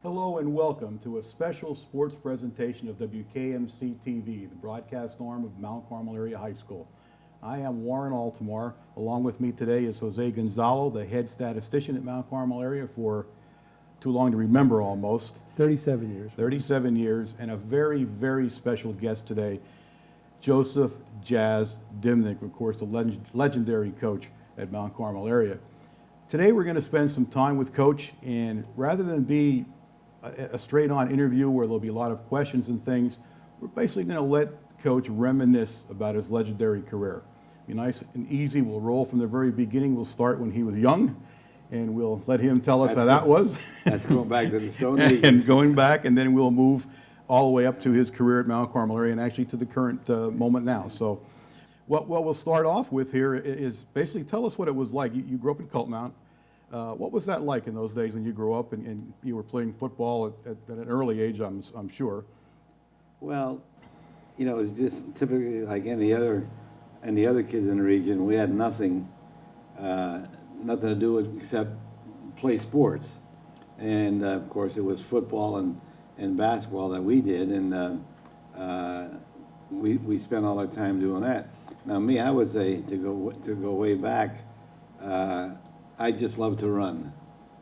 Hello and welcome to a special sports presentation of WKMCTV, the broadcast arm of Mount Carmel Area High School. I am Warren Altomare. Along with me today is Jose Gonzalo, the head statistician at Mount Carmel Area for too long to remember almost. 37 years. 37 years, and a very, very special guest today, Joseph Jazz Diminick, of course, the legendary coach at Mount Carmel Area. Today we're going to spend some time with Coach, and rather than be a straight-on interview where there'll be a lot of questions and things, we're basically going to let Coach reminisce about his legendary career. Be nice and easy. We'll roll from the very beginning. We'll start when he was young, and we'll let him tell us how that was. That's going back to the Stone Age. And going back, and then we'll move all the way up to his career at Mount Carmel Area and actually to the current moment now. So what we'll start off with here is basically tell us what it was like. You grew up in Kulpmont. What was that like in those days when you grew up and you were playing football at an early age, I'm sure? Well, you know, it was just typically like any other kids in the region. We had nothing to do with except play sports, and of course it was football and basketball that we did, and we spent all our time doing that. Now me, I would say to go way back. I just love to run.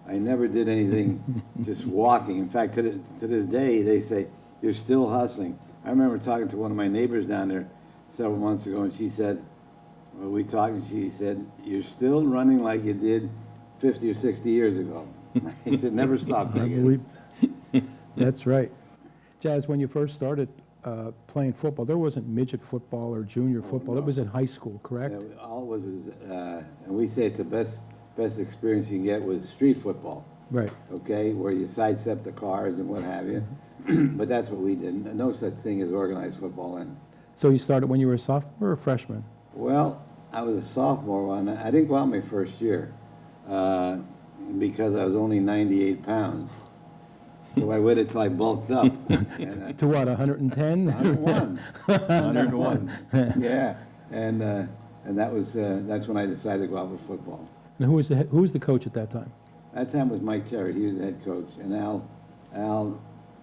I never did anything just walking. In fact, to this day, they say, you're still hustling. I remember talking to one of my neighbors down there several months ago, and she said, well, she said, you're still running like you did 50 or 60 years ago. He said, never stop taking it. That's right. Jazz, when you first started playing football, there wasn't midget football or junior football. No. It was in high school, correct? Yeah, all it was, and we say the best experience you can get was street football. Right. Okay, where you sidestep the cars and what have you. But that's what we did. No such thing as organized football then. So you started when you were a sophomore or a freshman? Well, I was a sophomore when I didn't go out my first year because I was only 98 pounds. So I waited till I bulked up. And, To what, 110? 101. 101. Yeah, and that's when I decided to go out with football. And who was the coach at that time? That time was Mike Terry. He was the head coach, and Al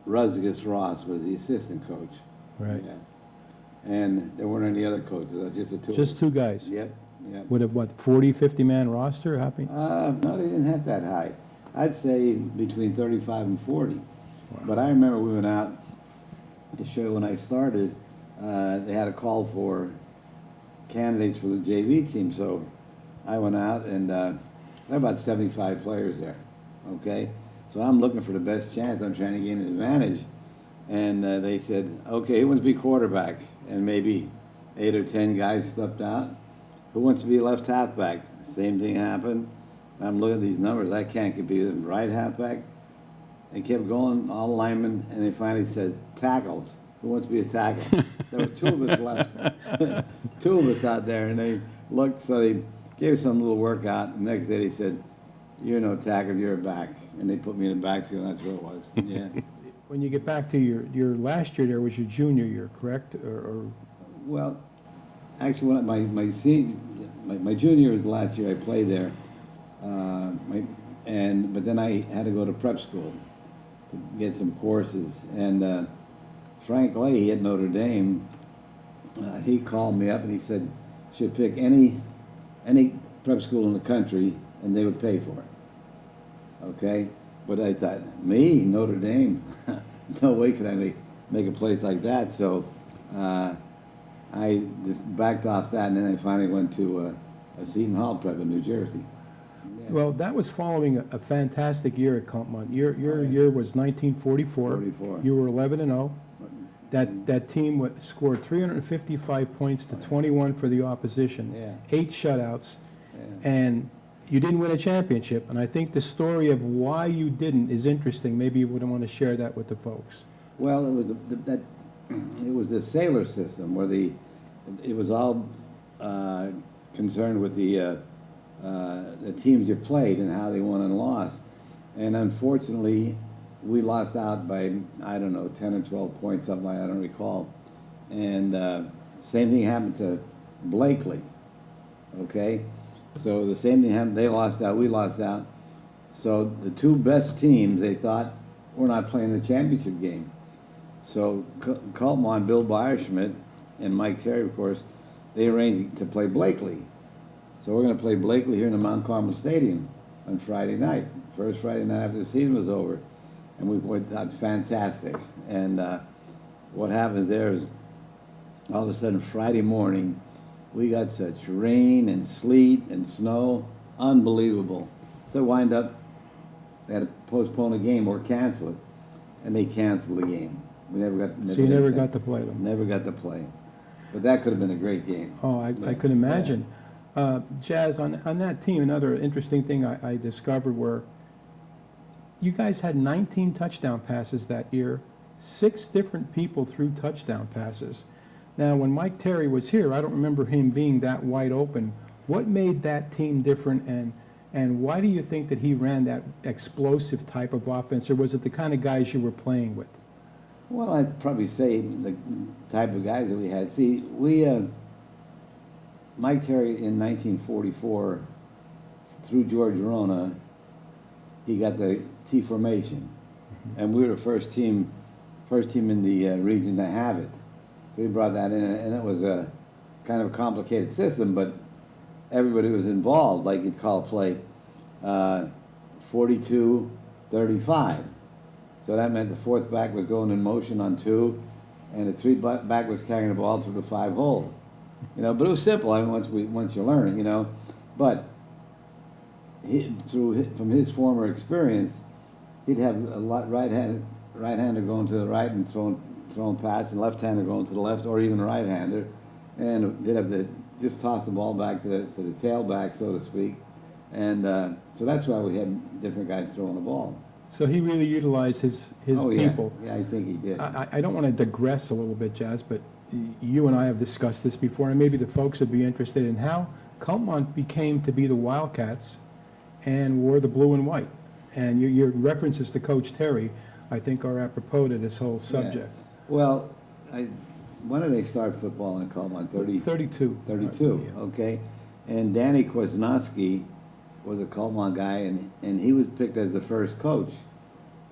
Rusgus Ross was the assistant coach. Right. Yeah. And there weren't any other coaches. Just the two. Just two guys. Yep. Yep. With a, 40, 50-man roster? Happy? No, they didn't have that high. I'd say between 35 and 40. Wow. But I remember we went out to show when I started. They had a call for candidates for the JV team, so I went out, and there were about 75 players there, okay? So I'm looking for the best chance. I'm trying to gain an advantage. And they said, okay, who wants to be quarterback? And maybe 8 or 10 guys stepped out. Who wants to be left halfback? Same thing happened. I'm looking at these numbers. I can't compete with them. Right halfback? They kept going, all linemen, and they finally said, tackles. Who wants to be a tackle? There were 2 of us left. 2 of us out there, and they looked, so they gave us some little workout. The next day they said, you're no tackle, you're a back. And they put me in the backfield, and that's where it was. Yeah. When you get back to your last year there was your junior year, correct? Or Well, actually, my junior year was the last year I played there. But then I had to go to prep school to get some courses. And Frank Leahy at Notre Dame, he called me up and he said, should pick any prep school in the country and they would pay for it. Okay? But I thought, me, Notre Dame? No way could I make a place like that. So I just backed off that, and then I finally went to a Seton Hall prep in New Jersey. Yeah. Well, that was following a fantastic year at Kulpmont. Your year was 1944. 44. You were 11-0. That team scored 355 points to 21 for the opposition. Yeah. 8 shutouts, Yeah. and you didn't win a championship. And I think the story of why you didn't is interesting. Maybe you would want to share that with the folks. Well, it was the sailor system where it was all concerned with the teams you played and how they won and lost. And unfortunately, we lost out by, I don't know, 10 or 12 points, something like that, I don't recall. And same thing happened to Blakely, okay? So the same thing happened, they lost out, we lost out. So the 2 best teams, they thought, we're not playing the championship game. So Kulpmont, Bill Beyerschmidt, and Mike Terry, of course, they arranged to play Blakely. So we're going to play Blakely here in the Mount Carmel Stadium on Friday night, first Friday night after the season was over. And we went out fantastic. And what happens there is all of a sudden Friday morning, we got such rain and sleet and snow, unbelievable. So wind up, they had to postpone a game or cancel it, and they canceled the game. We never got. So you never got to play them? Never got to play. But that could have been a great game. Oh, I could imagine. Jazz, on that team, another interesting thing I discovered were you guys had 19 touchdown passes that year. 6 different people threw touchdown passes. Now, when Mike Terry was here, I don't remember him being that wide open. What made that team different, and why do you think that he ran that explosive type of offense, or was it the kind of guys you were playing with? Well, I'd probably say the type of guys that we had. See, Mike Terry in 1944, through George Rona, he got the T formation, and we were the first team in the region to have it. So he brought that in, and it was a kind of a complicated system, but everybody was involved. Like you'd call a play 42-35. So that meant the 4th back was going in motion on 2, and the 3rd back was carrying the ball through the 5 hole. You know, but it was simple. I mean, once you learn it, you know. But from his former experience, he'd have a lot right-hander going to the right and throwing pass, and left-hander going to the left, or even right-hander, and he'd have to just toss the ball back to the tailback, so to speak. And so that's why we had different guys throwing the ball. So he really utilized his people. Yeah, I think he did. I don't want to digress a little bit, Jazz, but you and I have discussed this before, and maybe the folks would be interested in how Kulpmont became to be the Wildcats and wore the blue and white. And your references to Coach Terry, I think, are apropos to this whole subject. Yeah. Well, when did they start football in Kulpmont? 32. 32, Yeah. okay. And Danny Kwasnowski was a Kulpmont guy, and he was picked as the first coach.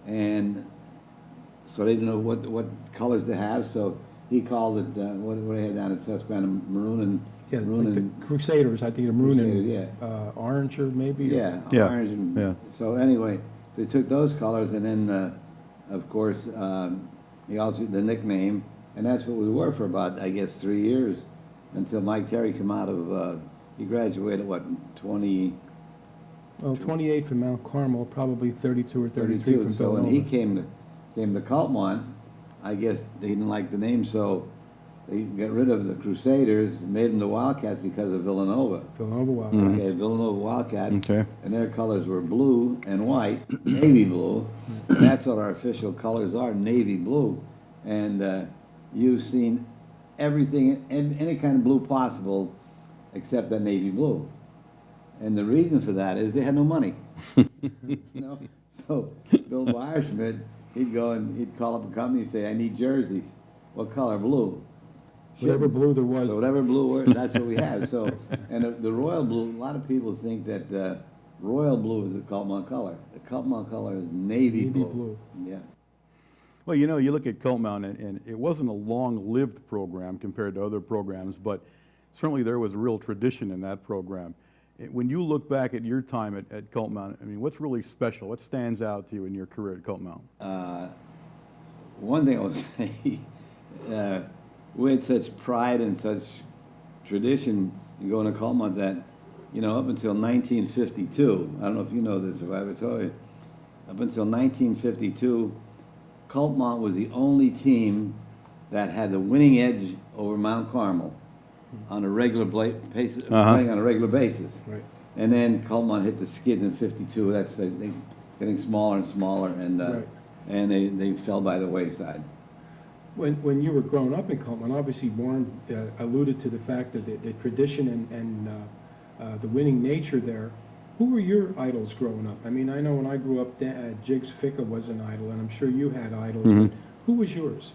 And so they didn't know what colors to have, so he called it, what do they have down at Susquehanna, maroon and... Yeah, like the Crusaders, I think, the maroon and yeah. orange, or maybe? Yeah. Orange and... Yeah. So anyway, so he took those colors, and then, of course, he also, the nickname, and that's what we were for about, I guess, 3 years, until Mike Terry came out of, he graduated, what, 20... Well, 28 from Mount Carmel, probably 32 or 33 from So when Villanova. he came to Kulpmont, I guess they didn't like the name, so they got rid of the Crusaders and made them the Wildcats because of Villanova. Villanova Wildcats. Okay, Villanova Wildcats. Okay. And their colors were blue and white, navy blue. And that's what our official colors are, navy blue. And you've seen everything, any kind of blue possible, except that navy blue. And the reason for that is they had no money. You know? So Bill Beyerschmidt, he'd go and he'd call up a company and say, I need jerseys. What color? Blue. Whatever blue there was. So whatever blue, that's what we have. So, and the royal blue, a lot of people think that royal blue is the Kulpmont color. The Kulpmont color is navy blue. Yeah. Well, you know, you look at Kulpmont, and it wasn't a long-lived program compared to other programs, but certainly there was a real tradition in that program. When you look back at your time at Kulpmont, I mean, what's really special? What stands out to you in your career at Kulpmont? One thing I would say, we had such pride and such tradition in going to Kulpmont that, you know, up until 1952, I don't know if you know this, if I ever told you, up until 1952, Kulpmont was the only team that had the winning edge over Mount Carmel on a regular basis, playing on a regular basis. Right. And then Kulpmont hit the skid in '52. That's they getting smaller and smaller, and Right. and they fell by the wayside. When you were growing up in Kulpmont, obviously Warren alluded to the fact that the tradition and the winning nature there. Who were your idols growing up? I mean, I know when I grew up, Jiggs Ficca was an idol, and I'm sure you had idols, but who was yours?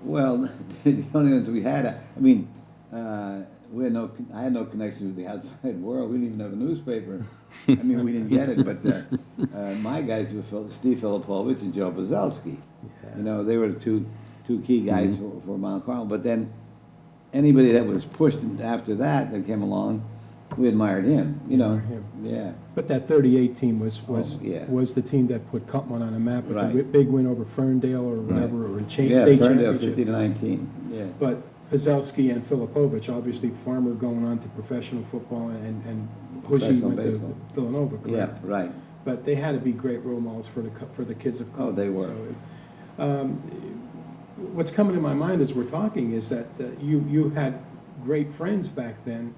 Well, the only ones we had, I mean, I had no connection with the outside world. We didn't even have a newspaper. I mean, we didn't get it, but my guys were Steve Filipovich and Joe Bozelski. Yeah. You know, they were the two key guys for Mount Carmel. But then anybody that was pushed after that came along, we admired him. You know, Admire him. yeah. But that 38 team was yeah. was the team that put Kulpmont on a map with the Right. big win over Ferndale or whatever, or Yeah, state Ferndale, championship. 50-19. Yeah. But Pazelski and Filipovich, obviously Farmer going on to professional football, and Hoshi Professional went baseball. to Villanova, correct? Yeah, right. But they had to be great role models for the kids of Kulpmont. Oh, they were. So, what's coming to my mind as we're talking is that you had great friends back then,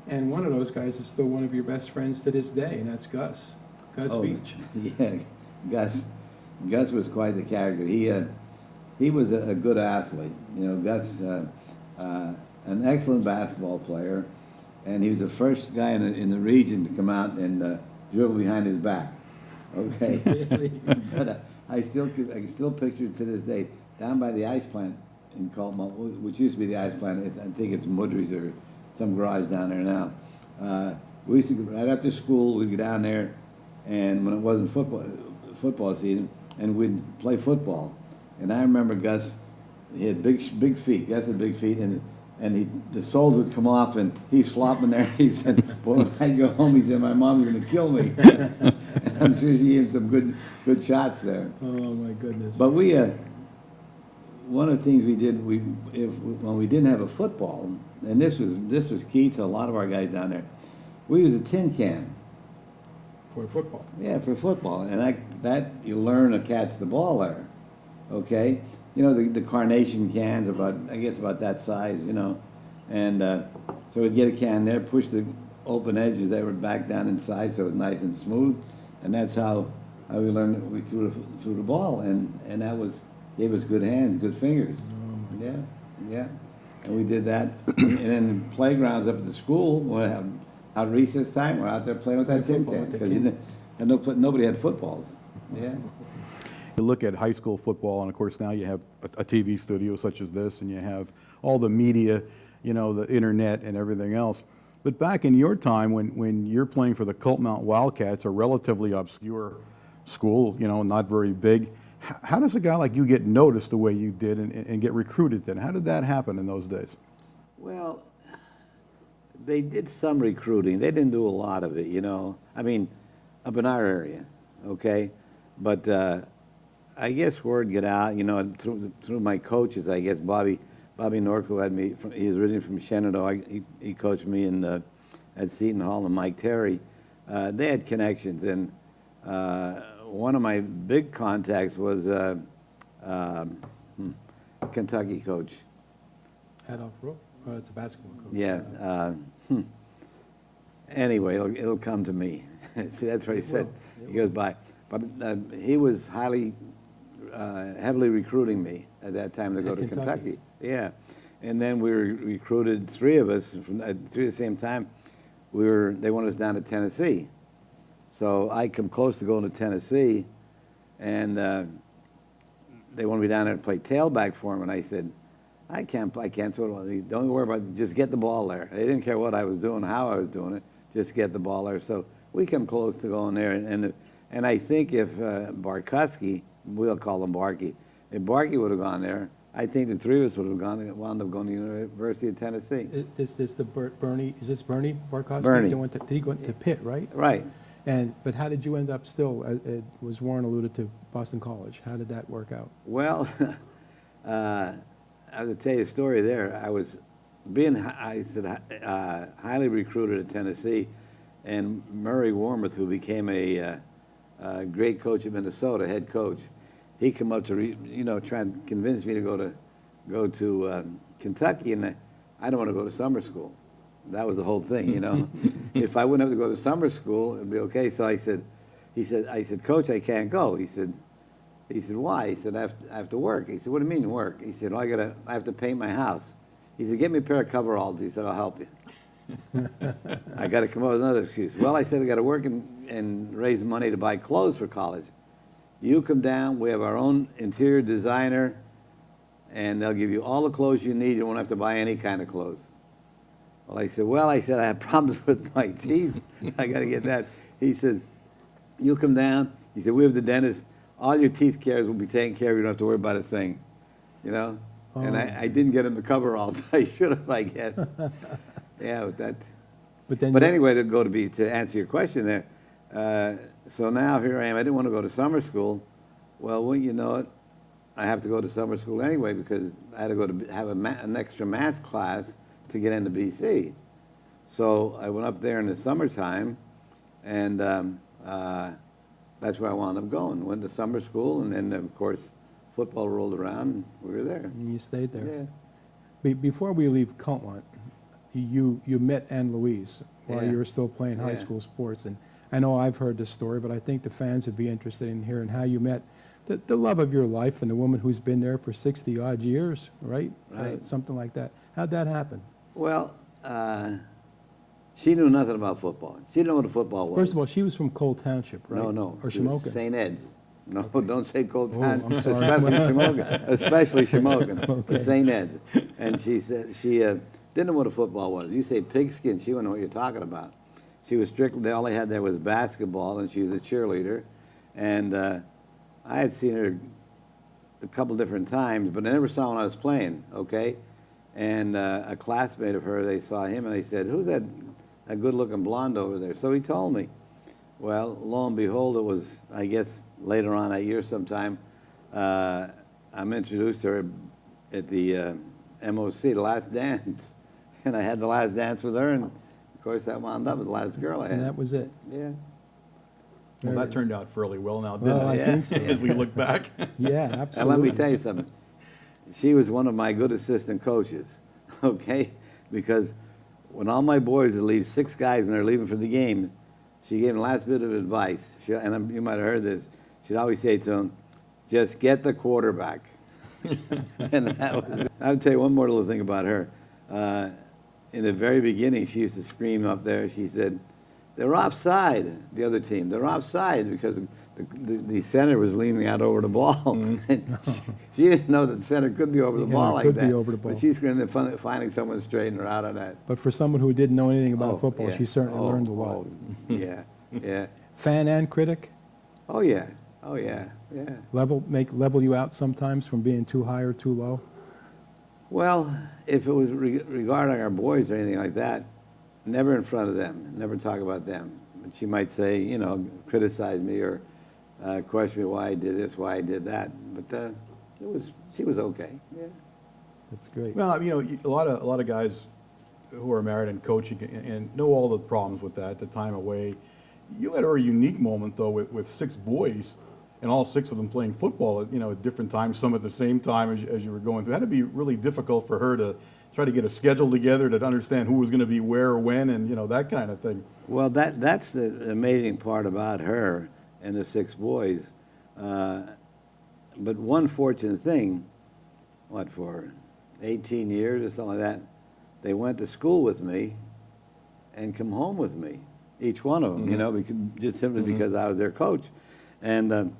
and one of those guys is still one of your best friends to this day, and that's Gus Beach. Yeah, Gus was quite the character. He was a good athlete. You know, Gus, an excellent basketball player, and he was the first guy in the region to come out and dribble behind his back. Okay, but I can still picture it to this day down by the ice plant in Kulpmont, which used to be the ice plant. I think it's Mudry's or some garage down there now. We used to go right after school. We'd go down there, and when it wasn't football season, and we'd play football. And I remember Gus, he had big feet. Gus had big feet, and the soles would come off, and he's flopping there. He said, "Boy, when I go home," he said, "my mom's going to kill me." And I'm sure she gave him some good shots there. Oh my goodness! But one of the things we did, when we didn't have a football, and this was key to a lot of our guys down there, we used a tin can. For football. Yeah, for football, and that you learn to catch the ball there. Okay, you know the carnation cans about that size, you know, and so we'd get a can there, push the open edges that were back down inside, so it was nice and smooth, and that's how we learned that we threw the ball, and that gave us good hands, good fingers. Yeah, and we did that, and then playgrounds up at the school, when out recess time, we're out there playing with that tin can because nobody had footballs. Yeah. You look at high school football, and of course now you have a TV studio such as this, and you have all the media, you know, the internet and everything else. But back in your time, when you're playing for the Kulpmont Wildcats, a relatively obscure school, you know, not very big, how does a guy like you get noticed the way you did and get recruited then? How did that happen in those days? Well, they did some recruiting. They didn't do a lot of it, you know. I mean, up in our area, okay? But I guess word get out, you know, through my coaches. I guess Bobby Norco had me. He's originally from Shenandoah. He coached me at Seton Hall, and Mike Terry. They had connections, and one of my big contacts was Kentucky coach. Adolph Rook? Oh, it's a basketball coach. Yeah. Anyway, it'll come to me. See, that's what he said. He goes by. But he was heavily recruiting me at that time to go to Kentucky. Yeah. And then we were recruited, three of us, three at the same time. They wanted us down to Tennessee. So I come close to going to Tennessee, and they wanted me down there to play tailback for them. And I said, I can't throw it. Don't worry about it. Just get the ball there. They didn't care what I was doing, how I was doing it. Just get the ball there. So we come close to going there. And I think if Barkowski, we'll call him Barky, if Barky would have gone there, I think the three of us would have wound up going to the University of Tennessee. Is this Bernie Barkowski? Bernie. Did he go to Pitt, right? Right. But how did you end up still, was Warren alluded to Boston College? How did that work out? Well, I have to tell you a story there. I was highly recruited at Tennessee, and Murray Warmoth, who became a great coach of Minnesota, head coach, he came up to try and convince me to go to Kentucky, and I don't want to go to summer school. That was the whole thing, you know. If I wouldn't have to go to summer school, it'd be okay. So I said, Coach, I can't go. He said, why? He said, I have to work. He said, what do you mean work? He said, well, I have to paint my house. He said, get me a pair of coveralls. He said, I'll help you. I got to come up with another excuse. Well, I said, I got to work and raise money to buy clothes for college. You come down, we have our own interior designer, and they'll give you all the clothes you need. You won't have to buy any kind of clothes. Well, I said, well, I have problems with my teeth. I got to get that. He says, you come down. He said, we have the dentist. All your teeth cares will be taken care of. You don't have to worry about a thing, you know? And I didn't get him to cover all, so I should have, I guess. Yeah, with that. But anyway, to answer your question there, so now here I am. I didn't want to go to summer school. Well, wouldn't you know it, I have to go to summer school anyway because I had to go to have an extra math class to get into BC. So I went up there in the summertime, and that's where I wound up going. Went to summer school, and then, of course, football rolled around, and we were there. And you stayed there. Yeah. Before we leave Kulpmont, you met Louise while Yeah. you were still playing high Yeah. school sports. And I know I've heard this story, but I think the fans would be interested in hearing how you met the love of your life and the woman who's been there for 60-odd years, right? Right. Something like that. How'd that happen? Well, she knew nothing about football. She didn't know what a football was. First of all, she was from Cole Township, right? No. Or She was Shamokin? St. Ed's. No, don't say Cold Oh, Town, I'm sorry. especially Shamokin. Especially Shamokin, Okay. but St. Ed's. And she said she didn't know what a football was. You say pigskin, she wouldn't know what you're talking about. She was strictly, all they had there was basketball, and she was a cheerleader. And I had seen her a couple different times, but I never saw when I was playing, okay? And a classmate of her, they saw him, and they said, who's that good-looking blonde over there? So he told me. Well, lo and behold, it was, I guess, later on that year sometime, I'm introduced to her at the MOC, the last dance. And I had the last dance with her, and of course that wound up with the last girl I had. And that was it. Yeah. Well, that turned out fairly well now, didn't Well, I it? think so. As we look back. Yeah, And absolutely. let me tell you something. She was one of my good assistant coaches, okay? Because when all my boys would leave, 6 guys when they're leaving for the game, she gave them the last bit of advice. You might have heard this. She'd always say to them, just get the quarterback. And that was, I'll tell you one more little thing about her. In the very beginning, she used to scream up there. She said, they're offside, the other team. They're offside because the center was leaning out over the ball. And she didn't know that the center could be over the Yeah, ball it like could that. be over the ball. But she screamed and finding someone to straighten her out on that. But for someone who didn't know anything about football, yeah. she certainly learned a lot. Oh, yeah, yeah. Fan and critic? Oh, yeah. Oh, yeah, yeah. Level you out sometimes from being too high or too low? Well, if it was regarding our boys or anything like that, never in front of them, never talk about them. But she might say, you know, criticize me or question me why I did this, why I did that. But she was okay. Yeah. That's great. Well, you know, a lot of guys who are married and coaching and know all the problems with that, the time away. You had a very unique moment, though, with 6 boys and all 6 of them playing football, you know, at different times, some at the same time as you were going through. It had to be really difficult for her to try to get a schedule together to understand who was going to be where or when and, you know, that kind of thing. Well, that's the amazing part about her and the 6 boys. But one fortunate thing, for 18 years or something like that, they went to school with me and come home with me, each one of them, you know, just simply because I was their coach. And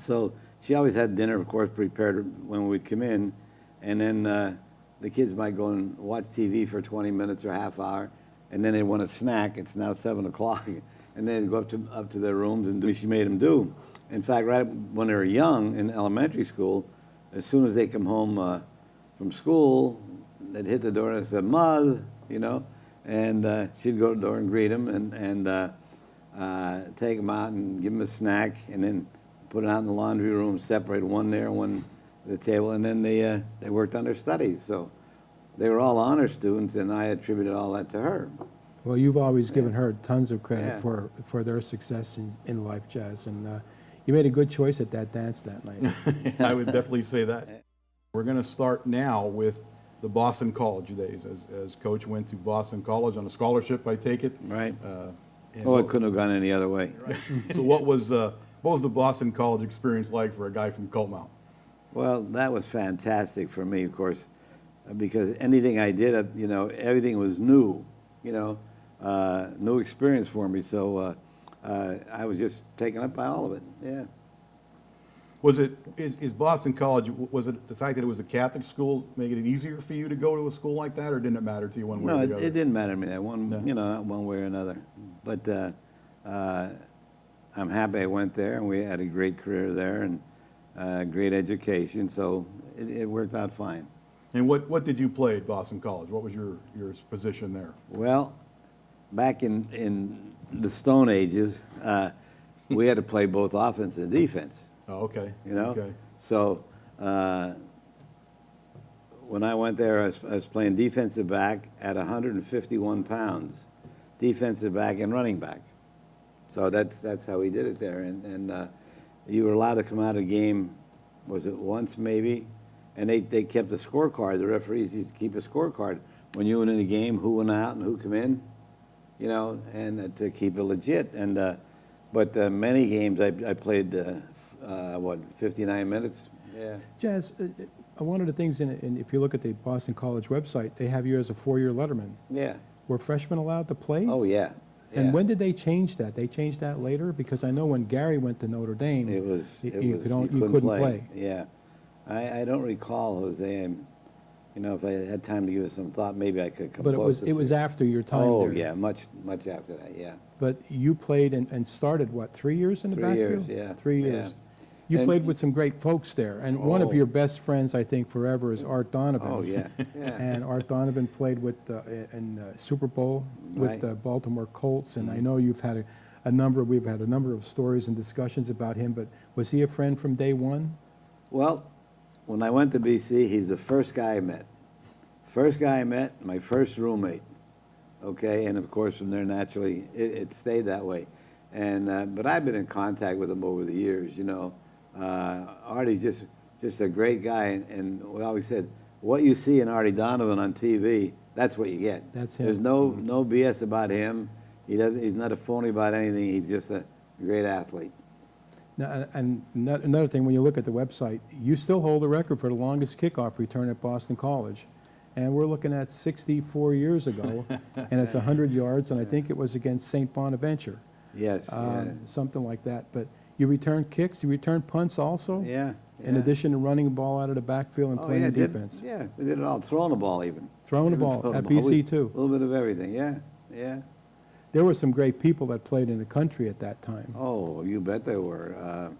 so she always had dinner, of course, prepared when we'd come in, and then the kids might go and watch TV for 20 minutes or half hour, and then they want a snack. It's now 7 o'clock, and then go up to their rooms and do what she made them do. In fact, right when they were young in elementary school, as soon as they come home from school, they'd hit the door and say, "Mother," you know, and she'd go to the door and greet them and take them out and give them a snack, and then put it out in the laundry room, separate one there, one at the table, and then they worked on their studies. So they were all honor students, and I attributed all that to her. Well, you've always given her tons of credit Yeah. for their success in life, Jazz, and you made a good choice at that dance that night. I would definitely say that. We're going to start now with the Boston College days, as Coach went to Boston College on a scholarship, I take it. Right. And Oh, it couldn't have gone any other way. So what was the Boston College experience like for a guy from Kulpmont? Well, that was fantastic for me, of course, because anything I did, you know, everything was new, you know, new experience for me. So I was just taken up by all of it. Yeah. Is Boston College, was it the fact that it was a Catholic school making it easier for you to go to a school like that, or didn't it matter to you one way No, or it, the other? it didn't matter to me. That one, No. one way or another. But I'm happy I went there, and we had a great career there and great education. So it worked out fine. And what did you play at Boston College? What was your position there? Well, back in the Stone Ages, we had to play both offense and defense. Oh, okay. You know, Okay. so when I went there, I was playing defensive back at 151 pounds, defensive back and running back. So that's how we did it there. And you were allowed to come out of a game, was it once maybe? And they kept a scorecard. The referees used to keep a scorecard when you went in a game, who went out and who come in, you know, and to keep it legit. And but many games I played, 59 minutes? Yeah. Jazz, one of the things, and if you look at the Boston College website, they have you as a 4-year letterman. Yeah. Were freshmen allowed to play? Oh, yeah. And Yeah. when did they change that? They changed that later? Because I know when Gary went to Notre Dame, It was, you couldn't play. Yeah. I don't recall, Jose. You know, if I had time to give it some thought, maybe I could come But close it was after your time Oh, there. yeah, much after that, yeah. But you played and started, what, 3 years in the 3 backfield? years, yeah, 3 yeah. years. You And- played with some great folks there, and one of Oh. your best friends, I think, forever is Art Donovan. Oh, yeah, yeah. And Art Donovan played with in Super Bowl with Right. the Baltimore Colts, and I Mm-hmm. know we've had a number of stories and discussions about him. But was he a friend from day one? Well, when I went to BC, he's the first guy I met. First guy I met, my first roommate. Okay, and of course from there naturally it stayed that way. And but I've been in contact with him over the years. You know, Artie's just a great guy, and we always said what you see in Artie Donovan on TV, that's what you get. That's him. There's no BS about him. He's not a phony about anything. He's just a great athlete. Now, and another thing, when you look at the website, you still hold the record for the longest kickoff return at Boston College. And we're looking at 64 years ago, and it's 100 yards, and I think it was against St. Bonaventure, Yes. Yeah. something like that. But you return kicks, you return punts also, Yeah. in addition to running the ball out of the backfield and playing defense. Yeah, we did it all. Throwing the ball even. Throwing the Even ball throwing at the ball. BC too. A little bit of everything, yeah, yeah. There were some great people that played in the country at that time. Oh, you bet there were.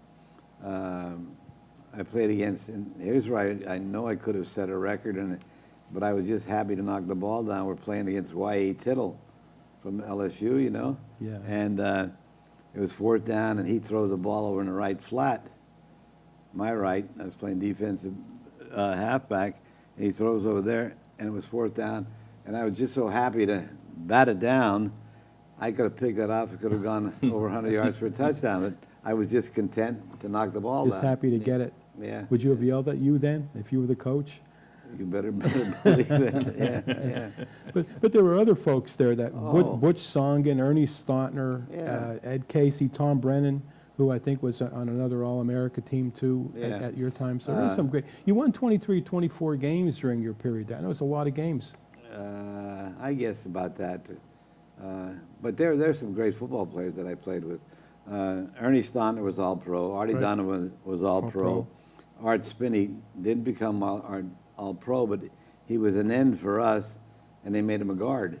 I played against, and here's where I know I could have set a record, but I was just happy to knock the ball down. We're playing against Y.A. Tittle from LSU, you know? Yeah. And it was 4th down, and he throws the ball over in the right flat. My right, I was playing defensive halfback, and he throws over there, and it was 4th down, and I was just so happy to bat it down. I could have picked that off. It could have gone over 100 yards for a touchdown, but I was just content to knock the ball Just down. happy to get it. Yeah. Would you have yelled at you then, if you were the coach? You better believe it. Yeah, yeah. But there were other folks there that Oh. Butch Songen, Ernie Stautner, Yeah. Ed Casey, Tom Brennan, who I think was on another All-America team too Yeah. at your time. So there's some great. You won 23, 24 games during your period. I know it's a lot of games. I guess about that. But there's some great football players that I played with. Ernie Stautner was All-Pro. Artie Right. Donovan was All-Pro. All-Pro. Art Spinney didn't become All-Pro, but he was an end for us, and they made him a guard.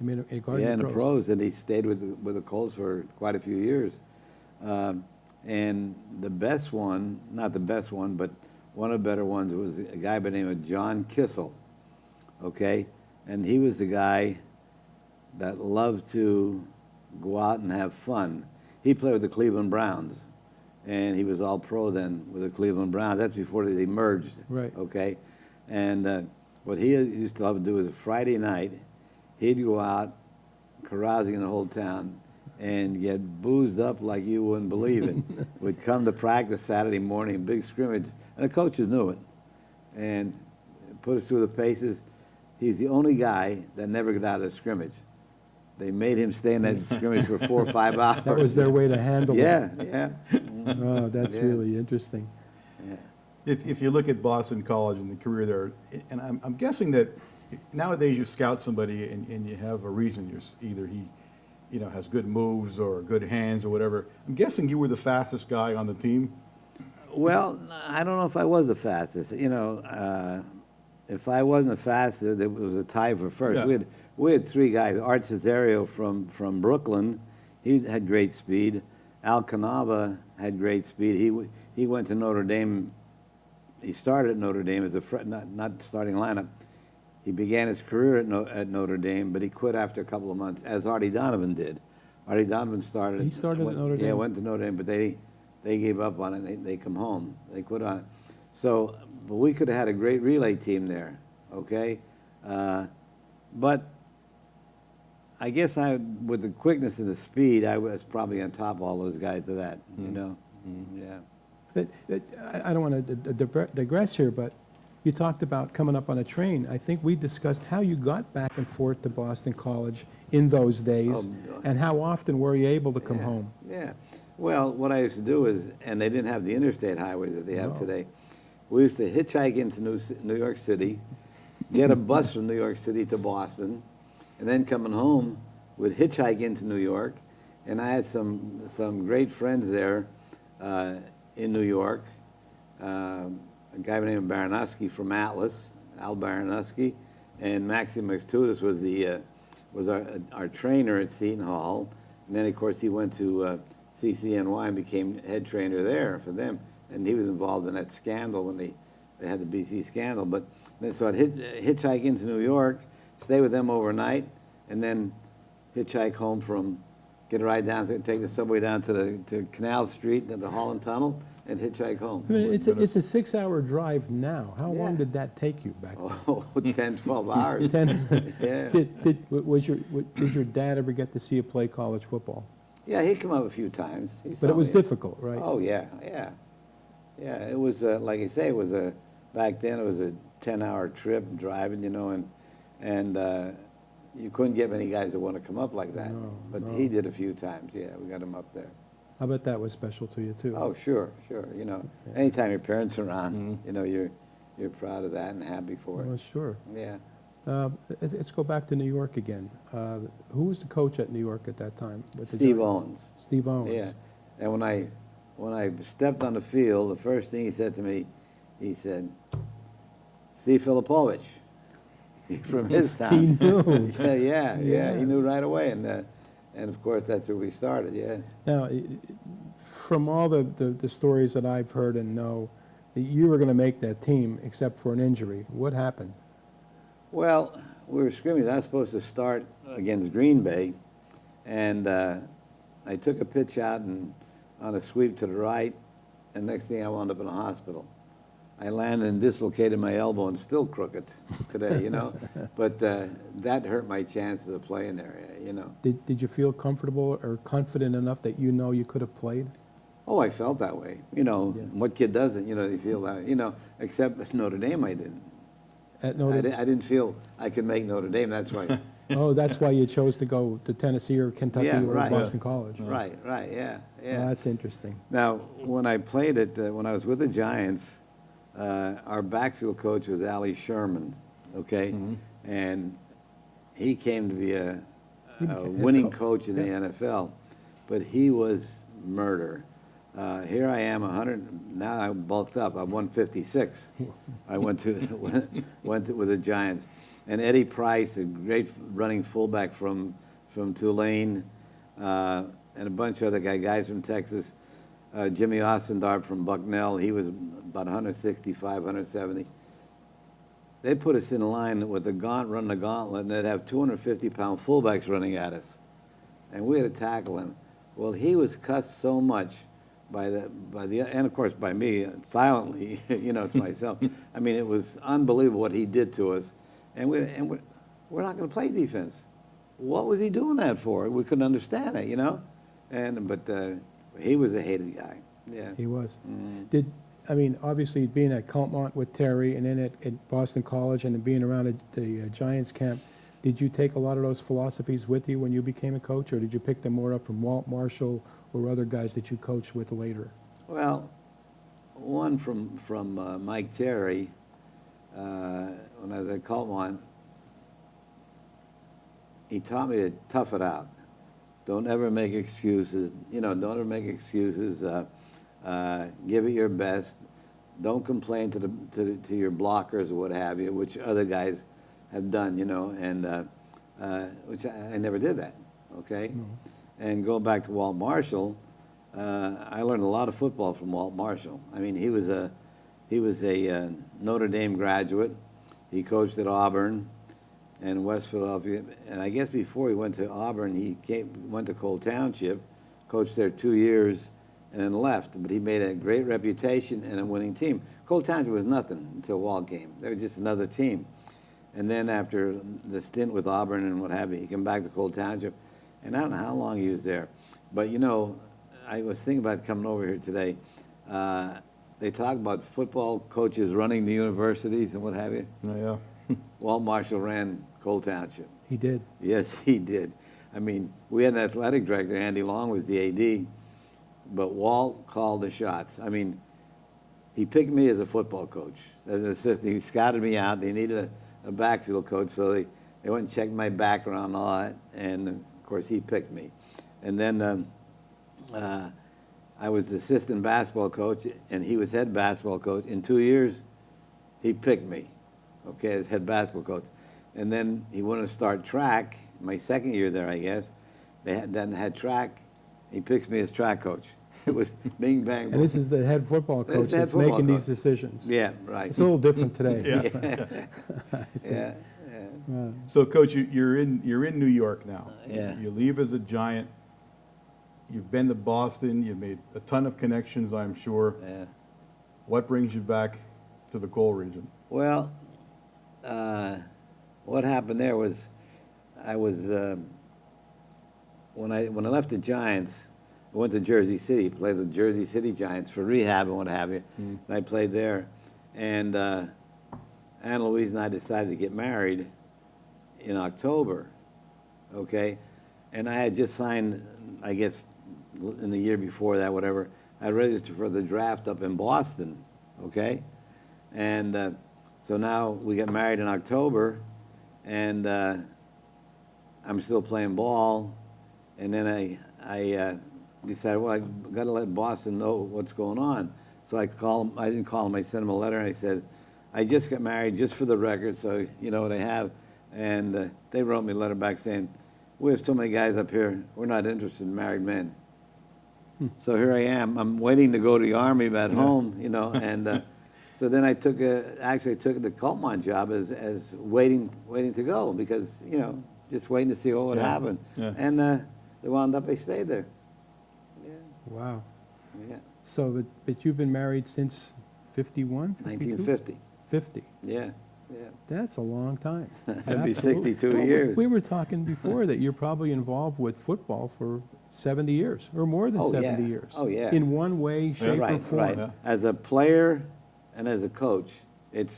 You made a guard Yeah, in in the the pros, and he stayed with the Colts for quite a few years. And the best one, not the best one, but one of the better ones was a guy by the name of John Kissel, okay? And he was the guy that loved to go out and have fun. He played with the Cleveland Browns, and he was All-Pro then with the Cleveland Browns. That's before they merged, Right. okay? And what he used to love to do is a Friday night, he'd go out carousing in the whole town and get boozed up like you wouldn't believe it. Would come to practice Saturday morning, big scrimmage, and the coaches knew it, and put us through the paces. He's the only guy that never got out of the scrimmage. They made him stay in that scrimmage for 4 or 5 hours. That was their way to handle Yeah, it. yeah. Oh, that's Yeah. really interesting. Yeah. If you look at Boston College and the career there, and I'm guessing that nowadays you scout somebody and you have a reason. Either he, has good moves or good hands or whatever. I'm guessing you were the fastest guy on the team. Well, I don't know if I was the fastest. You know, if I wasn't the fastest, it was a tie for first. Yeah. We had three guys. Art Cesario from Brooklyn, he had great speed. Al Canava had great speed. He went to Notre Dame. He started at Notre Dame as a not starting lineup. He began his career at Notre Dame, but he quit after a couple of months, as Artie Donovan did. Artie Donovan started. He started at Notre Dame? Yeah, went to Notre Dame, but they gave up on it. They come home. They quit on it. So, but we could have had a great relay team there, okay? But I guess with the quickness and the speed, I was probably on top of all those guys of that, you know? Yeah. But I don't want to digress here, but you talked about coming up on a train. I think we discussed how you got back and forth to Boston College in those days, and how often were you able to come home? Yeah. Well, what I used to do is, and they didn't have the interstate highways that they have today, we used to hitchhike into New York City, get a bus from New York City to Boston, and then coming home, we'd hitchhike into New York, and I had some great friends there in New York. A guy named Baranowski from Atlas, Al Baranowski, and Maxim Mxtudis was our trainer at Seton Hall, and then of course he went to CCNY and became head trainer there for them, and he was involved in that scandal when they had the BC scandal. But then so I'd hitchhike into New York, stay with them overnight, and then hitchhike home get a ride down, take the subway down to Canal Street and the Holland Tunnel, and hitchhike home. I mean, it's a 6-hour drive now. How long Yeah. did that take you back then? Oh, 10, 12 hours. 10. Yeah. Did your dad ever get to see you play college football? Yeah, he'd come up a few times. But it was difficult, right? Oh, yeah. It was, like I say, back then it was a 10-hour trip driving, you know, and you couldn't get many guys that want to come up like that. No, But no. he did a few times, yeah, we got him up there. I bet that was special to you, too. Oh, sure, you know. Anytime your parents are around, you know, you're proud of that and happy for Well, it. sure. Yeah. Let's go back to New York again. Who was the coach at New York at that time? With the Steve Giants? Owens. Steve Owens. Yeah, and when I stepped on the field, the first thing he said to me, he said, "Steve Filipovich," from his town. He knew. yeah, he knew right away, and of course that's where we started. Yeah. Now, from all the stories that I've heard and know, you were going to make that team except for an injury. What happened? Well, we were scrimmaging. I was supposed to start against Green Bay, and I took a pitch out and on a sweep to the right, and next thing I wound up in a hospital. I landed and dislocated my elbow and still crooked today, you know. But that hurt my chances of playing there, you know. Did you feel comfortable or confident enough that you know you could have played? Oh, I felt that way. You know, Yeah. what kid doesn't, you know, you feel that, you know, except at Notre Dame I didn't. At Notre I didn't feel I could make Notre Dame, that's why. Oh, that's why you chose to go to Tennessee or Kentucky Yeah, or right. Boston College. Right, yeah. Well, that's interesting. Now, when I played when I was with the Giants, our backfield coach was Allie Sherman, okay? And he came to be a winning coach in the NFL, but he was murder. Here I am, 100. Now I'm bulked up. I'm 156. I went with the Giants, and Eddie Price, a great running fullback from Tulane, and a bunch of other guys from Texas. Jimmy Ostendorp from Bucknell. He was about 165, 170. They put us in line with running the gauntlet, and they'd have 250-pound fullbacks running at us, and we had to tackle him. Well, he was cussed so much by the and of course by me silently, you know, to myself. I mean, it was unbelievable what he did to us, and we're not going to play defense. What was he doing that for? We couldn't understand it, you know, but he was a hated guy. Yeah. He was. Obviously being at Kulpmont with Terry and then at Boston College and then being around at the Giants camp, did you take a lot of those philosophies with you when you became a coach, or did you pick them more up from Walt Marshall or other guys that you coached with later? Well, one from Mike Terry, when I was at Kulpmont, he taught me to tough it out. Don't ever make excuses. You know, don't ever make excuses. Give it your best. Don't complain to your blockers or what have you, which other guys have done, and which I never did that, okay? And go back to Walt Marshall, I learned a lot of football from Walt Marshall. I mean, he was a Notre Dame graduate. He coached at Auburn and West Philadelphia, and I guess before he went to Auburn, went to Cole Township, coached there 2 years, and then left. But he made a great reputation and a winning team. Cole Township was nothing until Walt came. They were just another team. And then after the stint with Auburn and what have you, he came back to Cole Township, and I don't know how long he was there. But, I was thinking about coming over here today. They talk about football coaches running the universities and what have you. Oh, yeah. Walt Marshall ran Cole Township. He did. Yes, he did. I mean, we had an athletic director, Andy Long was the AD, but Walt called the shots. I mean, he picked me as a football coach, as an assistant. He scouted me out. They needed a backfield coach, so they went and checked my background and all that, and, of course, he picked me. And then I was assistant basketball coach, and he was head basketball coach. In 2 years, he picked me, okay, as head basketball coach. And then he wanted to start track, my second year there, I guess. They had track. He picks me as track coach. It was bing, bang, boom. And this is the head football This is coach the head that's football making these coach. decisions. Yeah, right. It's a little different today. Yeah. Yeah. So, Coach, you're in New York now. Yeah. You leave as a Giant. You've been to Boston. You've made a ton of connections, I'm sure. Yeah. What brings you back to the Coal region? Well, what happened there was, I was when I left the Giants, I went to Jersey City, played the Jersey City Giants for rehab and what have you. And I played there, and Louise and I decided to get married in October, okay? And I had just signed, I guess, in the year before that, whatever. I registered for the draft up in Boston, okay? And so now we got married in October, and I'm still playing ball. And then I decided, well, I got to let Boston know what's going on. So I didn't call him. I sent him a letter, and I said, I just got married, just for the record, so you know what I have. And they wrote me a letter back saying, we have so many guys up here, we're not interested in married men. So here I am. I'm waiting to go to the Army back home, and so then I actually took the Kulpmont job as waiting to go, because, just waiting to see what would happen. Yeah. And they wound up, I stayed there. Yeah, Wow. yeah. So, but you've been married since 51? 1950. 50. Yeah, yeah. That's a long time. That'd be Absolutely. 62 Well, years. We were talking before that you're probably involved with football for 70 years, or more than Oh, 70 yeah. years. Oh, yeah. In one way, shape, or Right, form. right. Yeah. As a player and as a coach,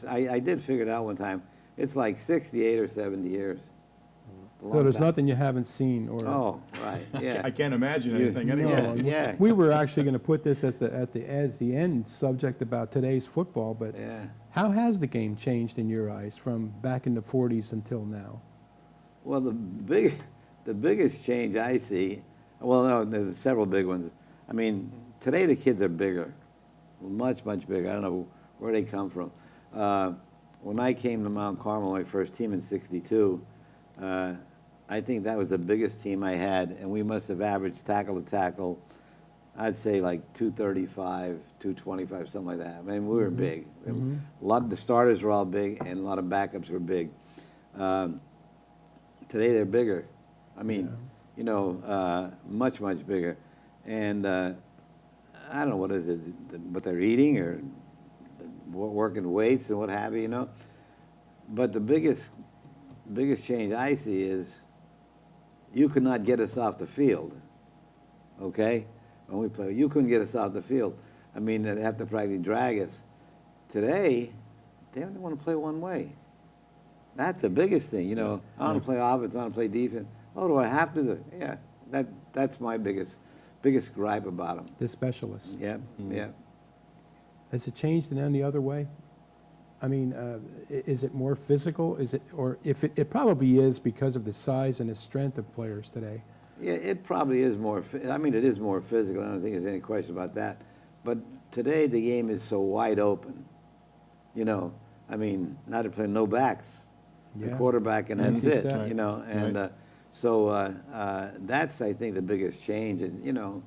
I did figure it out one time. It's like 68 or 70 years. A So long there's time. nothing you haven't seen or. Oh, right, yeah. I can't imagine You- anything No, anyway. Yeah. We were actually going to put this as the end subject about today's football, but Yeah. how has the game changed in your eyes from back in the 40s until now? Well, the biggest change I see, well, no, there's several big ones. I mean, today the kids are bigger, much, much bigger. I don't know where they come from. When I came to Mount Carmel, my first team in '62, I think that was the biggest team I had, and we must have averaged tackle to tackle, I'd say like 235, 225, something like that. I mean, we were big. A lot of the starters were all big, and a lot of backups were big. Today they're bigger. I mean, much, much bigger. And I don't know what is it, what they're eating or working weights and what have you, But the biggest change I see is you could not get us off the field, okay? When we play, you couldn't get us off the field. I mean, they'd have to practically drag us. Today, they only want to play one way. That's the biggest thing, I want to play offense, I want to play defense. Oh, do I have to do it? Yeah, that's my biggest gripe about them. The specialists. Yeah, yeah. Has it changed in any other way? I mean, is it more physical? Or if it probably is because of the size and the strength of players today. Yeah, it probably is more, it is more physical. I don't think there's any question about that. But today the game is so wide open. You know, I mean, now they're playing no backs. The Yeah. quarterback, and that's Empty it. set. You know, and Right. so that's, I think, the biggest change. And you know,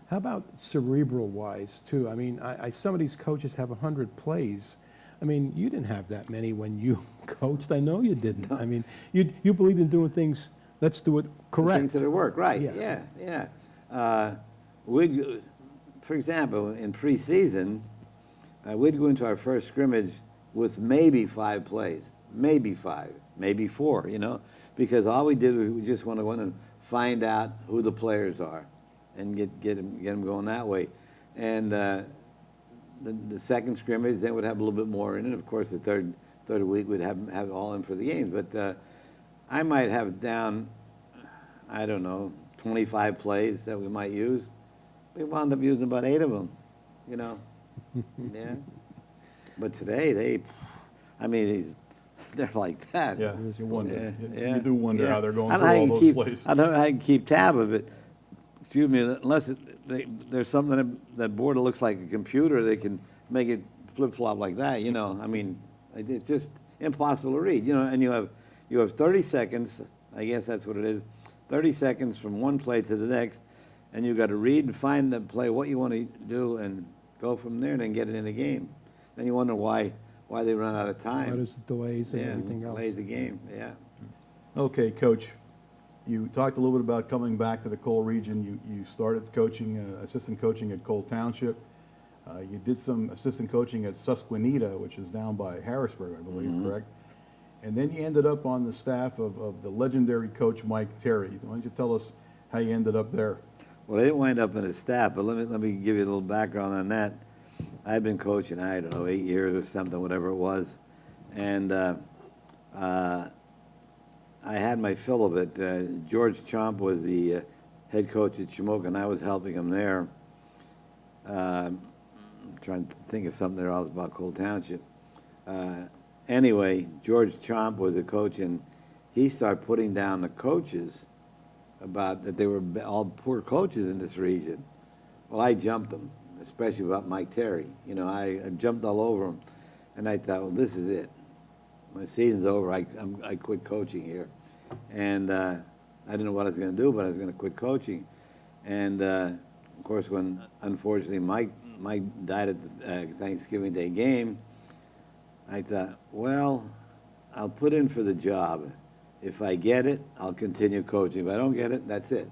How about cerebral-wise, too? I mean, some of these coaches have 100 plays. I mean, you didn't have that many when you coached. I know you didn't. I mean, you believed in doing things, let's do it things correct. that work, right? Yeah. Yeah. We'd, for example, in preseason, we'd go into our first scrimmage with maybe 5 plays, maybe 5, maybe 4, you know, because all we did was we just want to go in and find out who the players are and get them going that way. And the second scrimmage, then would have a little bit more in it. Of course, the third week we'd have it all in for the games. But I might have down, I don't know, 25 plays that we might use. We wound up using about 8 of them, you know. Yeah. But today, they're like that. Yeah, you wonder. Yeah, You do wonder how they're going I through don't know how all you those keep, plays. I don't know how you can keep tab of it. Excuse me, unless there's something that board that looks like a computer, they can make it flip-flop like that, you know. I mean, it's just impossible to read, you know. And you have 30 seconds, I guess that's what it is, 30 seconds from one play to the next, and you've got to read and find the play, what you want to do, and go from there and then get it in the game. Then you wonder why they run out of time. What is the delays and Yeah, everything else? plays the game, yeah. Okay, Coach, you talked a little bit about coming back to the Cole region. You started coaching, assistant coaching at Cole Township. You did some assistant coaching at Susquehanna, which is down by Harrisburg, I believe, correct? And then you ended up on the staff of the legendary coach Mike Terry. Why don't you tell us how you ended up there? Well, I didn't wind up in his staff, but let me give you a little background on that. I've been coaching, I don't know, 8 years or something, whatever it was, and I had my fill of it. George Chomp was the head coach at Shamokin, and I was helping him there. I'm trying to think of something else about Cole Township. Anyway, George Chomp was a coach, and he started putting down the coaches about that they were all poor coaches in this region. Well, I jumped them, especially about Mike Terry. You know, I jumped all over him, and I thought, well, this is it. My season's over. I quit coaching here, and I didn't know what I was going to do, but I was going to quit coaching. And of course, when unfortunately Mike died at the Thanksgiving Day game, I thought, well, I'll put in for the job. If I get it, I'll continue coaching. If I don't get it, that's it.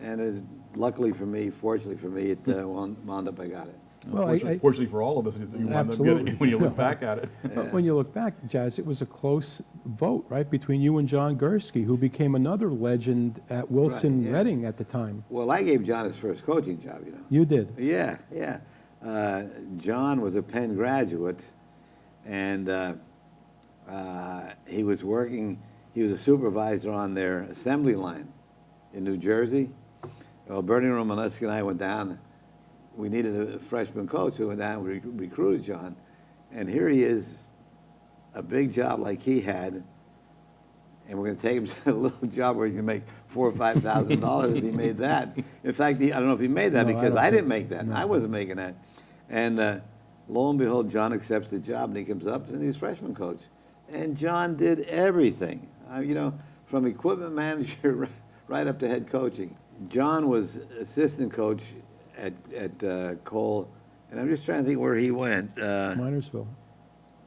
And luckily for me, fortunately for me, it wound up I got it. Well, Fortunately for all of us, you wind up getting Absolutely. it when you look back at it. But when you look back, Jazz, it was a close vote, right, between you and John Gursky, who became another legend at Wilson Right, yeah. Reading at the time. Well, I gave John his first coaching job, you know. You did. Yeah. John was a Penn graduate, and he was a supervisor on their assembly line in New Jersey. Well, Bernie Romanesky and I went down. We needed a freshman coach, so we went down and recruited John. And here he is, a big job like he had, and we're going to take him to a little job where he can make $4,000 or $5,000 if he made that. In fact, I don't know if he made that No, because don't I didn't think- make that. no. I wasn't making that. And lo and behold, John accepts the job, and he comes up and he's freshman coach. And John did everything, you know, from equipment manager right up to head coaching. John was assistant coach at Cole, and I'm just trying to think where he went. Minersville.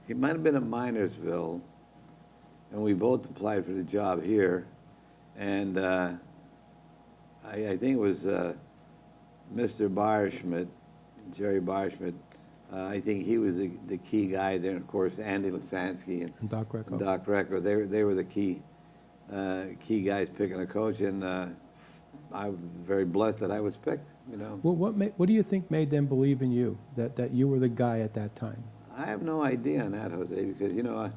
He might have been at Minersville, and we both applied for the job here. And I think it was Mr. Barschmidt, Jerry Barschmidt. I think he was the key guy there. And of course, Andy Lasansky And Doc Recco. and Doc Recker. They were the key guys picking a coach, and I was very blessed that I was picked. You know. Well, what do you think made them believe in you, that you were the guy at that time? I have no idea on that, Jose, because you know,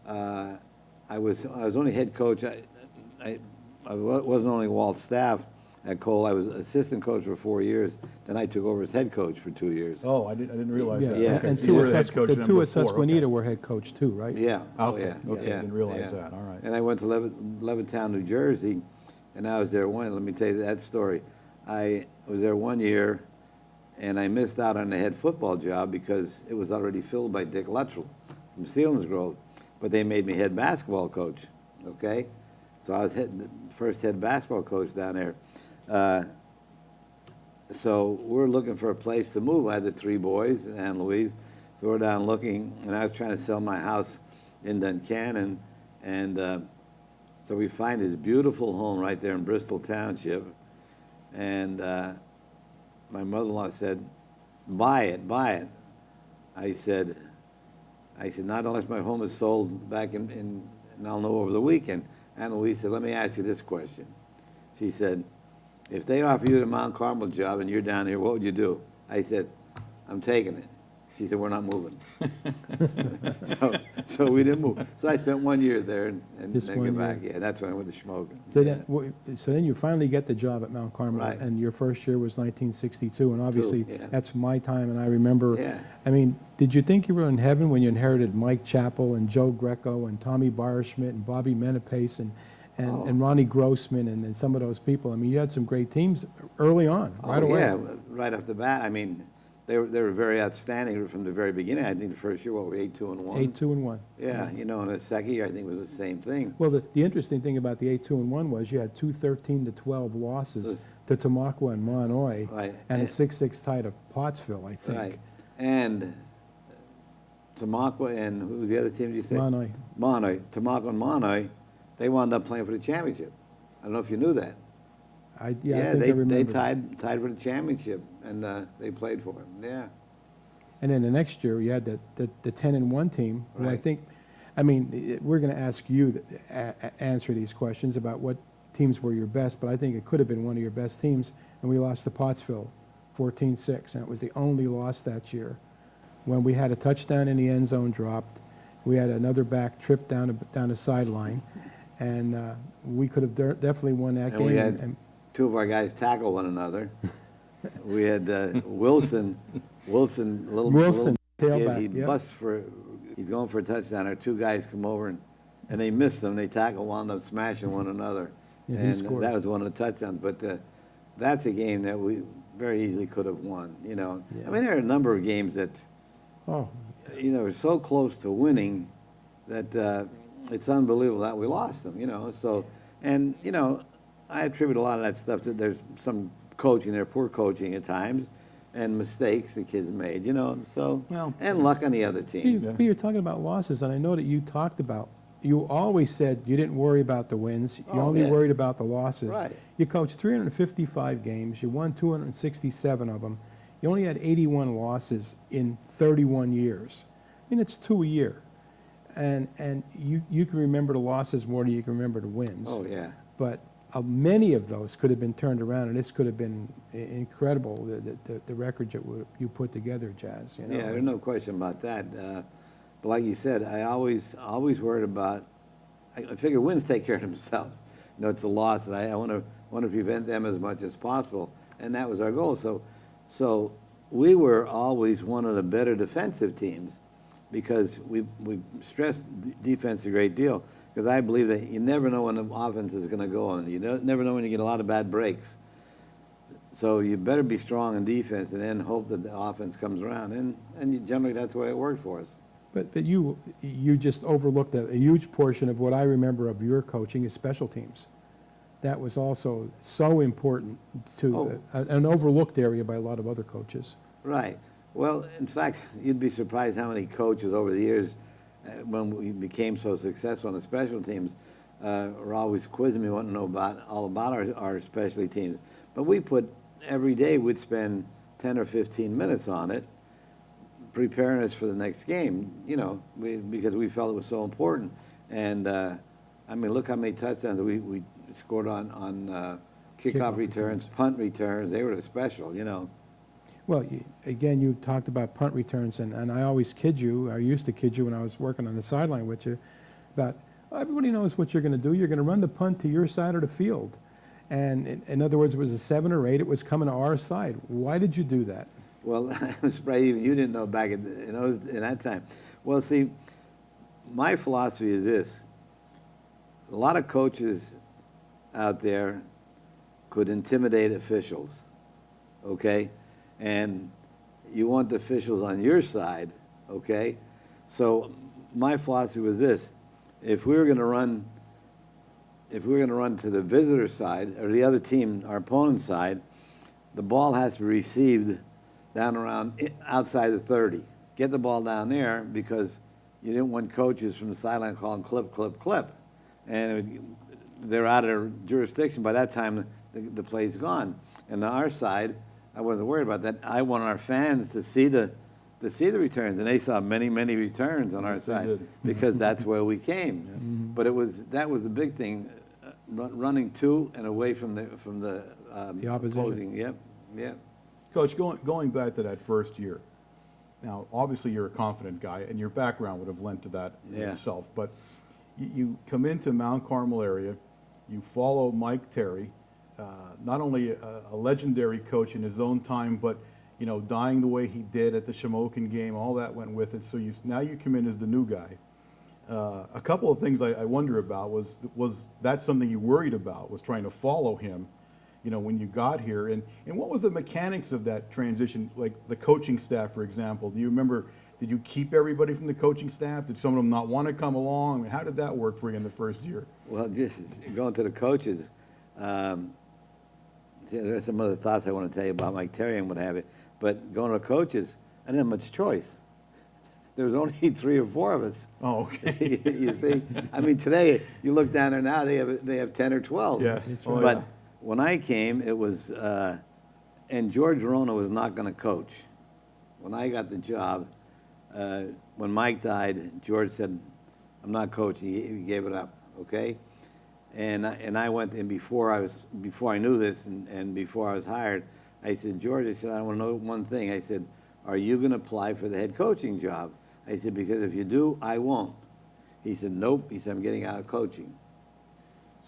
I was only head coach. I wasn't only Walt's staff at Cole. I was assistant coach for 4 years. Then I took over as head coach for 2 years. Oh, I didn't realize that. Yeah. Okay, And so you were the head coach the then two at before, Susquehanna okay. were head coach too, right? Yeah. Oh, Okay, yeah. okay, Yeah. I didn't realize yeah. that, all right. And I went to Levittown, New Jersey, and I was there let me tell you that story. I was there 1 year, and I missed out on the head football job because it was already filled by Dick Luttrell from Selinsgrove, but they made me head basketball coach, okay? So I was first head basketball coach down there. So we're looking for a place to move. I had the 3 boys and Louise, so we're down looking, and I was trying to sell my house in Duncannon, and so we find this beautiful home right there in Bristol Township, and my mother-in-law said, buy it, buy it. I said, not unless my home is sold back and I'll know over the weekend. And Louise said, let me ask you this question. She said, if they offer you the Mount Carmel job and you're down here, what would you do? I said, I'm taking it. She said, we're not moving. so we didn't move. So I spent 1 year there and Just then 1 get back. year. Yeah, that's when I went to Schmogan. So then you finally get the job at Mount Carmel, Right. and your first year was 1962, and obviously yeah. that's my time, and I remember. Yeah. I mean, did you think you were in heaven when you inherited Mike Chappell and Joe Greco and Tommy Barschmidt and Bobby Menapace and Ronnie Grossman and some of those people? I mean, you had some great teams early on, right away. Yeah, right off the bat. I mean, they were very outstanding from the very beginning. I think the first year, what, we 8-2-1? 8-2-1. Yeah, you know, and the second year, I think, was the same thing. Well, the interesting thing about the 8-2-1 was you had 2 13-12 losses to Tamaqua and Monoy, Right. and a 6-6 tie to Pottsville, I think. Right. And Tamaqua and who was the other team you said? Monoy. Monoy. Tamaqua and Monoy, they wound up playing for the championship. I don't know if you knew that. I think I they remember. tied for the championship, and they played for it. Yeah. And then the next year, you had the 10-1 team, who I Right. think, I mean, we're going to ask you to answer these questions about what teams were your best, but I think it could have been one of your best teams, and we lost to Pottsville 14-6, and it was the only loss that year. When we had a touchdown in the end zone dropped, we had another back trip down the sideline, and we could have definitely won that And game. we had 2 of our guys tackle one another. We had Wilson, little Wilson, kid, tailback, he's going for a touchdown. Our 2 guys come over and they missed him. They tackle, wound up smashing one another. Yeah, he And scored. that was one of the touchdowns. But that's a game that we very easily could have won, you know. Yeah. I mean, there are a number of games that, Oh, you know, are so close to winning that it's unbelievable that we lost them, you know. So, and, you know, I attribute a lot of that stuff to there's some coaching there, poor coaching at times, and mistakes the kids made, you know. So, Well, and luck on the other team. But you're talking about losses, and I know that you talked about, you always said you didn't worry about the wins, you Oh, only yeah. worried about the losses. Right. You coached 355 games, you won 267 of them, you only had 81 losses in 31 years. I mean, it's 2 a year. And you can remember the losses more than you can remember the wins. Oh, yeah. But many of those could have been turned around, and this could have been incredible, the record that you put together, Jazz. You know? Yeah, there's no question about that. But like you said, I always worried about. I figure wins take care of themselves. You know, it's a loss, and I want to prevent them as much as possible, and that was our goal. So we were always one of the better defensive teams because we stressed defense a great deal. Because I believe that you never know when the offense is going to go on. You never know when you get a lot of bad breaks. So you better be strong in defense and then hope that the offense comes around. And generally that's the way it worked for us. But you just overlooked a huge portion of what I remember of your coaching is special teams. That was also so important to an overlooked area by a lot of other coaches. Right. Well, in fact, you'd be surprised how many coaches over the years, when we became so successful on the special teams, were always quizzing me, wanting to know all about our specialty teams. But we put, every day we'd spend 10 or 15 minutes on it, preparing us for the next game, you know, because we felt it was so important. And, I mean, look how many touchdowns we scored on kickoff returns, punt returns. They were special, you know. Well, again, you talked about punt returns, and I always kid you, I used to kid you when I was working on the sideline with you, about everybody knows what you're going to do. You're going to run the punt to your side of the field. And in other words, it was a 7 or 8. It was coming to our side. Why did you do that? Well, I'm surprised even you didn't know back in that time. Well, see, my philosophy is this. A lot of coaches out there could intimidate officials, okay? and you want the officials on your side, okay? So my philosophy was this: if we were going to run to the visitor side or the other team, our opponent's side, the ball has to be received down around outside the 30. Get the ball down there, because you didn't want coaches from the sideline calling clip, clip, clip, and they're out of their jurisdiction. By that time, the play's gone. And on our side, I wasn't worried about that. I wanted our fans to see the returns, and they saw many, many returns on our side because that's where we came. But that was the big thing, running to and away from the opposition. opposing. Yep, yep. Coach, going back to that first year, now obviously you're a confident guy, and your background would have lent to that yourself. But you come into Mount Carmel area, you follow Mike Terry, not only a legendary coach in his own time, but dying the way he did at the Shamokin game, all that went with it. So now you come in as the new guy. A couple of things I wonder about was that something you worried about, was trying to follow him, when you got here, and what was the mechanics of that transition, like the coaching staff, for example? Do you remember, did you keep everybody from the coaching staff? Did some of them not want to come along? I mean, how did that work for you in the first year? Well, just going to the coaches, there's some other thoughts I want to tell you about Mike Terry and what have you, but going to the coaches, I didn't have much choice. There was only 3 or 4 of us. Oh, okay. You see, I mean, today you look down there now, they have 10 or 12. Yeah. right. But when I came, it was, and George Verona was not going to coach. When I got the job, when Mike died, George said, "I'm not coaching." He gave it up. Okay, and I went, and before I knew this, and before I was hired, I said, "George," I said, "I want to know one thing." I said, "Are you going to apply for the head coaching job?" I said, "Because if you do, I won't." He said, "Nope." He said, "I'm getting out of coaching."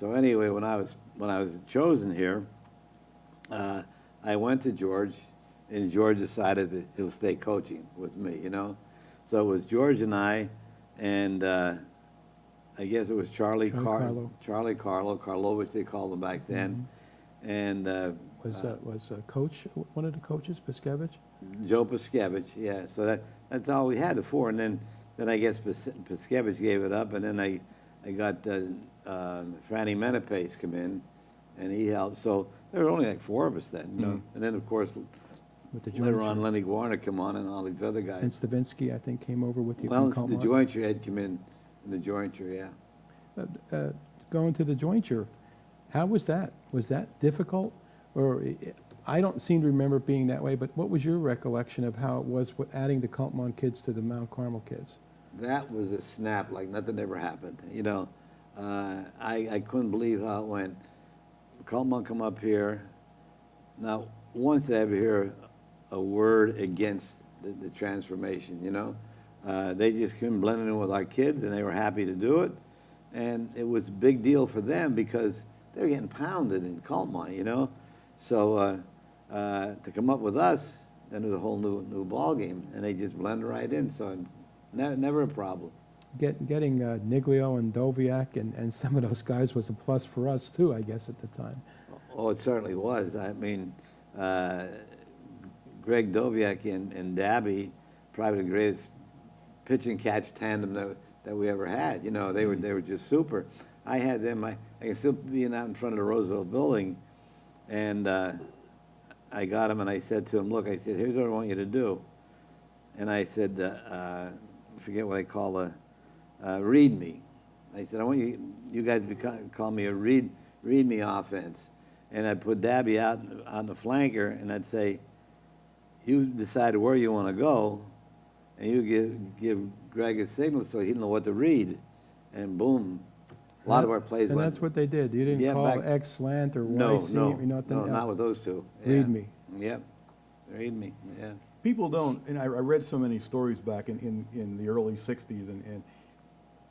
So anyway, when I was chosen here, I went to George, and George decided that he'll stay coaching with me. So it was George and I, and I guess it was Charlie Karlovich, they called him back then, and Was coach one of the coaches, Piskevich? Joe Piskevich, yeah. So that's all we had before, and then I guess Piskevich gave it up, and then I got Franny Menepace come in, and he helped. So there were only like 4 of us then, And then of course With the later jointure. on Lenny Warner come on, and all these other guys. And Stavinsky, I think, came over with you Well, from the Kulpmont. jointure had come in the jointure, yeah. Going to the jointure, how was that? Was that difficult? Or I don't seem to remember it being that way, but what was your recollection of how it was with adding the Kulpmont kids to the Mount Carmel kids? That was a snap like nothing ever happened. I couldn't believe how it went. Kulpmont come up here. Now, once they ever hear a word against the transformation, they just couldn't blend in with our kids, and they were happy to do it. And it was a big deal for them because they were getting pounded in Kulpmont, So to come up with us, then it was a whole new ball game, and they just blended right in. So never a problem. Getting Niglio and Doviak and some of those guys was a plus for us too, I guess, at the time. Oh, it certainly was. I mean, Greg Doviak and Dabby, probably the greatest pitch and catch tandem that we ever had. They were just super. I had them. I can still be out in front of the Roosevelt Building, and I got them, and I said to them, "Look," I said, "here's what I want you to do." And I said, I forget what I call read me. I said, "I want you guys to call me a read me offense." And I'd put Dabby out on the flanker, and I'd say, "You decide where you want to go, and you give Greg a signal so he know what to read." And boom, a lot of our plays And went. that's what they did. You didn't call X slant or Y seam, nothing. No, not with those two. Read me. Yep, read me, yeah. People don't, and I read so many stories back in the early 60s, and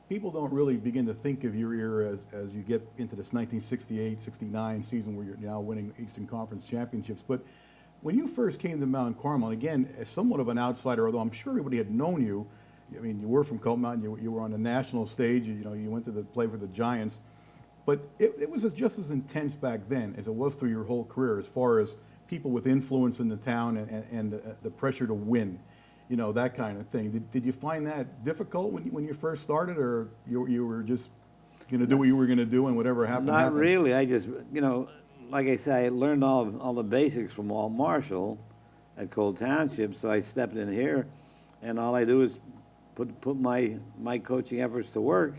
people don't really begin to think of your era as you get into this 1968-69 season where you're now winning Eastern Conference championships. But when you first came to Mount Carmel, and again, as somewhat of an outsider, although I'm sure everybody had known you, I mean, you were from Kulpmont, you were on the national stage, you went to play for the Giants, but it was just as intense back then as it was through your whole career as far as people with influence in the town and the pressure to win, you know, that kind of thing. Did you find that difficult when you first started, or you were just going to do what you were going to do and whatever happened? Not happened? really. I just, you know, like I say, I learned all the basics from Walt Marshall at Cole Township, so I stepped in here, and all I do is put my coaching efforts to work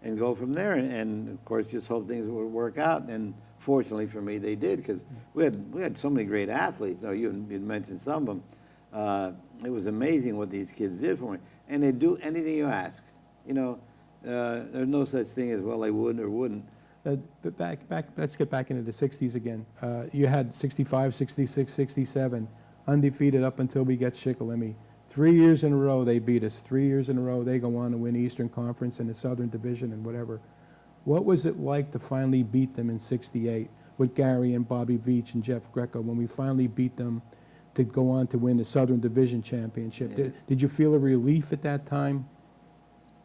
and go from there, and of course just hope things would work out. And fortunately for me, they did, because we had so many great athletes. You know, you mentioned some of them. It was amazing what these kids did for me, and they do anything you ask. You know, there's no such thing as, well, they wouldn't or wouldn't. But let's get back into the 60s again. You had 65, 66, 67, undefeated up until we get Shikellamy. 3 years in a row they beat us. 3 years in a row they go on to win Eastern Conference and the Southern Division and whatever. What was it like to finally beat them in 68 with Gary and Bobby Veach and Jeff Greco, when we finally beat them to go on to win the Southern Division Championship? Yeah. Did you feel a relief at that time?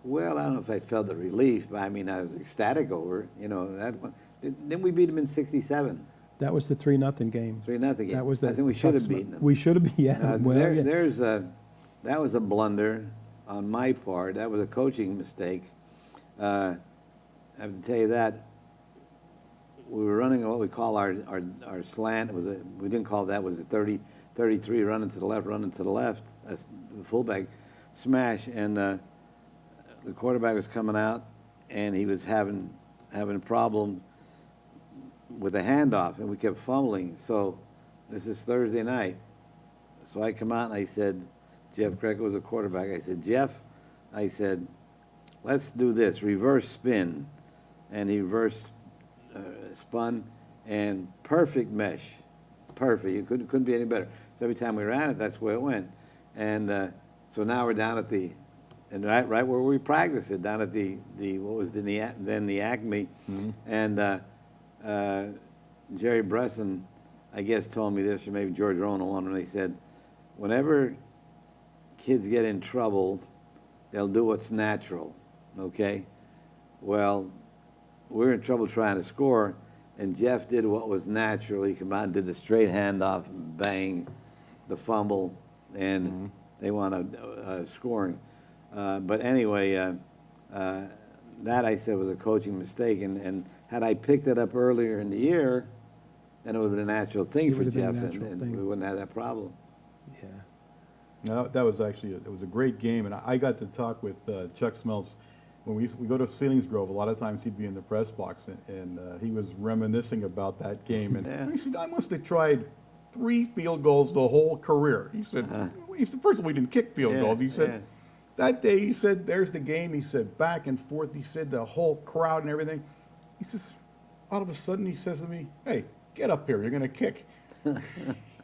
Well, I don't know if I felt the relief, but I mean, I was ecstatic over it. You know, that one. Didn't we beat them in 67? That was the 3-0 game. 3-0. That was the. I think we should have beaten them. We should have, yeah. Well, yeah. That was a blunder on my part. That was a coaching mistake. I have to tell you that we were running what we call our slant. It was we didn't call that. It was a 33 running to the left. That's the fullback smash, and the quarterback was coming out, and he was having a problem with a handoff, and we kept fumbling. So this is Thursday night. So I come out and I said, Jeff Greco was a quarterback. I said, Jeff, I said, let's do this, reverse spin. And he reverse spun, and perfect mesh, perfect. You couldn't be any better. So every time we ran it, that's where it went. And so now we're down at and right where we practiced it, down at the what was then the Acme. Mm-hmm. And Jerry Bresson, I guess, told me this, or maybe George Rowan one, and they said, whenever kids get in trouble, they'll do what's natural, okay? Well, we're in trouble trying to score, and Jeff did what was natural. He came out and did the straight handoff, bang, the fumble, and they wound up scoring. But anyway, that I said was a coaching mistake, and had I picked it up earlier in the year, then it would have been a natural thing It for would have been a Jeff, natural and thing. we wouldn't have that problem. Yeah. No, that was actually it was a great game, and I got to talk with Chuck Smells when we go to Selinsgrove. A lot of times he'd be in the press box, and he was reminiscing about that game. And Yeah. he said, I must have tried 3 field goals the whole career. He said, first of all, we didn't kick field Yeah, goals. He said, yeah. that day, he said, there's the game. He said, back and forth. He said, the whole crowd and everything. He says, all of a sudden, he says to me, hey, get up here. You're going to kick.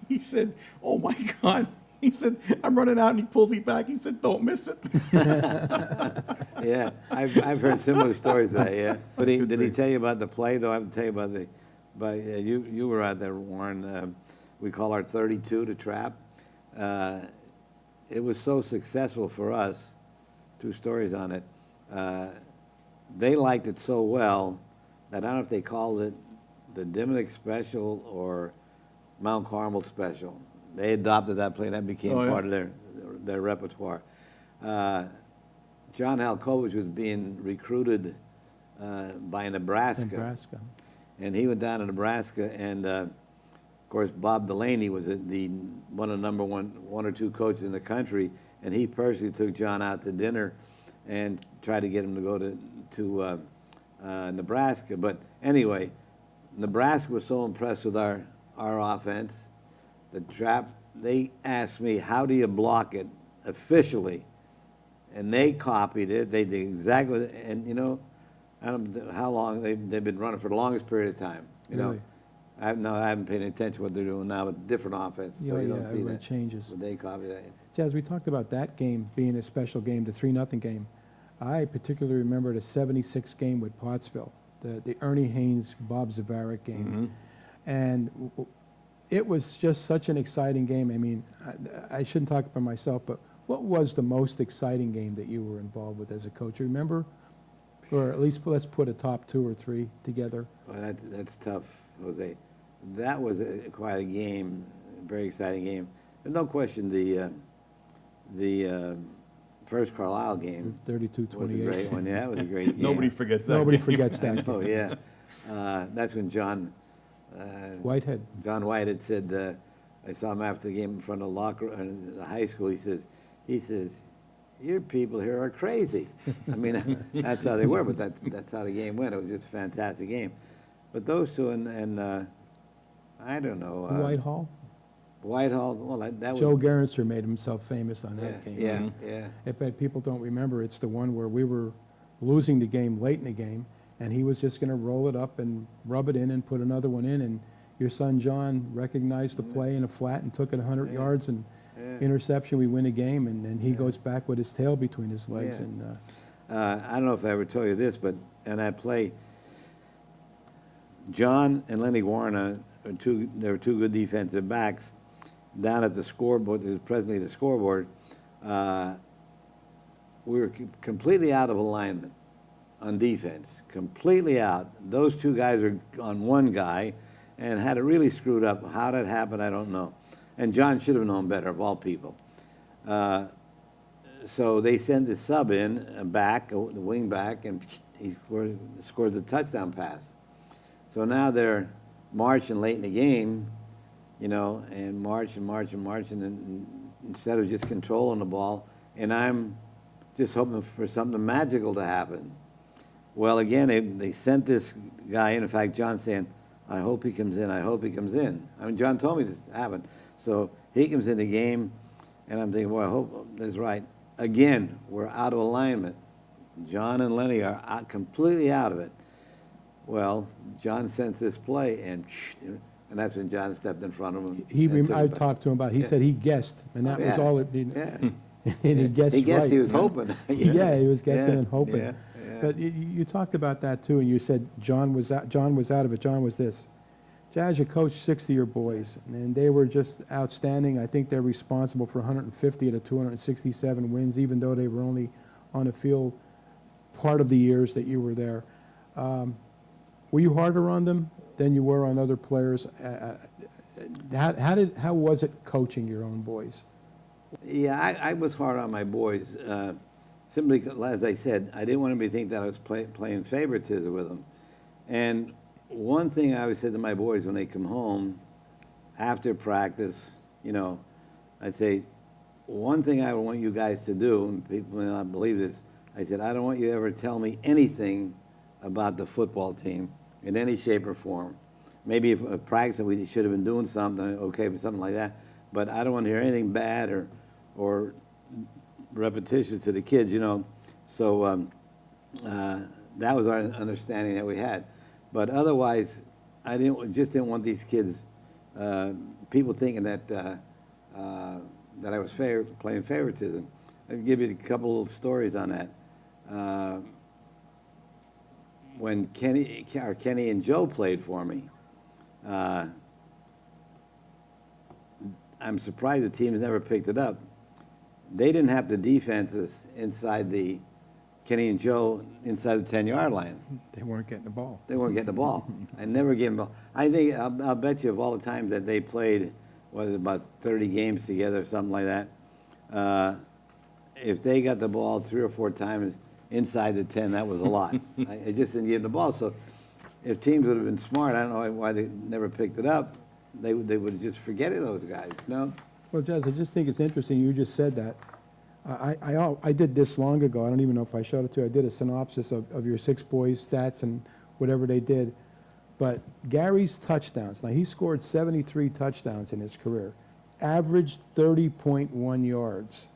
He said, oh, my God. He said, I'm running out, and he pulls me back. He said, don't miss it. Yeah, I've heard similar stories to that, yeah. But did he tell you about the play, though? I have to tell you about you were out there, Warren. We call our 32 to trap. It was so successful for us, 2 stories on it. They liked it so well that I don't know if they called it the Diminick Special or Mount Carmel Special. They adopted that play, and that became part of their repertoire. John Halkovich was being recruited by Nebraska. And he went down to Nebraska, and of course Bob Delaney was one of the number one or two coaches in the country, and he personally took John out to dinner and tried to get him to go to Nebraska. But anyway, Nebraska was so impressed with our offense. The trap, they asked me, how do you block it officially? And they copied it. They did exactly, and you know, I don't know how long they've been running for the longest period of time. You Really? know, I haven't paid any attention to what they're doing now, but different offense. So you don't see everybody that. changes. But they copy that. Jazz, we talked about that game being a special game, the 3-0 game. I particularly remember the 76 game with Pottsville, the Ernie Haynes, Bob Zavarik game. And it was just such an exciting game. I mean, I shouldn't talk about myself, but what was the most exciting game that you were involved with as a coach? Remember? Or at least let's put a top 2 or 3 together. Well, that's tough, Jose. that was quite a game, a very exciting game. There's no question the first Carlisle game 32-28. was a great one. Yeah, it was a great game. Nobody forgets that. Nobody game. forgets that. Oh, yeah. That's when John Whitehead. Whitehead said, I saw him after the game in front of the locker in the high school. He says, your people here are crazy. I mean, that's how they were, but that's how the game went. It was just a fantastic game. But those two and I don't know. Whitehall. Well, that was Joe Gerritser made himself famous on that game. Yeah, yeah. If people don't remember, it's the one where we were losing the game late in the game, and he was just going to roll it up and rub it in and put another one in, and your son John recognized the play in a flat and took it 100 yards and interception. We win a game, and then he goes back with his tail between his legs. Yeah. And I don't know if I ever told you this, but in that play, John and Lenny Warner, they were two good defensive backs. Down at the scoreboard, there's presently the scoreboard, we were completely out of alignment on defense, completely out. Those two guys were on one guy and had it really screwed up. How that happened, I don't know. And John should have known better, of all people. So they send the sub in, the wing back, and he scores a touchdown pass. So now they're marching late in the game, and march, and then instead of just controlling the ball, and I'm just hoping for something magical to happen. Well, again, they sent this guy in. In fact, John's saying, I hope he comes in, I hope he comes in. I mean, John told me this happened. So he comes in the game, and I'm thinking, well, I hope that's right. Again, we're out of alignment. John and Lenny are completely out of it. Well, John sends this play, and that's when John stepped in front of him. I talked to him about it. He said he guessed, and that was all it did. Yeah. And he guessed He guessed right. he was hoping. Yeah, he was guessing and hoping. Yeah. But you talked about that too, and you said John was out of it. John was this. Jazz, you coached 60 of your boys, and they were just outstanding. I think they're responsible for 150 of the 267 wins, even though they were only on the field part of the years that you were there. Were you harder on them than you were on other players? How was it coaching your own boys? Yeah, I was hard on my boys. Simply, as I said, I didn't want anybody to think that I was playing favoritism with them. And one thing I always said to my boys when they come home after practice, I'd say, one thing I want you guys to do, and people may not believe this, I said, I don't want you to ever tell me anything about the football team in any shape or form. Maybe if practice, we should have been doing something, okay, but something like that. But I don't want to hear anything bad or repetitious to the kids, So that was our understanding that we had. But otherwise, I just didn't want these kids, people thinking that that I was playing favoritism. I'll give you a couple of stories on that. When Kenny and Joe played for me, I'm surprised the teams never picked it up. They didn't have the defenses inside Kenny and Joe inside the 10-yard line. They weren't getting the ball. They weren't getting the ball. I never gave them the ball. I think, I'll bet you of all the times that they played, about 30 games together or something like that, if they got the ball 3 or 4 times inside the 10, that was a lot. I just didn't give them the ball. So if teams would have been smart, I don't know why they never picked it up, they would just forget it, those guys, Well, Jazz, I just think it's interesting you just said that. I did this long ago. I don't even know if I showed it to you. I did a synopsis of your 6 boys' stats and whatever they did. But Gary's touchdowns, now he scored 73 touchdowns in his career, averaged 30.1 yards.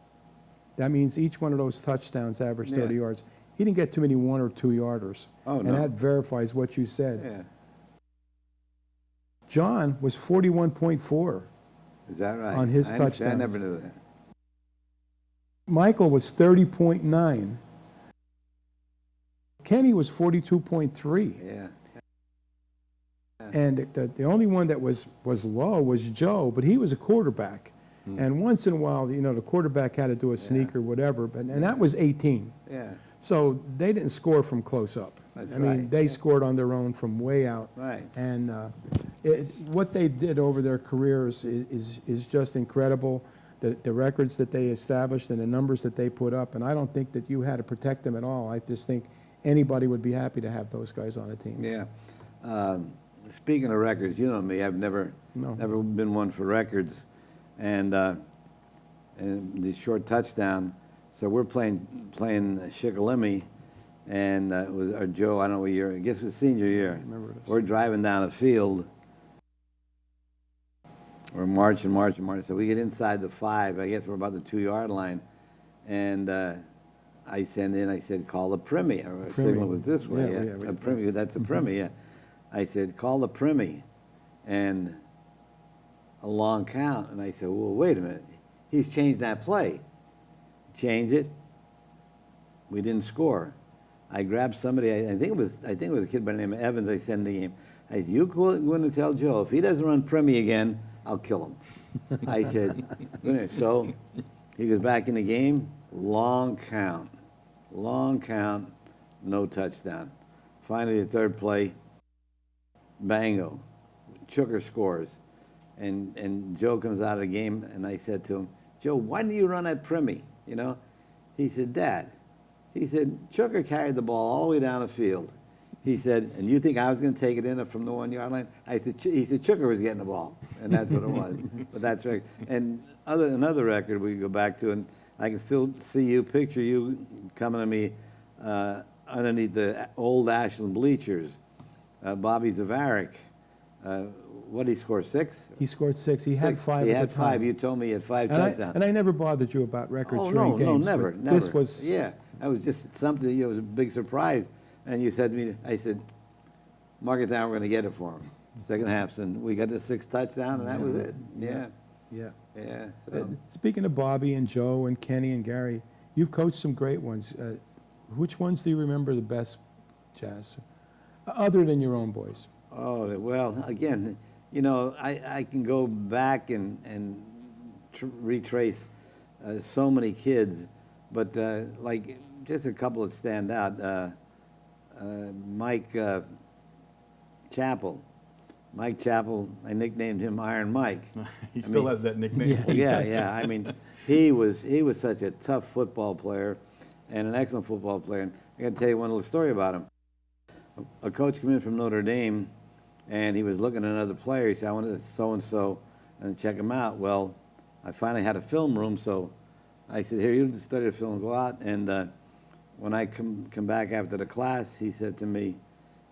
That means each one of those touchdowns averaged 30 yards. He didn't get too many 1 or 2 yarders. Oh, no. And that verifies what you said. Yeah. John was 41.4. Is that right? On his I touchdowns. never knew that. Michael was 30.9. Kenny was 42.3. Yeah. And the only one that was low was Joe, but he was a quarterback. And once in a while, the quarterback had to do a sneak or whatever, and that was 18. Yeah. So they didn't score from close up. That's I mean, right. they scored on their own from way out. Right. And What they did over their careers is just incredible. The records that they established and the numbers that they put up, and I don't think that you had to protect them at all. I just think anybody would be happy to have those guys on a team. Yeah. Speaking of records, you know me, I've never been one for records. And the short touchdown, so we're playing Shikellamy, and it was our Joe, I don't know what year, I guess it was senior year. We're driving down a field. We're marching. So we get inside the 5. I guess we're about the 2-yard line. And I said, call the Primmy. Our signal was this way. Yeah. A Primmy, that's a Primmy, yeah. I said, call the Primmy. And a long count. And I said, well, wait a minute. He's changed that play. Change it. We didn't score. I grabbed somebody, I think it was a kid by the name of Evans. I said in the game, I said, you go in and tell Joe, if he doesn't run Primmy again, I'll kill him. I said, so he goes back in the game, long count, no touchdown. Finally, the third play, bango, Chooker scores. And Joe comes out of the game, and I said to him, Joe, why didn't you run at Primmy? You know? He said, Dad, Chooker carried the ball all the way down the field. He said, and you think I was going to take it in from the 1-yard line? He said, Chooker was getting the ball, and that's what it was. But that's right. And another record we go back to, and I can still picture you coming to me underneath the old Ashland bleachers. Bobby Zavaric, what did he score, 6? He scored 6. He had 5 He at had the time. 5. You told me he had 5 touchdowns. And I never bothered you about records Oh, during no, games. never. This was... Yeah, that was just something, it was a big surprise. And you said to me, I said, mark it down, we're going to get it for him. Second half, and we got the 6th touchdown, and that was it. Yeah. So. Speaking of Bobby and Joe and Kenny and Gary, you've coached some great ones. Which ones do you remember the best, Jazz, other than your own boys? Oh, well, again, you know, I can go back and retrace so many kids, but like just a couple that stand out. Mike Chappell. Mike Chappell, I nicknamed him Iron Mike. He still has that nickname. Yeah. I mean, he was such a tough football player and an excellent football player. And I got to tell you one little story about him. A coach came in from Notre Dame, and he was looking at another player. He said, I wanted so-and-so and check him out. Well, I finally had a film room, so I said, here, you study the film, go out. And when I come back after the class, he said to me,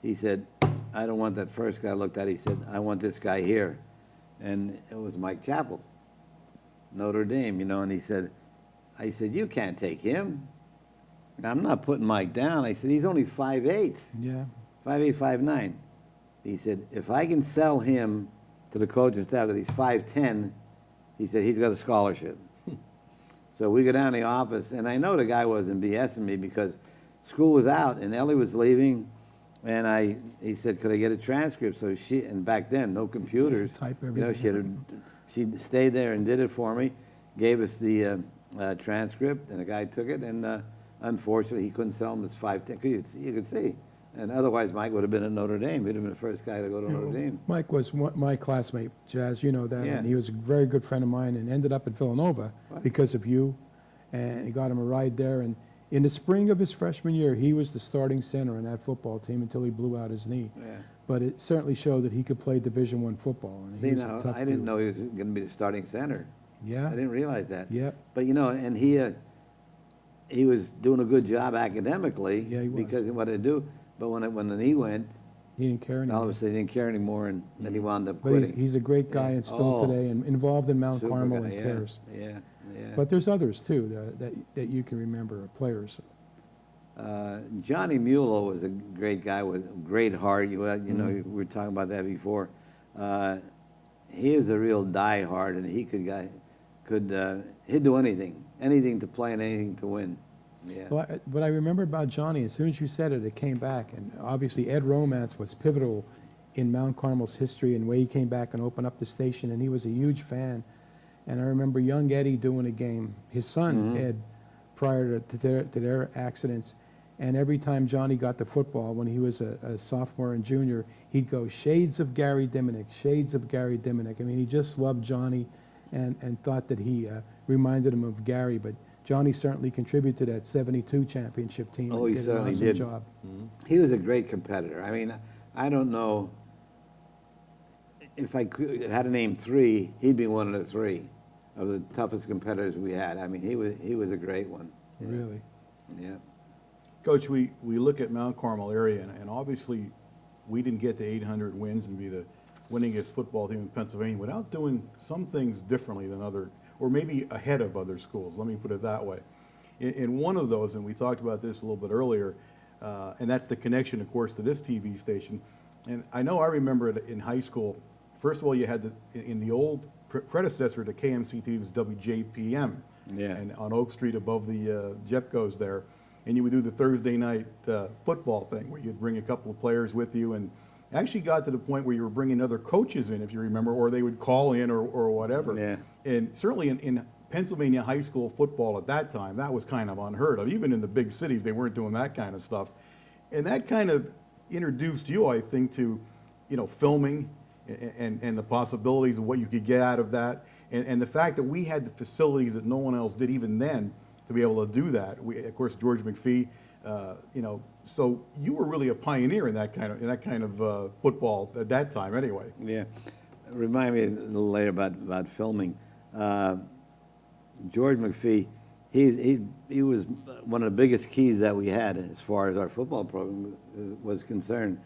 he said, I don't want that first guy I looked at. He said, I want this guy here. And it was Mike Chappell, Notre Dame, you know, and I said, you can't take him. I'm not putting Mike down. I said, he's only 5'8". Yeah. 5'8", 5'9". He said, if I can sell him to the coaching staff that he's 5'10", he said, he's got a scholarship. So we go down to the office, and I know the guy wasn't BSing me because school was out, and Ellie was leaving, and he said, could I get a transcript? So and back then, no computers. Type you know, everything. she stayed there and did it for me, gave us the transcript, and the guy took it, and unfortunately, he couldn't sell him as 5'10". You could see. And otherwise, Mike would have been at Notre Dame. He'd have been the first guy to go to Notre Dame. Mike was my classmate, Jazz, you know that. Yeah. And he was a very good friend of mine and ended up at Villanova because of you. And he got him a ride there. And in the spring of his freshman year, he was the starting center on that football team until he blew out his knee. Yeah. But it certainly showed that he could play Division I football. And he was a tough I didn't dude. know he was going to be the starting center. Yeah. I didn't realize that. Yep. But, you know, and he was doing a good job academically. Yeah, he was. Because of what he do. But when the knee went, He didn't care anymore. all of a sudden he didn't care anymore, and then he wound up But quitting. he's a great guy and still today and involved in Mount Super Carmel guy, and cares. Yeah. But there's others too that you can remember, players. Johnny Mulo was a great guy with a great heart. You know, we were talking about that before. He was a real diehard, and he'd do anything to play and anything to win. Yeah. Well, what I remember about Johnny, as soon as you said it, it came back. And obviously Ed Romance was pivotal in Mount Carmel's history and way he came back and opened up the station, and he was a huge fan. And I remember young Eddie doing a game, his son, Ed, prior to their accidents. And every time Johnny got the football, when he was a sophomore and junior, he'd go, shades of Gary Diminick, shades of Gary Diminick. I mean, he just loved Johnny and thought that he reminded him of Gary. But Johnny certainly contributed to that '72 championship team. Oh, and he did certainly an awesome did. job. He was a great competitor. I mean, I don't know if I had to name three, he'd be one of the three of the toughest competitors we had. I mean, he was a great one. Really. Yeah. Coach, we look at Mount Carmel area, and obviously we didn't get to 800 wins and be the winningest football team in Pennsylvania without doing some things differently than other, or maybe ahead of other schools. Let me put it that way. In one of those, and we talked about this a little bit earlier, and that's the connection, of course, to this TV station. And I know I remember it in high school. First of all, you had in the old predecessor to KMCTV was WJPM, Yeah. and on Oak Street above the Jepco's there. And you would do the Thursday night football thing where you'd bring a couple of players with you, and actually got to the point where you were bringing other coaches in, if you remember, or they would call in or whatever. Yeah. And certainly in Pennsylvania high school football at that time, that was kind of unheard of. Even in the big cities, they weren't doing that kind of stuff. And that kind of introduced you, I think, to, filming and the possibilities of what you could get out of that. And the fact that we had the facilities that no one else did even then to be able to do that. Of course, George McFee, so you were really a pioneer in that kind of football at that time anyway. Yeah. Remind me a little later about filming. George McFee, he was one of the biggest keys that we had as far as our football program was concerned.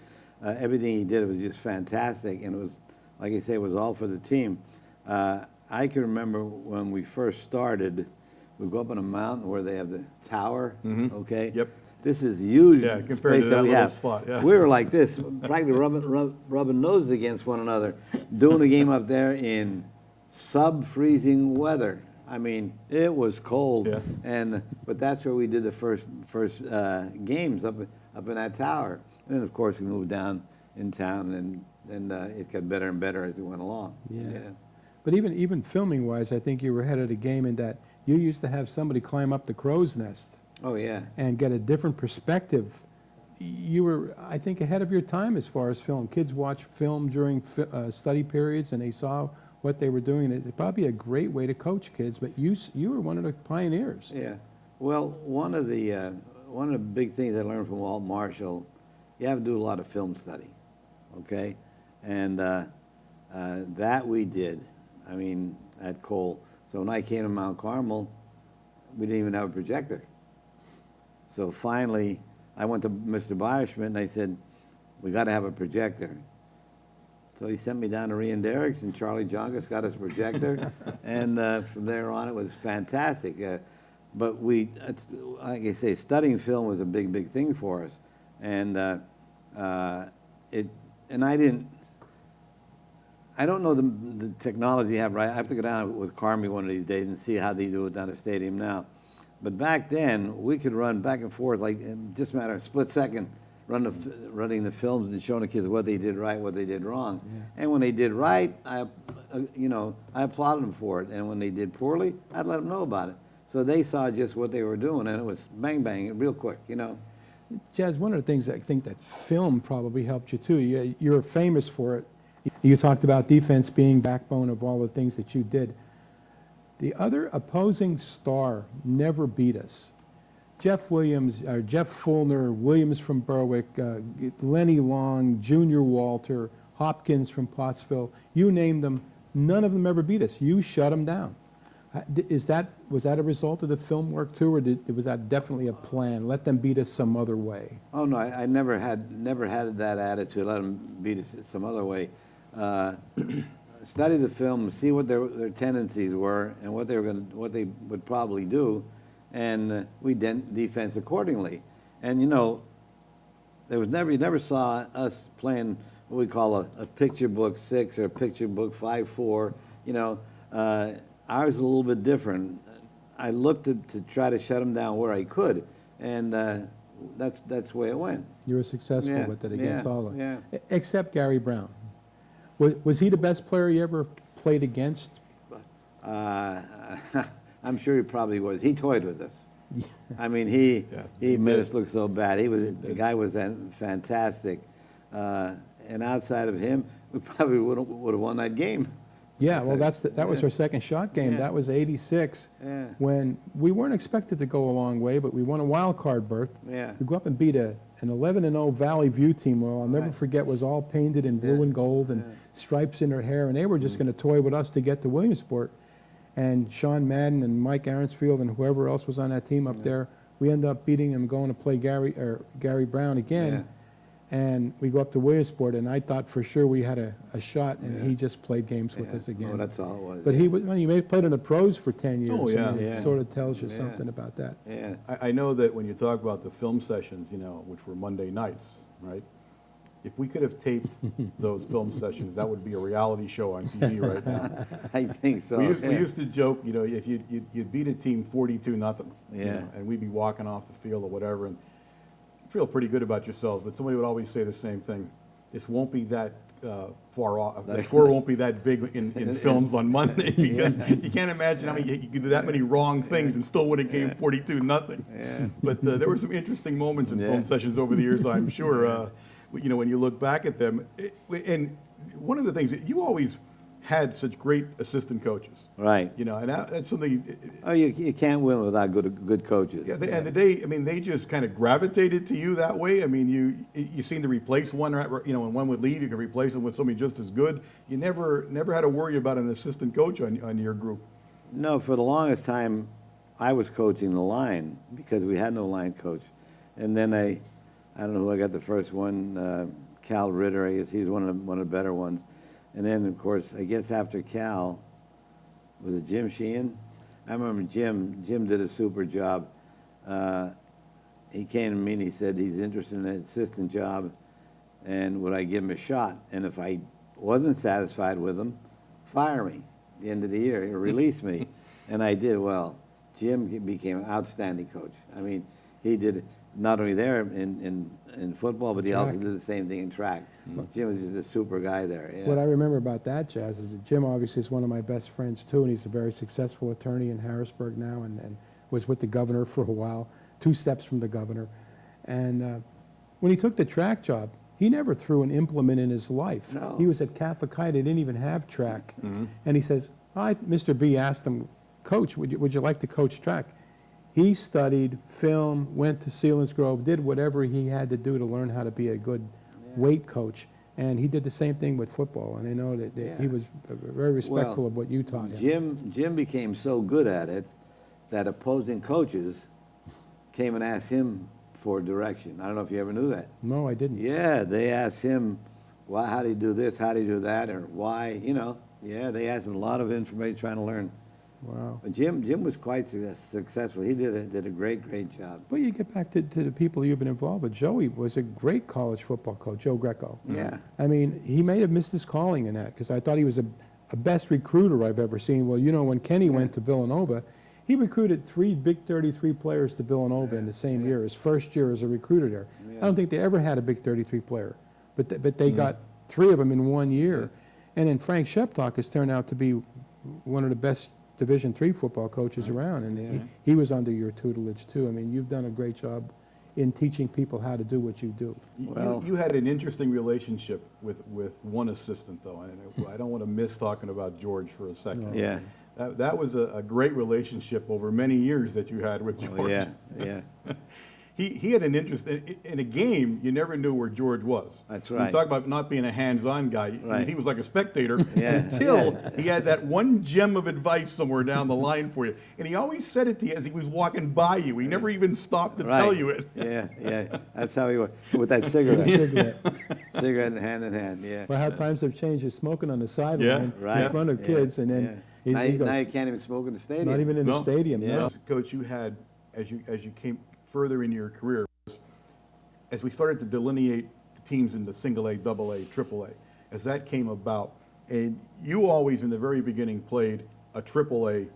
Everything he did was just fantastic, and it was, like I say, it was all for the team. I can remember when we first started, we go up on a mountain where they have the tower, okay? Yep. This is huge compared space to that that we little have. spot, yeah. We were like this, practically rubbing noses against one another, doing a game up there in sub-freezing weather. I mean, it was cold, Yeah. but that's where we did the first games up in that tower. And then, of course, we moved down in town, and it got better and better as we went along. Yeah. But even filming-wise, I think you were ahead of the game in that you used to have somebody climb up the crow's nest Oh, yeah. and get a different perspective. You were, I think, ahead of your time as far as film. Kids watch film during study periods, and they saw what they were doing. It's probably a great way to coach kids, but you were one of the pioneers. Yeah. Well, one of the big things I learned from Walt Marshall, you have to do a lot of film study, okay? And that we did, I mean, at Cole. So when I came to Mount Carmel, we didn't even have a projector. So finally, I went to Mr. Byerschmidt and I said, we got to have a projector. So he sent me down to Rian Derricks, and Charlie Jonkus got us a projector. And from there on, it was fantastic. But like I say, studying film was a big, big thing for us. And I don't know the technology you have, right? I have to go down with Carmi one of these days and see how they do it down the stadium now. But back then, we could run back and forth, like in just a matter of a split second, running the films and showing the kids what they did right, what they did wrong. Yeah. And when they did right, I applauded them for it. And when they did poorly, I'd let them know about it. So they saw just what they were doing, and it was bang, bang, real quick, Jazz, one of the things I think that film probably helped you too, you're famous for it. You talked about defense being backbone of all the things that you did. The other opposing star never beat us. Jeff Williams, or Jeff Fulner, Williams from Berwick, Lenny Long, Junior Walter, Hopkins from Pottsville, you name them, none of them ever beat us. You shut them down. Was that a result of the film work too, or was that definitely a plan? Let them beat us some other way. Oh no, I never had that attitude. Let them beat us some other way. Study the film, see what their tendencies were, and what they would probably do, and we defense accordingly. And you never saw us playing what we call a picture book 6 or a picture book 5-4. Ours is a little bit different. I looked to try to shut them down where I could, and that's the way it went. You were successful with it against all of them. Yeah. Except Gary Brown. Was he the best player you ever played against? I'm sure he probably was. He toyed with us. I mean, he he made did. us look so bad. The guy was fantastic, and outside of him, we probably would have won that game. Yeah, well, that was our second shot game. Yeah. That was '86, Yeah. when we weren't expected to go a long way, but we won a wild card berth. Yeah. We go up and beat an 11-0 Valley View team. Well, I'll never Right. forget, was all painted in blue and gold and stripes in their hair, and they were Mm. just going to toy with us to get to Williamsport. And Sean Madden and Mike Aronsfield and whoever else was on that team up there, we end up beating them, going to play Gary Brown again. Yeah. And we go up to Williamsport, and I thought for sure we had a shot, and Yeah. he just played games with Yeah. us again. Oh, that's all it was. But he played in the pros for 10 years. Oh, yeah. I mean, Yeah. It sort of tells you Yeah. something about that. Yeah. I know that when you talk about the film sessions, which were Monday nights, right? If we could have taped those film sessions, that would be a reality show on TV right now. I think so. We yeah. used to joke, if you'd beat a team 42-0, Yeah. and we'd be walking off the field or whatever, and feel pretty good about yourselves, but somebody would always say the same thing. This won't be that far off. The score won't be that big in films on Monday, because you can't imagine how many you could do that many wrong things and still win a game 42-0. Yeah. But there were some interesting moments in film sessions over the years, I'm sure. When you look back at them, and one of the things that you always had such great assistant coaches. Right. And that's something. Oh, you can't win without good coaches. Yeah, and they just kind of gravitated to you that way. I mean, you seem to replace one, when one would leave, you could replace them with somebody just as good. You never had to worry about an assistant coach on your group. No, for the longest time, I was coaching the line because we had no line coach. And then I don't know who I got the first one, Cal Ritter, I guess he's one of the better ones. And then, of course, I guess after Cal, was it Jim Sheehan? I remember Jim did a super job. He came to me and he said he's interested in an assistant job, and would I give him a shot? And if I wasn't satisfied with him, fire me at the end of the year, or release me. And I did. Well, Jim became an outstanding coach. I mean, he did not only there in football, but he also Track. did the same thing in track. Jim was just a super guy there. Yeah. What I remember about that, Jazz, is that Jim obviously is one of my best friends too, and he's a very successful attorney in Harrisburg now, and was with the governor for a while, 2 steps from the governor. And when he took the track job, he never threw an implement in his life. No. He was at Catholic High, they didn't even have track. And he says, Mr. B asked him, Coach, would you like to coach track? He studied film, went to Selinsgrove, did whatever he had to do to learn how to be a good weight coach. And he did the same thing with football. And I know that he was very respectful of what you taught him. Jim became so good at it that opposing coaches came and asked him for direction. I don't know if you ever knew that. No, I didn't. Yeah, they asked him, well, how do you do this, how do you do that, or why, Yeah, they asked him a lot of information trying to learn. Wow. But Jim was quite successful. He did a great job. Well, you get back to the people you've been involved with. Joey was a great college football coach, Joe Greco. Yeah. I mean, he may have missed his calling in that, because I thought he was a best recruiter I've ever seen. Well, when Kenny went to Villanova, he recruited 3 Big 33 players to Villanova in the same year, his first year as a recruiter there. I don't think they ever had a Big 33 player, but they got 3 of them in 1 year. And then Frank Sheptock has turned out to be one of the best Division III football coaches around, and he was under your tutelage too. I mean, you've done a great job in teaching people how to do what you do. Well- You had an interesting relationship with one assistant, though, and I don't want to miss talking about George for a second. Yeah. That was a great relationship over many years that you had with George. Yeah. He had an interest in a game. You never knew where George was. That's You right. talk about not being a hands-on guy. Right. He was like a spectator Yeah. until he had that one gem of advice somewhere down the line for you, and he always said it to you as he was walking by you. He never even stopped to tell you it. Yeah. That's how he was with that cigarette. Cigarette. Cigarette in hand. Yeah. Well, how times have changed. You're smoking on the sideline Right. in front of kids, and then Now he you goes, can't even smoke in the stadium. not even in the No. stadium. Yeah. No. Coach, you had, as you came further in your career, as we started to delineate the teams into single A, double A, triple A, as that came about, and you always in the very beginning played a triple A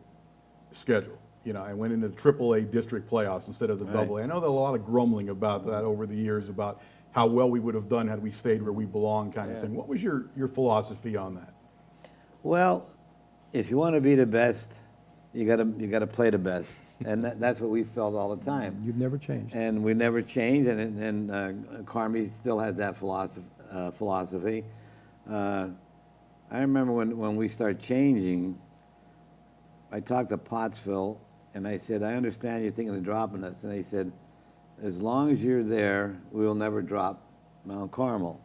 schedule, and went into the triple A district playoffs instead of the double A. I know there's a lot of grumbling about that over the years about how well we would have done had we stayed where we belong, kind of thing. What was your philosophy on that? Well, if you want to be the best, you gotta play the best. And that's what we felt all the time. You've never changed. And we never changed, and Carmi still had that philosophy. I remember when we started changing, I talked to Pottsville, and I said, I understand you're thinking of dropping us. And they said, as long as you're there, we will never drop Mount Carmel,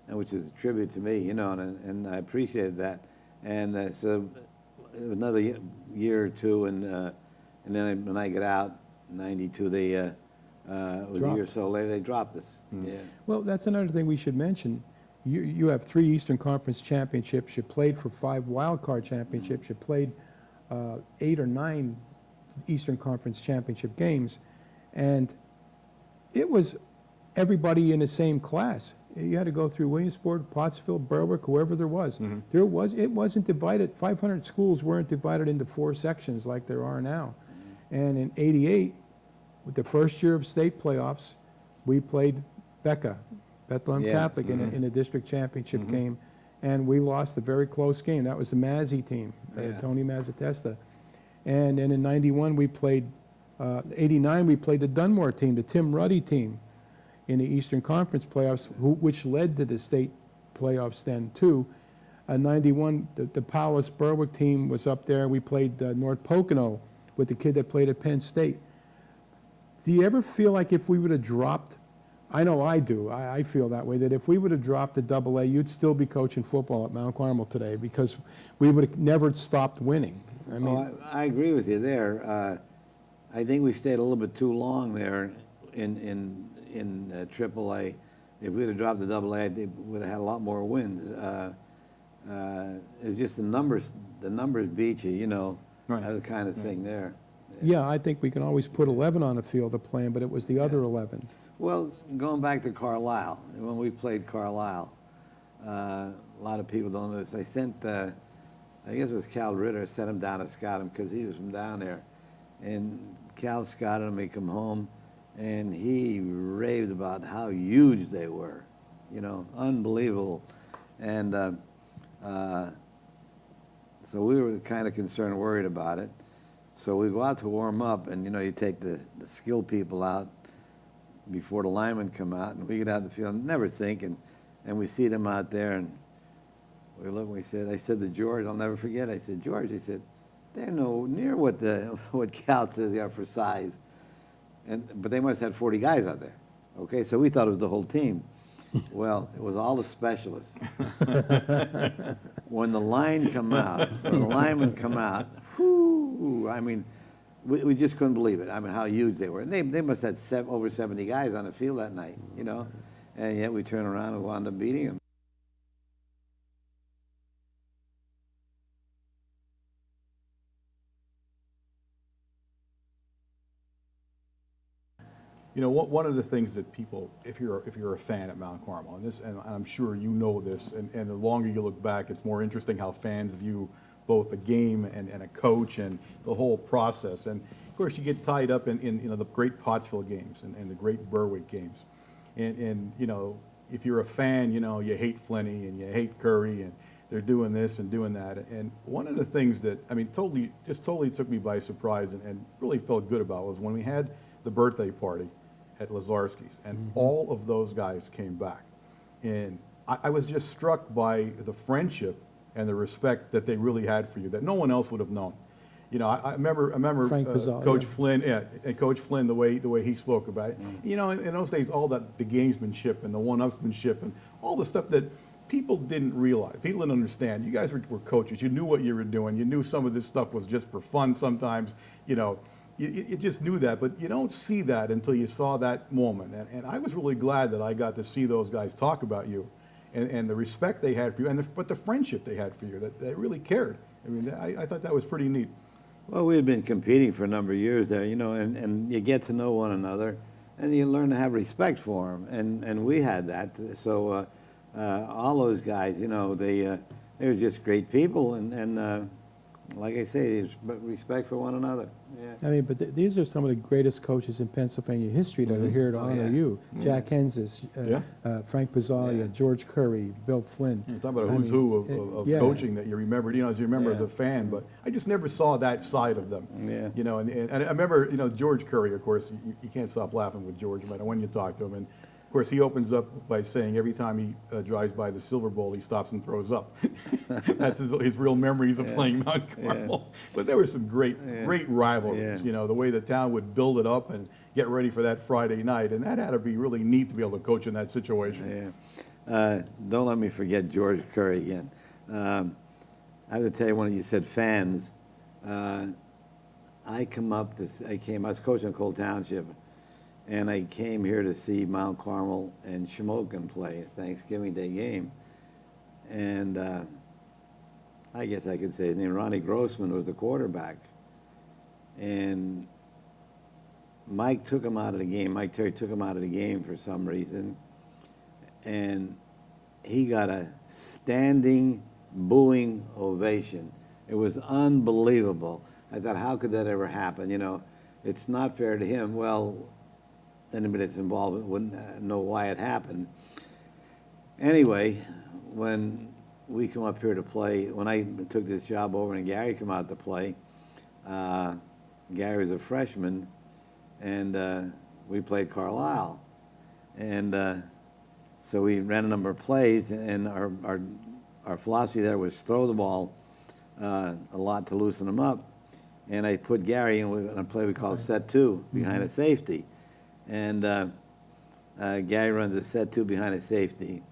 and which is a tribute to me, you know, and I appreciated that. And so it was another year or two, and then when I got out, in '92, they, it was a year or so later, they dropped us. Yeah. Well, that's another thing we should mention. You have 3 Eastern Conference championships. You played for 5 wild card championships. You played 8 or 9 Eastern Conference championship games, and it was everybody in the same class. You had to go through Williamsport, Pottsville, Berwick, whoever there was. It wasn't divided. 500 schools weren't divided into 4 sections like there are now. And in '88, with the first year of state playoffs, we played Bethlehem Catholic in a district championship game, and we lost a very close game. That was the Mazzy team, Tony Mazzatesta. And then in '91 we played, '89 we played the Dunmore team, the Tim Ruddy team, in the Eastern Conference playoffs, which led to the state playoffs then too. '91 the Powis Berwick team was up there. We played North Pocono with the kid that played at Penn State. Do you ever feel like if we would have dropped, I know I do, I feel that way, that if we would have dropped to AA, you'd still be coaching football at Mount Carmel today, because we would have never stopped winning. I mean, I agree with you there. I think we stayed a little bit too long there in AAA. If we'd have dropped to AA, they would have had a lot more wins. It's just the numbers beat you, you know, that kind of thing there. yeah, I think we can always put 11 on the field of playing, but it was the other 11. Well, going back to Carlisle, when we played Carlisle, a lot of people don't know this. I sent, I guess it was Cal Ritter, sent him down to scout him because he was from down there. And Cal scouted him, he come home, and he raved about how huge they were, you know, unbelievable. And so we were kind of concerned, worried about it. So we go out to warm up, and, you know, you take the skilled people out before the linemen come out, and we get out in the field, never thinking, and we see them out there, and we look, and we said, I said to George, I'll never forget, I said, George, I said, they're no near what Cal says they are for size. But they must have had 40 guys out there. Okay, so we thought it was the whole team. Well, it was all the specialists. When the linemen come out, whoo, I mean, we just couldn't believe it. I mean, how huge they were. And they must have had over 70 guys on the field that night, you know, and yet we turn around and wound up beating them. You know, one of the things that people, if you're a fan at Mount Carmel, and I'm sure you know this, and the longer you look back, it's more interesting how fans view both a game and a coach and the whole process. And of course, you get tied up in you know, the great Pottsville games and the great Berwick games. And you know, if you're a fan, you know, you hate Flinney and you hate Curry and they're doing this and doing that. And one of the things that, I mean, totally took me by surprise and really felt good about was when we had the birthday party at Lazarski's, and all of those guys came back. And I was just struck by the friendship and the respect that they really had for you that no one else would have known. You know, I remember Coach Flynn, and Coach Flynn, the way he spoke about it. You know, in those days, all that, the gamesmanship and the one-upsmanship and all the stuff that people didn't realize, people didn't understand. You guys were coaches. You knew what you were doing. You knew some of this stuff was just for fun sometimes, you know. You just knew that, but you don't see that until you saw that moment. And I was really glad that I got to see those guys talk about you and the respect they had for you, but the friendship they had for you, that they really cared. I mean, I thought that was pretty neat. Well, we had been competing for a number of years there, you know, and you get to know one another, and you learn to have respect for them, and we had that. So all those guys, you know, they were just great people, and like I say, there's respect for one another. Yeah. I mean, but these are some of the greatest coaches in Pennsylvania history that are here to honor yeah. you. Jack Henzis, Yeah. Frank Pizzalia, Yeah. George Curry, Bill Flynn. You're talking about a I who's mean, who of yeah. coaching that you remembered, as you remember as Yeah. a fan, but I just never saw that side of them. Yeah. And I remember, George Curry, of course, you can't stop laughing with George, no matter when you talk to him. And of course, he opens up by saying every time he drives by the Silver Bowl, he stops and throws up. That's his real memories of playing Mount Carmel. But there were some great rivalries, Yeah. the way the town would build it up and get ready for that Friday night. And that had to be really neat to be able to coach in that situation. Yeah. Don't let me forget George Curry again. I have to tell you, when you said fans, I was coaching in Cole Township, and I came here to see Mount Carmel and Shamokin play a Thanksgiving Day game. And I guess I could say his name, Ronnie Grossman, was the quarterback. And Mike took him out of the game. Mike Terry took him out of the game for some reason. And he got a standing booing ovation. It was unbelievable. I thought, how could that ever happen? It's not fair to him. Well, anybody that's involved wouldn't know why it happened. Anyway, when we come up here to play, when I took this job over and Gary come out to play, Gary was a freshman, and we played Carlisle. And so we ran a number of plays, and our philosophy there was throw the ball a lot to loosen them up. And I put Gary in a play we call set two, behind a safety. And Gary runs a set two behind a safety.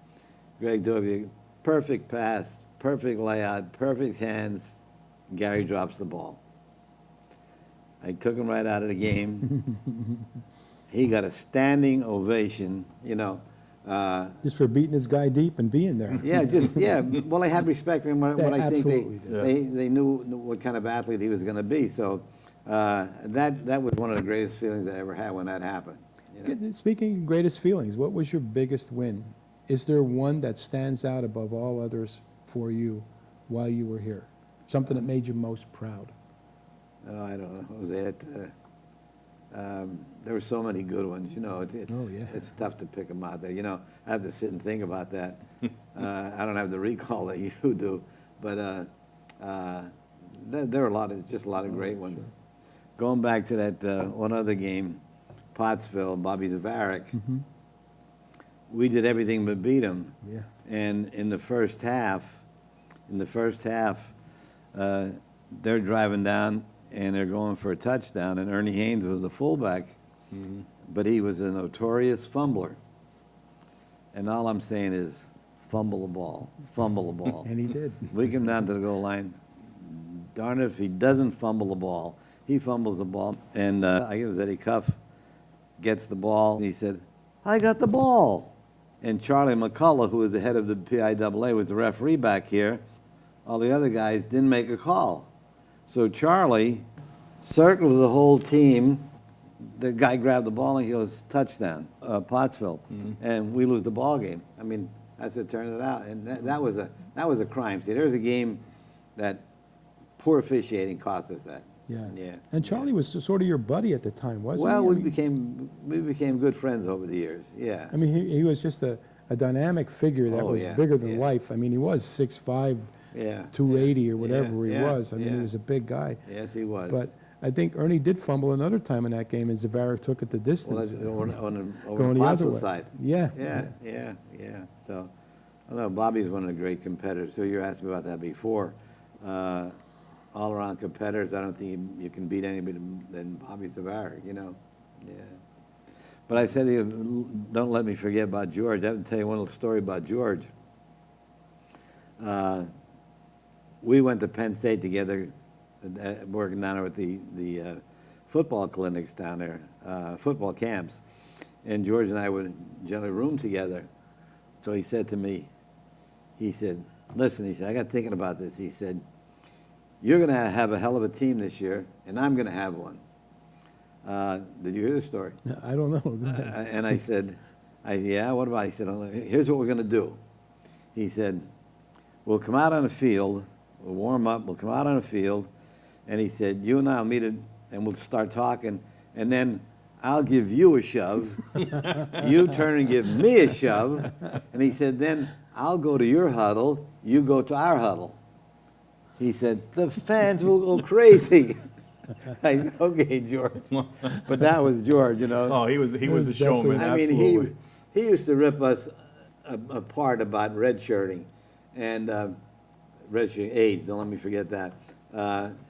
Greg Dovey, perfect pass, perfect layout, perfect hands. Gary drops the ball. I took him right out of the game. He got a standing ovation, Just for beating his guy deep and being there. Well, they had respect for him. What I think absolutely they knew what kind of athlete he was going to be. So that was one of the greatest feelings I ever had when that happened. Speaking of greatest feelings, what was your biggest win? Is there one that stands out above all others for you while you were here? Something that made you most proud? Oh, I don't know. What was it? There were so many good ones. It's tough to pick them out there. I have to sit and think about that. I don't have the recall that you do, but there were just a lot of great ones. Sure. Going back to that one other game, Pottsville, Bobby Zavaric, we did everything but beat him. Yeah. And in the first half, they're driving down and they're going for a touchdown, and Ernie Haynes was the fullback, but he was a notorious fumbler. And all I'm saying is, fumble the ball. And he did. We come down to the goal line. Darn it, if he doesn't fumble the ball, he fumbles the ball. And I give it to Eddie Cuff, gets the ball, and he said, I got the ball. And Charlie McCullough, who was the head of the PIAA, was the referee back here. All the other guys didn't make a call. So Charlie circles the whole team. The guy grabbed the ball and he goes, touchdown, Pottsville. And we lose the ball game. I mean, that's what turned it out. And that was a crime. See, there was a game that poor officiating cost us that. Yeah. And Charlie was sort of your buddy at the time, wasn't he? Well, we became good friends over the years. Yeah. I mean, he was just a dynamic figure that was bigger than life. I mean, he was 6'5", 280 or whatever he was. I mean, he was a big guy. Yes, he was. But I think Ernie did fumble another time in that game, and Zavaric took it the distance. Well, on going the the other Pottsville way. side. Yeah. So, I know Bobby's one of the great competitors. So you asked me about that before. All-around competitors, I don't think you can beat anybody than Bobby Zavaric, Yeah. But I said, don't let me forget about George. I have to tell you one little story about George. We went to Penn State together, working down there with the football clinics down there, football camps. And George and I would generally room together. So he said to me, listen, he said, I got thinking about this. He said, you're going to have a hell of a team this year, and I'm going to have one. Did you hear the story? I don't know. Go ahead. And I said, yeah, what about it? He said, here's what we're going to do. He said, we'll come out on the field, we'll warm up, we'll come out on the field, and he said, you and I will meet and we'll start talking, and then I'll give you a shove, you turn and give me a shove, and he said, then I'll go to your huddle, you go to our huddle. He said, the fans will go crazy. I said, okay, George. But that was George, you know. Oh, he was a showman, I mean, absolutely. he used to rip us apart about redshirting and redshirting age. Don't let me forget that.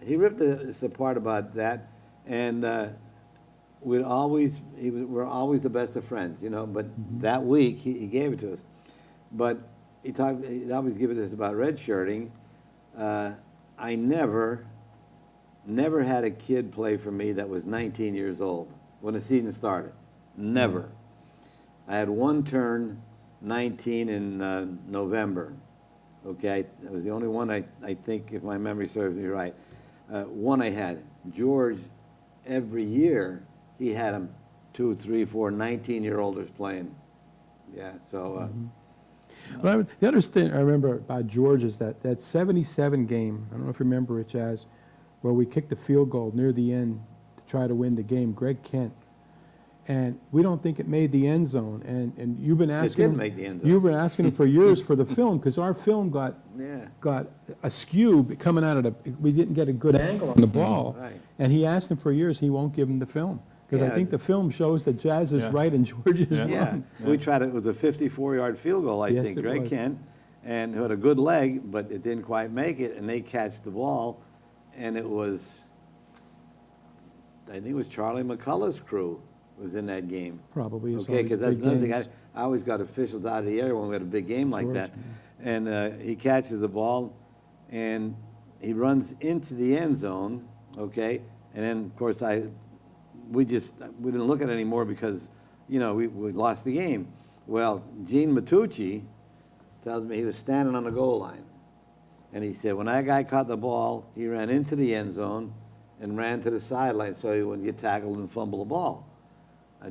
He ripped us apart about that, and we're always the best of friends, you know. But that week he gave it to us. But he'd always give it to us about redshirting. I never had a kid play for me that was 19 years old when the season started. Never. I had one turn 19 in November. Okay, that was the only one I think, if my memory serves me right. One I had. George, every year, he had them 2, 3, 4, 19-year-olders playing. Yeah, so... Well, the other thing I remember about George is that 77 game, I don't know if you remember it, Jazz, where we kicked the field goal near the end to try to win the game, Greg Kent. And we don't think it made the end zone. And you've been asking didn't make the end zone. You've been asking him for years for the film, because our film got askew coming out of the, we didn't get a good angle on the ball. Right. And he asked him for years, he won't give him the film. Because I Yeah. think the film shows that Jazz is right and George is Yeah, wrong. we tried it. It was a 54-yard field goal, I Yes, think. it Greg was. Kent, and who had a good leg, but it didn't quite make it, and they catch the ball, and it was, I think it was Charlie McCullough's crew was in that game. Probably. It's Okay, always because that's big another thing. games. I always got officials out of the area when we had a big game like George, that. And he catches the ball, and he runs into the end zone, okay? And then, of course, we didn't look at it anymore because, you know, we lost the game. Well, Gene Matucci tells me he was standing on the goal line. And he said when that guy caught the ball, he ran into the end zone and ran to the sideline so he wouldn't get tackled and fumble the ball.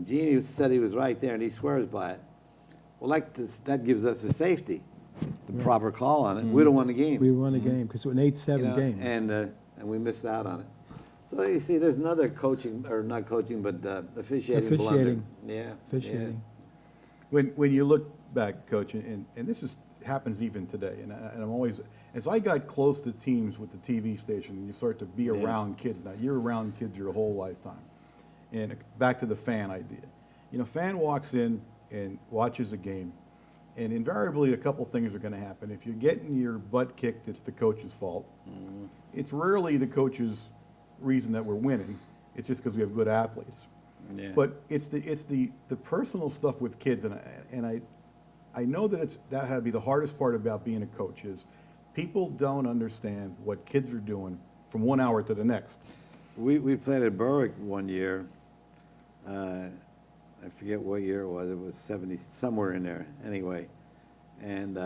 Gene said he was right there, and he swears by it. Well, that gives us a safety, the proper call on it. We'd have won the game. We won the game because it was an 8-7 You know, game. and we missed out on it. So you see, there's another coaching, or not coaching, but officiating blunder. Officiating. Yeah. Officiating. When you look back, Coach, and this happens even today, and I'm always, as I got close to teams with the TV station, you start to be around kids. Now, you're around kids your whole lifetime. And back to the fan idea. You know, fan walks in and watches a game, and invariably a couple things are going to happen. If you're getting your butt kicked, it's the coach's fault. It's rarely the coach's reason that we're winning. It's just because we have good athletes. Yeah. But it's the personal stuff with kids, and I know that that had to be the hardest part about being a coach is people don't understand what kids are doing from 1 hour to the next. We played at Berwick one year. I forget what year it was. It was 70, somewhere in there anyway. And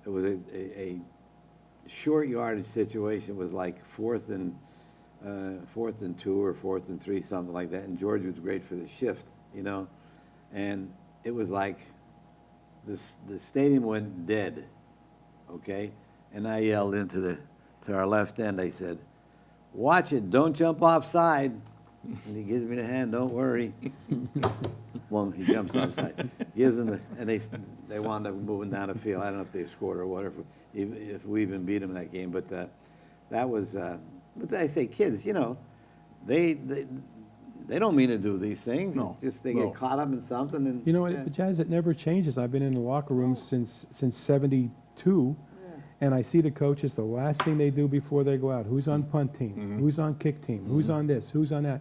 it was a short yardage situation. It was like 4th and 2 or 4th and 3, something like that. And George was great for the shift, you know. And it was like the stadium went dead, okay? And I yelled to our left end. I said, "Watch it! Don't jump offside." And he gives me the hand. Don't worry. Well, he jumps offside. Gives him and they wound up moving down the field. I don't know if they scored or whatever. If we even beat them in that game, but that was. But I say, kids, you know, they don't mean to do these things. No, It's just they no. get caught up in something. And You know, but Jazz, it never changes. I've been in the locker room since 72, and I see the coaches, the last thing they do before they go out, who's on punt team, who's on kick team, who's on this, who's on that.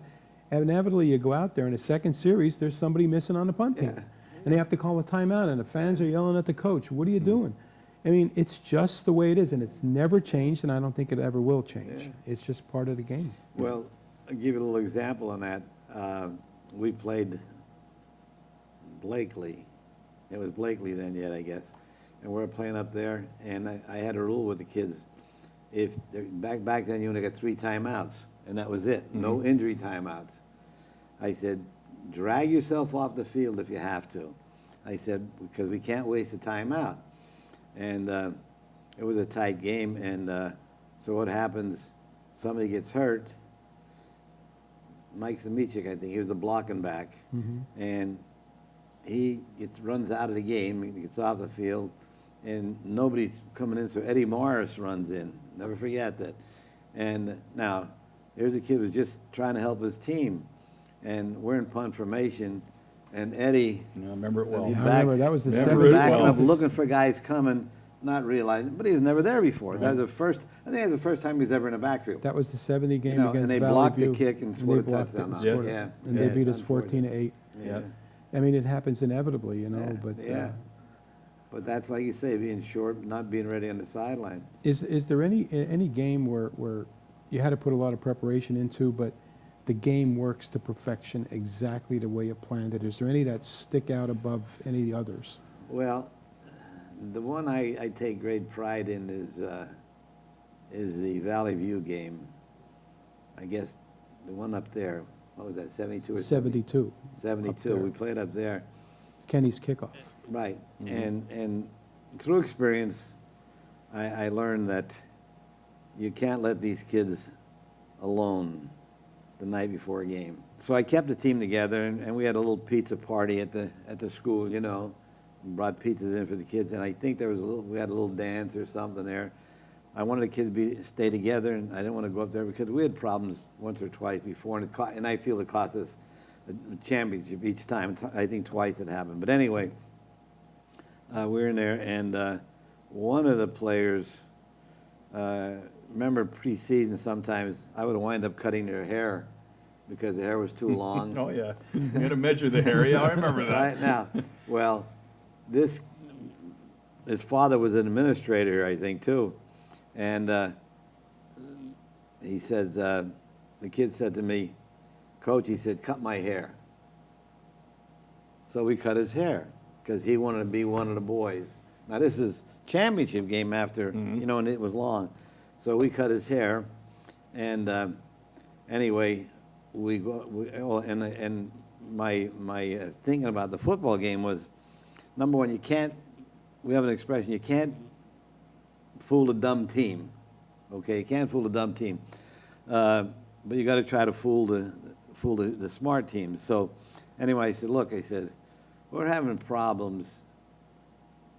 And inevitably, you go out there in the second series, there's somebody missing on the punt team. And they have to call a timeout, and the fans are yelling at the coach, what are you doing? I mean, it's just the way it is, and it's never changed, and I don't think it ever will change. Yeah. It's just part of the game. Well, I'll give you a little example on that. We played Blakely. It was Blakely then yet, I guess. And we're playing up there, and I had a rule with the kids. Back then, you only got 3 timeouts, and that was it. No injury timeouts. I said, drag yourself off the field if you have to. I said, because we can't waste a timeout. And it was a tight game, and so what happens, somebody gets hurt, Mike Samichik, I think, he was the blocking back, and he runs out of the game, he gets off the field, and nobody's coming in, so Eddie Morris runs in. Never forget that. And now, here's a kid who's just trying to help his team, and we're in punt formation, and Eddie, I remember it well. he's I remember that was the Remember it 70 backing well. up, looking for guys coming, not realizing, but he was never there before. That was the first, I think it was the first time he was ever in a backfield. That was the 70 game You know, against and they Valley blocked the View. kick and they scored a blocked it touchdown and on it. scored it. Yeah. And they Yeah, beat us unfortunate. 14-8. Yeah. I mean, it happens inevitably, you know, Yeah, but yeah. But that's like you say, being short, not being ready on the sideline. is there any game where you had to put a lot of preparation into, but the game works to perfection exactly the way you planned it? Is there any that stick out above any others? Well, the one I take great pride in is the Valley View game. I guess the one up there, what was that, 72 or 72. 72. there. We played up there. Kenny's kickoff. Right. And through experience, I learned that you can't let these kids alone the night before a game. So I kept the team together, and we had a little pizza party at the school, you know, brought pizzas in for the kids, and I think we had a little dance or something there. I wanted the kids to stay together, and I didn't want to go up there because we had problems once or twice before, and I feel it cost us a championship each time. I think twice it happened. But anyway, we were in there, and one of the players, remember preseason sometimes I would wind up cutting their hair because the hair was too long. Oh, yeah. You had to measure the hair. Yeah, I remember that. Right now, well, his father was an administrator, I think, too. And he says, the kid said to me, Coach, he said, cut my hair. So we cut his hair because he wanted to be one of the boys. Now, this is championship game after, you know, and it was long. So we cut his hair. And anyway, and my thinking about the football game was, number one, we have an expression, you can't fool a dumb team, okay? You can't fool a dumb team, but you got to try to fool the smart teams. So anyway, I said, look, we're having problems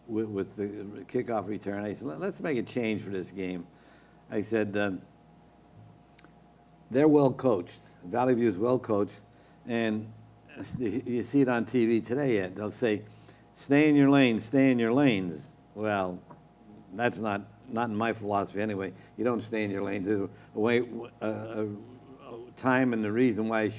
with the kickoff return. I said, let's make a change for this game. I said, they're well coached. Valley View is well coached, and you see it on TV today yet. They'll say, stay in your lanes, stay in your lanes. Well, that's not in my philosophy anyway. You don't stay in your lanes. There's a time and the reason why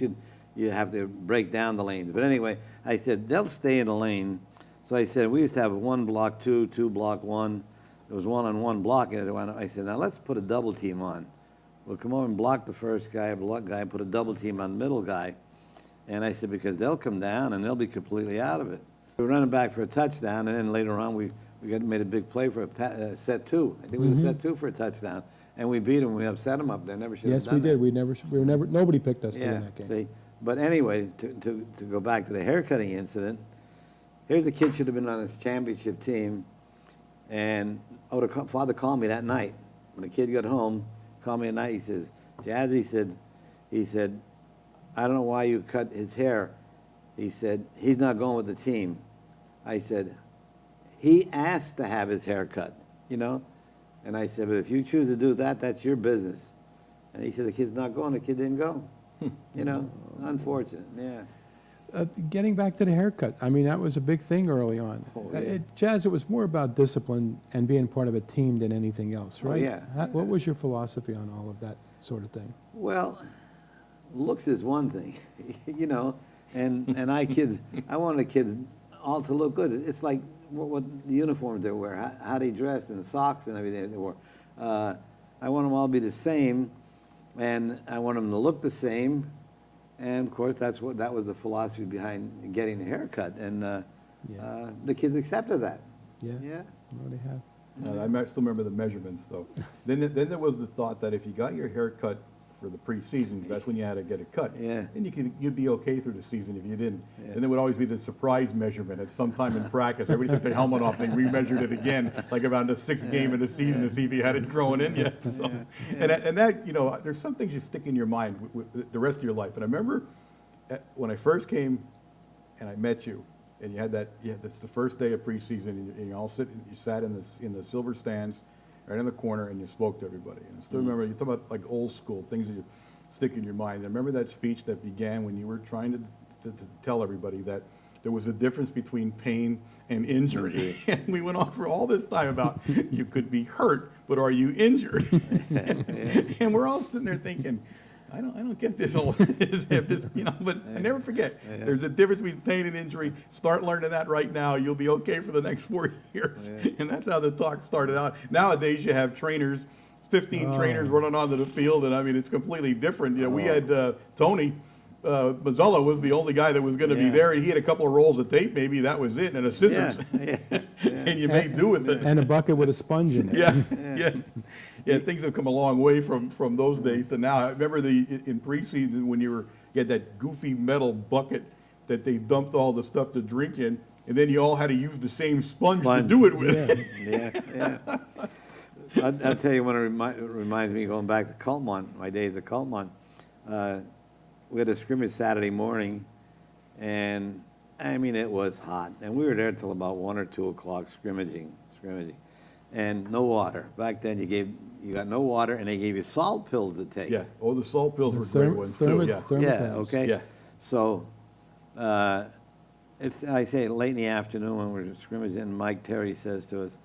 you have to break down the lanes. But anyway, I said, they'll stay in the lane. So I said, we used to have 1 block 2, 2 block 1. There was 1-on-1 blocking it. I said, now let's put a double team on. We'll come over and block the first guy, put a double team on the middle guy. And I said, because they'll come down and they'll be completely out of it. We were running back for a touchdown, and then later on we made a big play for a set 2. I think it was a set 2 for a touchdown. And we beat them. We upset them up there. Never should have Yes, done we that. did. We were never. Nobody picked us to win that game. See, but anyway, to go back to the haircutting incident, here's a kid should have been on his championship team, and the father called me that night. When the kid got home, called me at night. He says, Jazz, he said, I don't know why you cut his hair. He said, he's not going with the team. I said, he asked to have his hair cut, you know? And I said, but if you choose to do that, that's your business. And he said, the kid's not going. The kid didn't go. You know, unfortunate, yeah. Getting back to the haircut, I mean, that was a big thing early on. Oh, yeah. Jazz, it was more about discipline and being part of a team than anything else, right? yeah. What was your philosophy on all of that sort of thing? Well, looks is one thing, you know, and I wanted the kids all to look good. It's like what the uniforms they wear, how they dress, and the socks and everything they wore. I want them all to be the same, and I want them to look the same. And of course, that was the philosophy behind getting a haircut, and the kids accepted that. Yeah. Yeah. What do you have? I still remember the measurements, though. Then there was the thought that if you got your hair cut for the preseason. That's when you had to get a cut. Yeah. And you'd be okay through the season if you didn't. And there would always be the surprise measurement at some time in practice. Everybody took their helmet off, they remeasured it again, like around the 6th game of the season to see if you had it growing in yet. So, and that, you know, there's some things you stick in your mind with the rest of your life. And I remember when I first came and I met you, and you had that's the first day of preseason, and you all sat in the silver stands, right in the corner, and you spoke to everybody. And I still remember, you talk about like old school things that you stick in your mind. I remember that speech that began when you were trying to tell everybody that there was a difference between pain and injury. And we went on for all this time about you could be hurt, but are you injured? And we're all sitting there thinking, I don't get this whole, you know, but I never forget. There's a difference between pain and injury. Start learning that right now. You'll be okay for the next 4 years. And that's how the talk started out. Nowadays, you have trainers, 15 trainers running onto the field, and I mean, it's completely different. You know, we had Tony. Gonzalo was the only guy that was going to be there. He had a couple of rolls of tape, maybe that was it, and a scissors. And you made do with it. And a bucket with a sponge in it. Yeah, things have come a long way from those days to now. I remember in preseason when you had that goofy metal bucket that they dumped all the stuff to drink in, and then you all had to use the same sponge to do it with. Yeah. I'll tell you when it reminds me, going back to Kulpmont, my days at Kulpmont. We had a scrimmage Saturday morning, and I mean, it was hot. And we were there till about 1 or 2 o'clock scrimmaging. And no water. Back then, you got no water, and they gave you salt pills to take. Yeah, the salt pills were great ones too. Okay. Yeah. So, I say late in the afternoon when we're scrimmaging, Mike Terry says to us,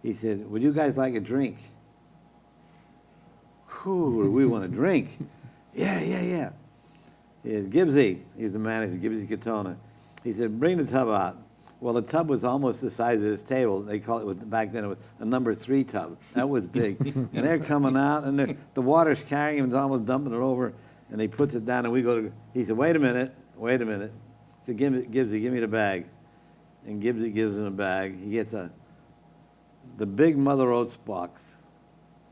he said, "Would you guys like a drink?" Whew, we want a drink. Yeah. Gibbsy, he's the manager, Gibbsy Katona. He said, "Bring the tub out." Well, the tub was almost the size of this table. They call it, back then, it was a number 3 tub. That was big. And they're coming out, and the water's carrying him, it's almost dumping it over, and he puts it down, and we go to, he said, wait a minute. He said, Gibbsy, give me the bag. And Gibbsy gives him a bag. He gets the big Mother Oats box.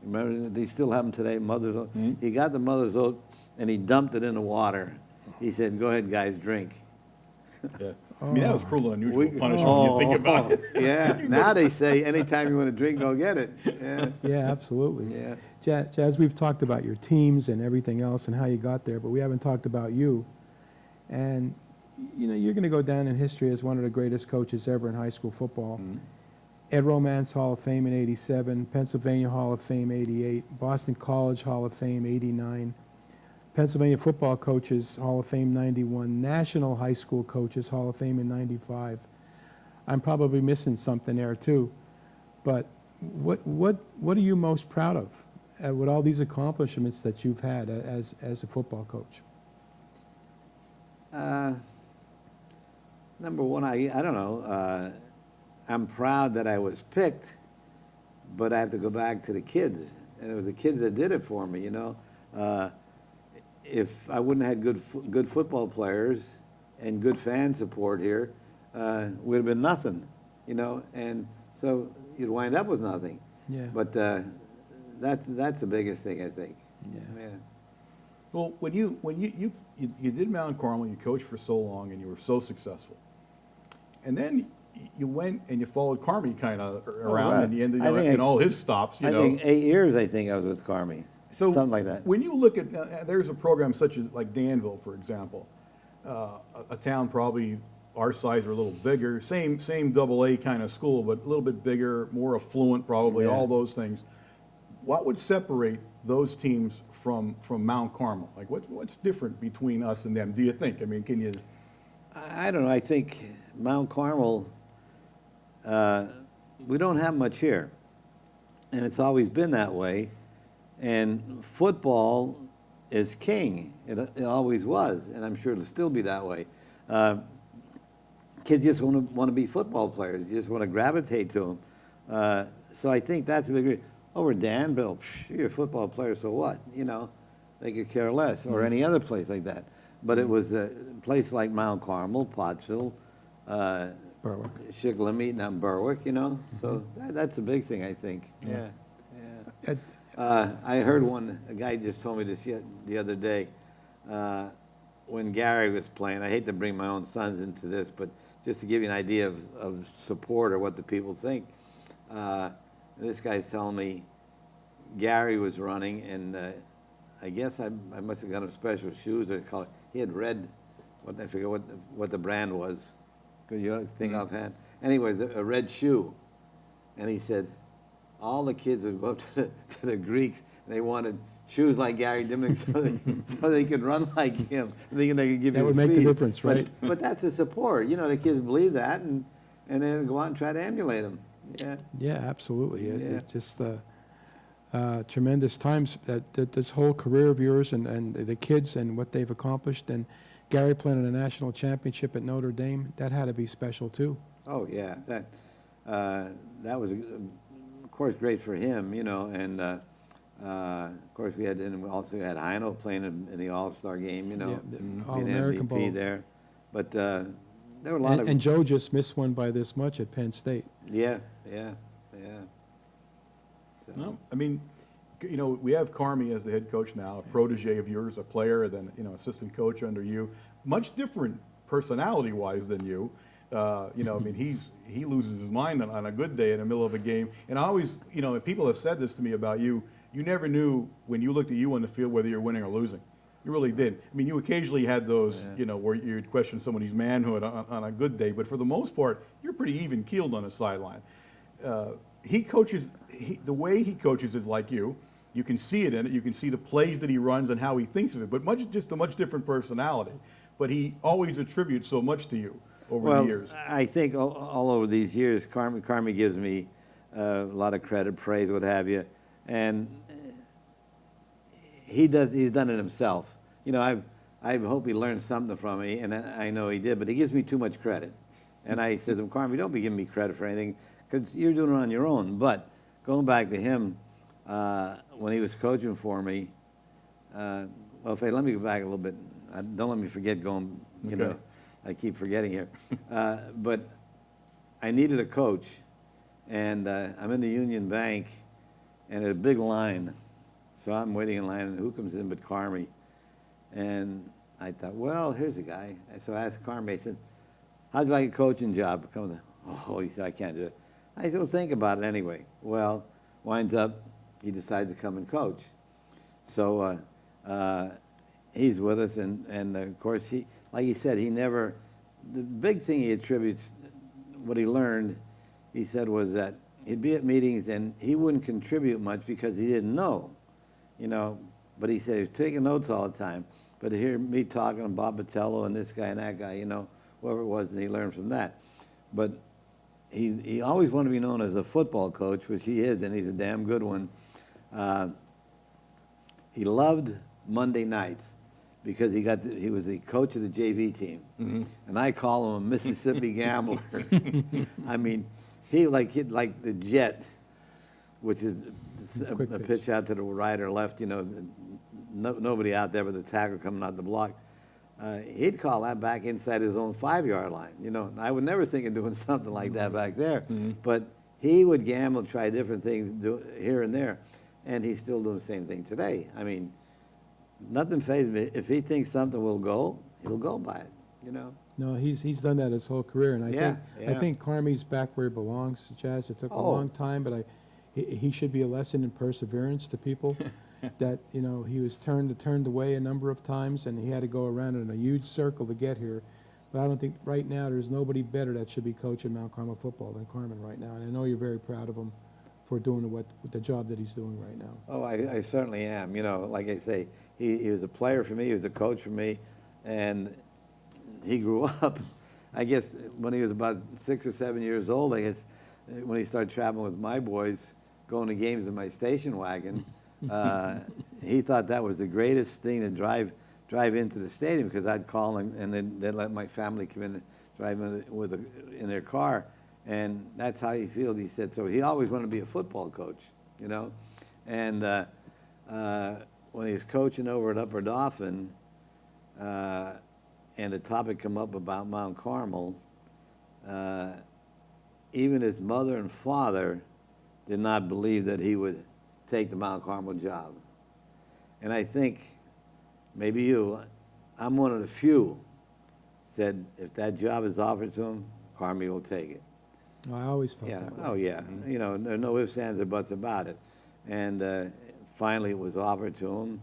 Remember, they still have them today, Mother's Oats. He got the Mother's Oats, and he dumped it in the water. He said, "Go ahead, guys, drink." Yeah. I mean, that was cruel and unusual punishment when you think about it. Yeah, now they say anytime you want to drink, go get it. Yeah, absolutely. Yeah. Jazz, we've talked about your teams and everything else and how you got there, but we haven't talked about you. And, you know, you're going to go down in history as one of the greatest coaches ever in high school football. Ed Romance Hall of Fame in '87, Pennsylvania Hall of Fame '88, Boston College Hall of Fame '89, Pennsylvania Football Coaches Hall of Fame '91, National High School Coaches Hall of Fame in '95. I'm probably missing something there too, but what are you most proud of with all these accomplishments that you've had as a football coach? Number one, I don't know. I'm proud that I was picked, but I have to go back to the kids, and it was the kids that did it for me. You know, if I wouldn't have had good football players and good fan support here, we'd have been nothing. You know, and so you'd wind up with nothing. Yeah. But that's the biggest thing, I think. Yeah. Well, when you did Mount Carmel, you coached for so long, and you were so successful, and then you went and you followed Carmi kind of around, right. and you ended up in all his stops. You know, I think 8 years. I think I was with Carmi. So something like that. When you look at there's a program such as like Danville, for example, a town probably our size or a little bigger, same AA kind of school, but a little bit bigger, more affluent, probably all those things. What would separate those teams from Mount Carmel? Like what's different between us and them? Do you think? I mean, can you? I don't know. I think Mount Carmel. We don't have much here, and it's always been that way. And football is king. It always was, and I'm sure it'll still be that way. Kids just want to be football players. You just want to gravitate to them. So I think that's a big reason. Over Danville, you're a football player, so what? You know, they could care less, or any other place like that. But it was a place like Mount Carmel, Pottsville, Berwick, Shiglamite, and Berwick. You know, so that's a big thing, I think. Yeah. I heard a guy just told me this the other day, when Gary was playing. I hate to bring my own sons into this, but just to give you an idea of support or what the people think. This guy's telling me Gary was running, and I guess I must have got him special shoes or color. He had red, I forget what the brand was. Could you think offhand? Anyways, a red shoe. And he said, all the kids would go up to the Greeks, and they wanted shoes like Gary Diminick so they could run like him. Thinking they could give That you would make the speed. difference, right? But that's the support. The kids believe that, and then go out and try to emulate them. Yeah. Yeah, absolutely. Yeah. It's just tremendous times that this whole career of yours and the kids and what they've accomplished. And Gary playing in a national championship at Notre Dame, that had to be special too. Oh yeah, that was of course great for him, and of course we also had Heino playing in the All-Star game, Yeah, the being All-American MVP Bowl. there. But there were a lot of And Joe just missed one by this much at Penn State. yeah. So, No, I mean, we have Carmi as the head coach now, a protege of yours, a player, then assistant coach under you. Much different personality-wise than you. I mean, he loses his mind on a good day in the middle of a game. And I always, people have said this to me about you. You never knew when you looked at you on the field whether you're winning or losing. You really did. I mean, you occasionally had those, where you'd question somebody's manhood on a good day, but for the most part, you're pretty even-keeled on the sideline. He coaches, the way he coaches is like you. You can see it in it. You can see the plays that he runs and how he thinks of it, but just a much different personality. But he always attributes so much to you over the years. I think all over these years, Carmi gives me a lot of credit, praise, what have you, and he's done it himself. I hope he learned something from me, and I know he did, but he gives me too much credit. And I said to him, Carmi, don't be giving me credit for anything, because you're doing it on your own. But going back to him, when he was coaching for me, Faye, let me go back a little bit. Don't let me forget going, Okay. I keep forgetting here. But I needed a coach, and I'm in the Union Bank, and there's a big line. So I'm waiting in line, and who comes in but Carmi? And I thought, well, here's a guy. And so I asked Carmi, I said, how'd you like a coaching job? He said, I can't do it. I said, well, think about it anyway. Well, winds up, he decided to come and coach. So he's with us, and of course, like he said, the big thing he attributes, what he learned, he said, was that he'd be at meetings and he wouldn't contribute much because he didn't know, but he said he was taking notes all the time. But to hear me talking to Bob Botello and this guy and that guy, whoever it was, and he learned from that. But he always wanted to be known as a football coach, which he is, and he's a damn good one. He loved Monday nights because he was the coach of the JV team, and I call him a Mississippi gambler. I mean, he like the jet, which is a pitch out to the right or left. Nobody out there but the tackle coming out the block. He'd call that back inside his own 5-yard line. I would never think of doing something like that back there, but he would gamble, try different things here and there, and he's still doing the same thing today. I mean, nothing fazes me. If he thinks something will go, he'll go by it. No, he's done that his whole career, and I think Carmi's back where he belongs, Jazz. It took a long time, but he should be a lesson in perseverance to people. That he was turned away a number of times, and he had to go around in a huge circle to get here. But I don't think right now there's nobody better that should be coaching Mount Carmel football than Carmen right now. And I know you're very proud of him for doing the job that he's doing right now. Oh, I certainly am. Like I say, he was a player for me. He was a coach for me, and he grew up. I guess when he was about 6 or 7 years old, I guess when he started traveling with my boys, going to games in my station wagon. He thought that was the greatest thing to drive into the stadium, because I'd call and then they'd let my family come in and drive in their car, and that's how he feels. He said so. He always wanted to be a football coach, and when he was coaching over at Upper Dauphin, and the topic come up about Mount Carmel, even his mother and father did not believe that he would take the Mount Carmel job. And I think, maybe you, I'm one of the few, said if that job is offered to him, Carmi will take it. I always felt Yeah. that way. Oh, yeah. You know, there are no ifs, ands, or buts about it. And finally, it was offered to him.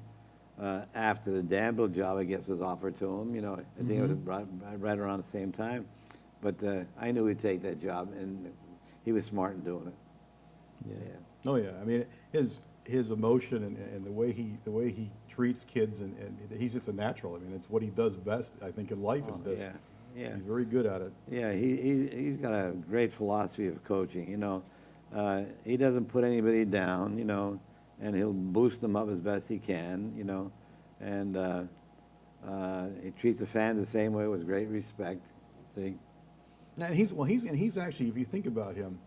After the Danville job, I guess, was offered to him. You know, I think it was right around the same time. But I knew he'd take that job, and he was smart in doing it. Yeah. Oh yeah, I mean his emotion and the way he treats kids and he's just a natural. I mean, it's what he does best, I think, in life is this. Yeah, yeah. He's very good at it. Yeah, he's got a great philosophy of coaching. You know, he doesn't put anybody down. You know, and he'll boost them up as best he can. You know, and he treats the fans the same way with great respect. See. And he's actually, if you think about him,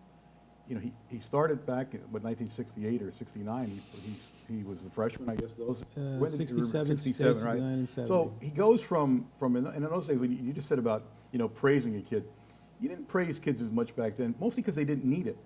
you know, he started back in 1968 or 69. He was a freshman, I guess. Those when did he- 67, 67, right? 69, and 70. So he goes from in those days when you just said about, you know, praising a kid. You didn't praise kids as much back then, mostly because they didn't need it.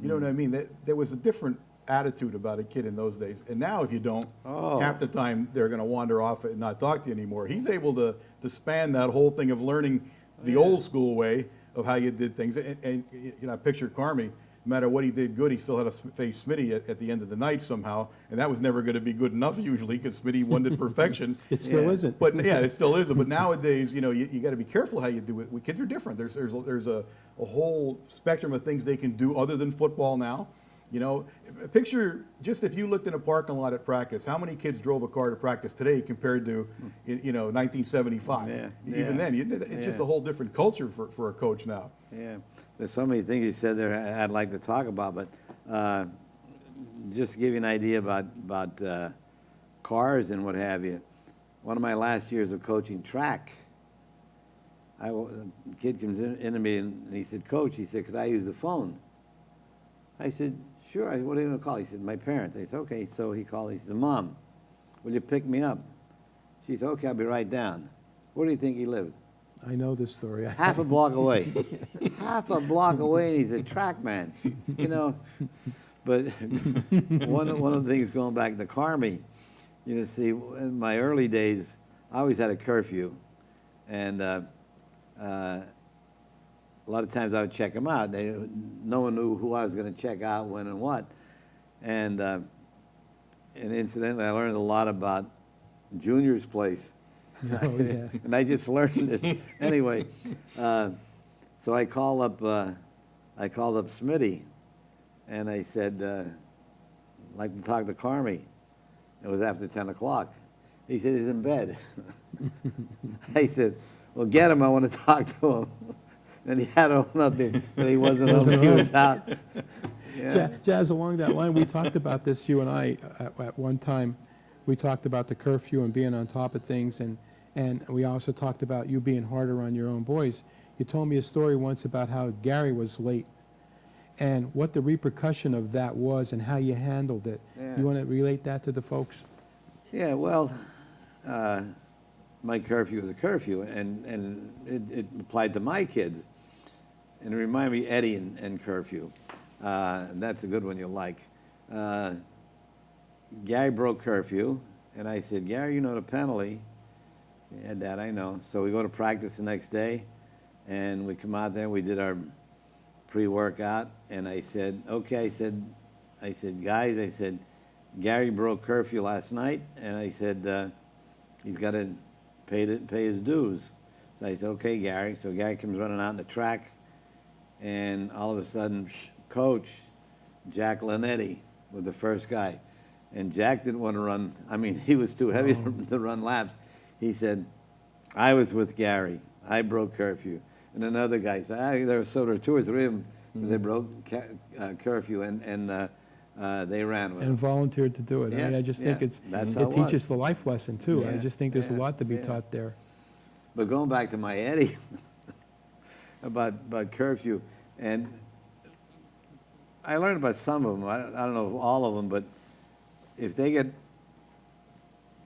You know what I mean? There was a different attitude about a kid in those days. And now if you don't, half the time they're going to wander off and not talk to you anymore. He's able to span that whole thing of learning the old school way of how you did things. And you know, I picture Carmi. No matter what he did good, he still had to face Smitty at the end of the night somehow, and that was never going to be good enough usually because Smitty wanted perfection. It still isn't. But yeah, it still isn't. But nowadays, you know, you got to be careful how you do it. Kids are different. There's a whole spectrum of things they can do other than football now. You know, picture just if you looked in a parking lot at practice, how many kids drove a car to practice today compared to, you know, 1975? Yeah, Even then, it's just a whole different culture for a coach now. Yeah, there's so many things you said there I'd like to talk about, but just to give you an idea about cars and what have you. One of my last years of coaching track, a kid comes in to me and he said, "Coach," he said, "could I use the phone?" I said, "Sure." What are you going to call? He said, "My parents." I said, "Okay." So he called. He said, "Mom, will you pick me up?" She said, "Okay, I'll be right down." Where do you think he lived? I know this story. Half a block away. Half a block away, and he's a track man, you know. But one of the things going back to Carmi, you know, see, in my early days, I always had a curfew. And a lot of times I would check them out. No one knew who I was going to check out, when, and what. And incidentally, I learned a lot about Junior's place. Oh, yeah. And I just learned this anyway. So I called up Smitty, and I said, "I'd like to talk to Carmi." It was after 10 o'clock. He said he's in bed. I said, "Well, get him. I want to talk to him." And he had to open up there, but he wasn't up. He was out. Yeah. Jazz, along that line, we talked about this, you and I, at one time. We talked about the curfew and being on top of things, and we also talked about you being harder on your own boys. You told me a story once about how Gary was late and what the repercussion of that was and how you handled it. Yeah. You want to relate that to the folks? Yeah, well, my curfew was a curfew, and it applied to my kids. And it reminded me Eddie and curfew. And that's a good one you'll like. Gary broke curfew, and I said, "Gary, you know the penalty." "Yeah, Dad, I know." So we go to practice the next day, and we come out there, we did our pre-workout, and I said, "Okay," I said, "Guys," I said, "Gary broke curfew last night," and I said, "He's got to pay his dues." So I said, "Okay, Gary." So Gary comes running out in the track, and all of a sudden, Coach Jack Linetti was the first guy. And Jack didn't want to run. I mean, he was too heavy to run laps. He said, "I was with Gary. I broke curfew." And another guy said, there were two or three of them. So they broke curfew, and they ran with And it. volunteered to do it. I mean, I just think That's how it teaches the life lesson, too. I Yeah, just think there's a yeah, lot to be yeah. taught there. But going back to my Eddie about curfew, and I learned about some of them. I don't know all of them, but if they get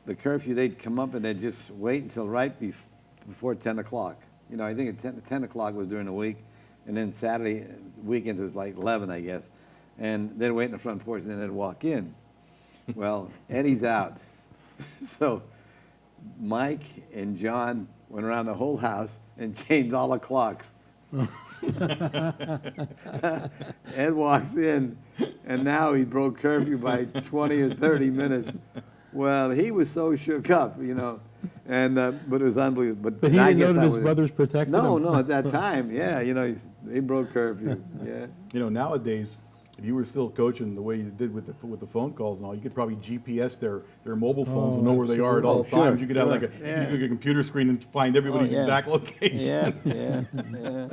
the curfew, they'd come up and they'd just wait until right before 10 o'clock. You know, I think 10 o'clock was during the week, and then Saturday weekends was like 11, I guess. And they'd wait in the front porch, and then they'd walk in. Well, Eddie's out. So Mike and John went around the whole house and changed all the clocks. Ed walks in, and now he broke curfew by 20 or 30 minutes. Well, he was so shook up, and but it was unbelievable. But he I didn't guess know that I his was- brothers protected No, him. no, at that time, yeah, they broke curfew. Yeah, Nowadays, if you were still coaching the way you did with the phone calls and all, you could probably GPS their mobile phones Oh, and know where they are at all absolutely. times. You could have Sure, like yeah. you could get a computer screen and find everybody's yeah. exact location. yeah.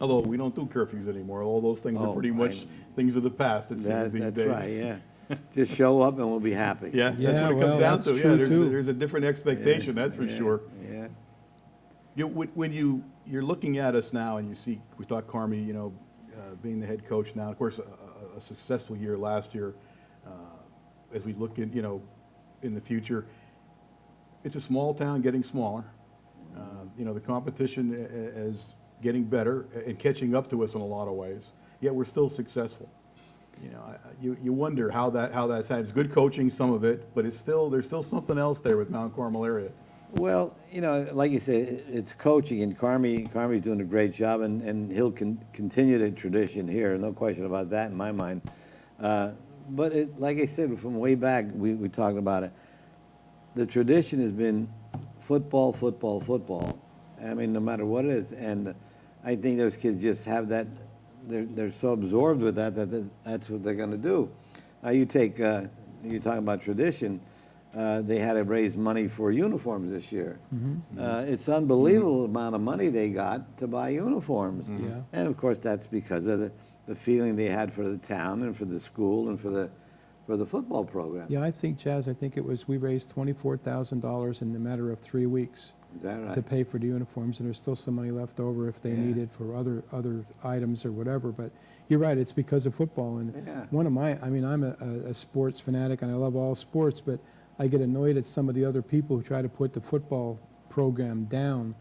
Although we don't do curfews anymore. All those things are Oh, pretty much things of the past, it seems these That's days. right, yeah. Just show up and we'll be happy. Yeah, Yeah, that's what it well, comes down that's to. true, Yeah, too. there's a different expectation, that's for Yeah, sure. Yeah. When you're looking at us now and you see, we thought Carmi, being the head coach now, of course, a successful year last year. As we look in, in the future, it's a small town getting smaller. The competition is getting better and catching up to us in a lot of ways. Yet we're still successful. You wonder how that's had. It's good coaching, some of it, but there's still something else there with Mount Carmel area. Well, like you say, it's coaching, and Carmi's doing a great job, and he'll continue the tradition here, no question about that in my mind. But like I said, from way back, we talked about it. The tradition has been football, football, football. I mean, no matter what it is, and I think those kids just have that. They're so absorbed with that that's what they're going to do. Now you're talking about tradition. They had to raise money for uniforms this year. It's unbelievable amount of money they got to buy uniforms. Yeah. And of course that's because of the feeling they had for the town and for the school and for the football program. Yeah, I think, Jazz, we raised $24,000 in a matter of 3 weeks Is that right? to pay for the uniforms, and there's still some money left over if they Yeah. need it for other items or whatever. But you're right, it's because of football. And Yeah. I'm a sports fanatic, and I love all sports, but I get annoyed at some of the other people who try to put the football program down.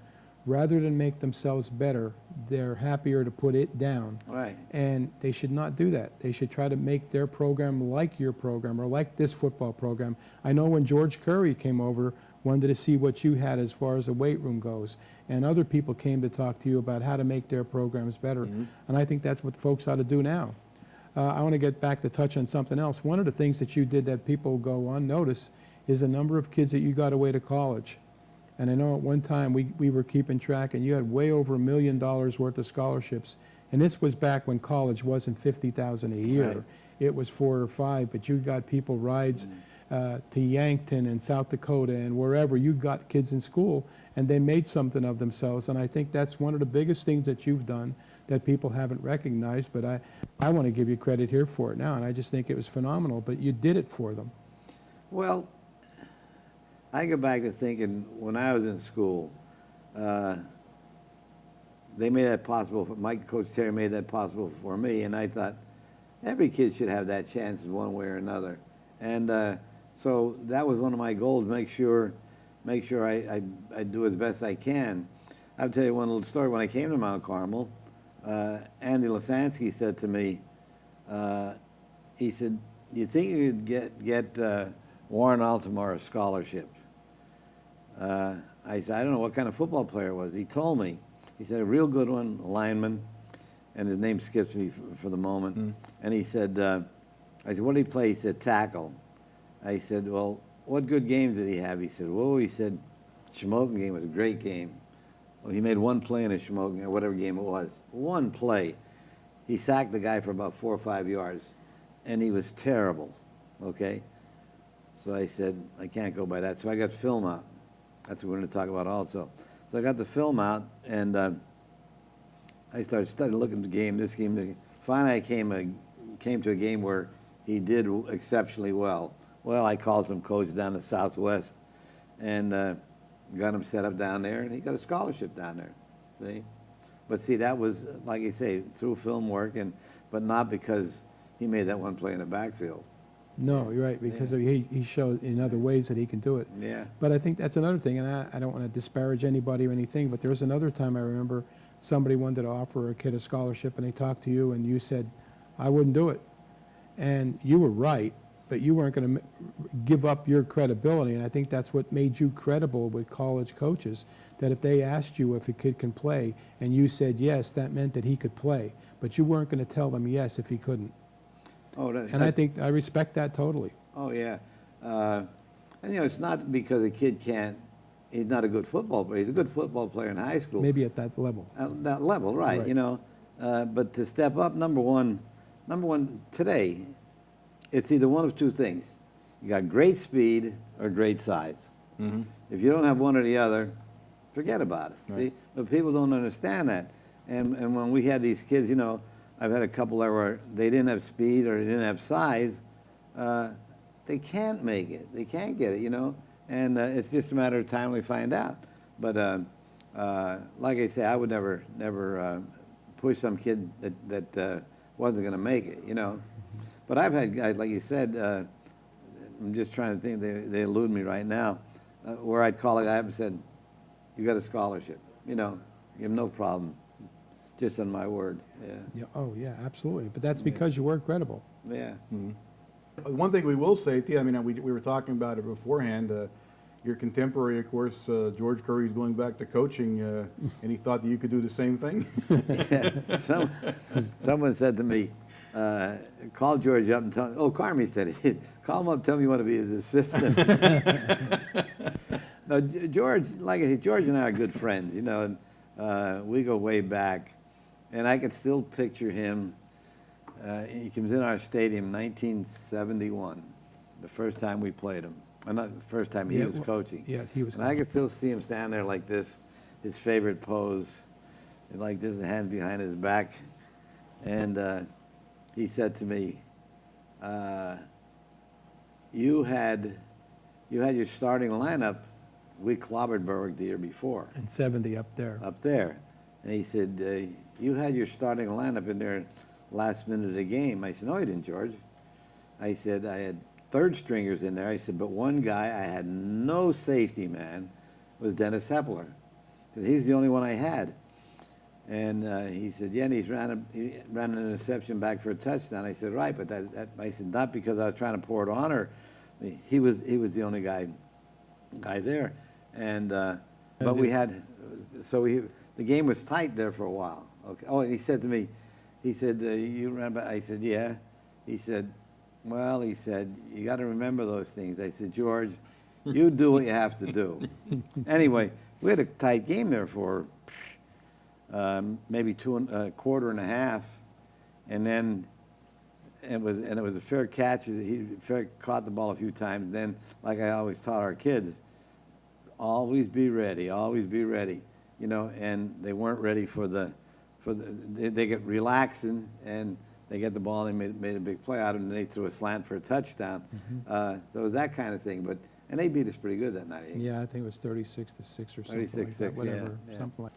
Rather than make themselves better, they're happier to put it down. Right. And they should not do that. They should try to make their program like your program or like this football program. I know when George Curry came over, wanted to see what you had as far as the weight room goes. And other people came to talk to you about how to make their programs better. And I think that's what folks ought to do now. I want to get back to touch on something else. One of the things that you did that people go unnoticed is the number of kids that you got away to college. And I know at one time we were keeping track, and you had way over $1 million worth of scholarships. And this was back when college wasn't $50,000 a year. Right. It was 4 or 5, but you got people rides to Yankton and South Dakota and wherever. You got kids in school, and they made something of themselves. And I think that's one of the biggest things that you've done that people haven't recognized. But I want to give you credit here for it now, and I just think it was phenomenal. But you did it for them. Well, I go back to thinking when I was in school, they made that possible. Coach Terry made that possible for me, and I thought every kid should have that chance in one way or another. And so that was one of my goals: make sure I do as best I can. I'll tell you one little story. When I came to Mount Carmel, Andy Lasansky said to me, he said, "You think you could get Warren Altomare a scholarship?" I said, "I don't know what kind of football player it was." He told me. He said, "A real good one, a lineman," and his name skips me for the moment. And he said, I said, "What did he play?" He said, "Tackle." I said, "Well, what good games did he have?" He said, "Whoa," he said, "Shamokin game was a great game." Well, he made one play in a Shamokin, or whatever game it was. One play. He sacked the guy for about 4 or 5 yards, and he was terrible, okay? So I said, I can't go by that. So I got film out. That's what we're going to talk about also. So I got the film out, and I started looking at the game, this game, this game. Finally, I came to a game where he did exceptionally well. Well, I called some coach down the Southwest, and got him set up down there, and he got a scholarship down there. See, but see, that was like you say, through film work, but not because he made that one play in the backfield. No, you're right, because he showed in other ways that he can do it. Yeah. But I think that's another thing, and I don't want to disparage anybody or anything, but there was another time I remember somebody wanted to offer a kid a scholarship, and they talked to you, and you said, "I wouldn't do it." And you were right, but you weren't going to give up your credibility. And I think that's what made you credible with college coaches, that if they asked you if a kid can play and you said yes, that meant that he could play. But you weren't going to tell them yes if he couldn't. Oh, And I think I respect that totally. Oh, yeah. And, it's not because a kid he's not a good football player. He's a good football player in high school. Maybe at that level. At that level, right, Right. But to step up, number one, today, it's either one of two things. You got great speed or great size. Mm-hmm. If you don't have one or the other, forget about it. Right. See? But people don't understand that. And when we had these kids, I've had a couple that were, they didn't have speed or they didn't have size, they can't make it. They can't get it, And it's just a matter of time we find out. But like I say, I would never push some kid that wasn't going to make it, But I've had guys, like you said, I'm just trying to think, they elude me right now, where I'd call a guy up and said, you got a scholarship, you have no problem, just on my word, yeah. Yeah. Oh, yeah, absolutely. But that's because you were credible. Yeah. One thing we will say, T, I mean, we were talking about it beforehand. Your contemporary, of course, George Curry's going back to coaching, and he thought that you could do the same thing. Yeah. Someone said to me, call George up and tell, Carmi said it, call him up, tell him you want to be his assistant. No, George, like I said, George and I are good friends, and we go way back, and I could still picture him. He comes in our stadium in 1971, the first time we played him. Not the first time he was coaching. Yeah, he was And I could still see him stand there like this, his favorite pose, and like this, hand behind his back. And he said to me, you had your starting lineup. We clobbered Berwick the year before. And 70 up there. Up there. And he said, you had your starting lineup in there last minute of the game. I said, no, I didn't, George. I said, I had third stringers in there. I said, but one guy I had no safety man was Dennis Hepler. He was the only one I had. And he said, yeah, and he ran an interception back for a touchdown. I said, right, but I said, not because I was trying to pour it on her. He was the only guy there. And but we had, the game was tight there for a while. Okay. Oh, and he said to me, he said, you remember? I said, yeah. He said, well, he said, you got to remember those things. I said, George, you do what you have to do. Anyway, we had a tight game there for maybe a quarter and a half, and then it was a fair catch. He caught the ball a few times. And then, like I always taught our kids, always be ready, and they weren't ready they get relaxing, and they get the ball, and they made a big play out of it, and they threw a slant for a touchdown. So it was that kind of thing. And they beat us pretty good that night. Yeah, I think it was 36-6 or something like 36-6, that, whatever, yeah. something like.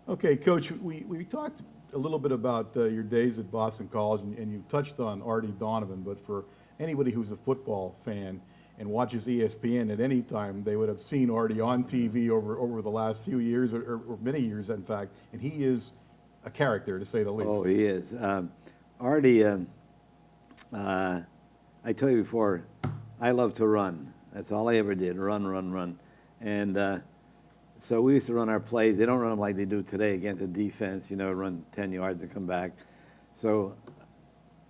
Okay, Coach, we talked a little bit about your days at Boston College, and you touched on Artie Donovan, but for anybody who's a football fan and watches ESPN at any time, they would have seen Artie on TV over the last few years, or many years, in fact, and he is a character, to say the least. Oh, he is. Artie, I told you before, I love to run. That's all I ever did, run. And so we used to run our plays. They don't run them like they do today against the defense, run 10 yards and come back. So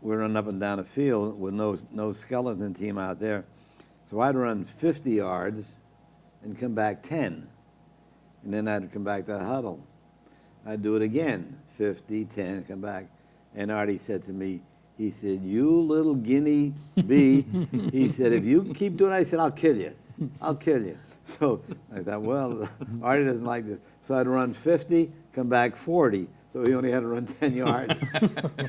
we're running up and down the field with no skeleton team out there. So I'd run 50 yards and come back 10. And then I'd come back to the huddle. I'd do it again, 50, 10, come back. And Artie said to me, he said, you little guinea bee, he said, if you keep doing it, I said, I'll kill you. So I thought, well, Artie doesn't like this. So I'd run 50, come back 40. So he only had to run 10 yards.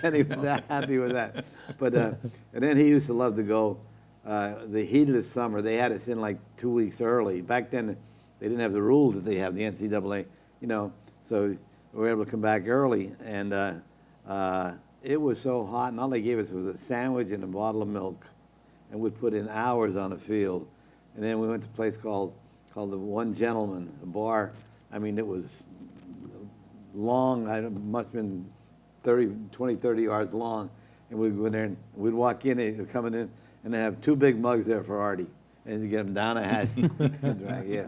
And he was that happy with that. But, and then he used to love to go, the heat of the summer, they had us in like 2 weeks early. Back then, they didn't have the rules that they have, the NCAA, so we were able to come back early. And it was so hot, and all they gave us was a sandwich and a bottle of milk. And we'd put in hours on the field. And then we went to a place called the One Gentleman, a bar. I mean, it was long. It must have been 20, 30 yards long. And we'd go in there, and we'd walk in, and coming in, and they have 2 big mugs there for Artie, and you get him down a hatch. Yeah.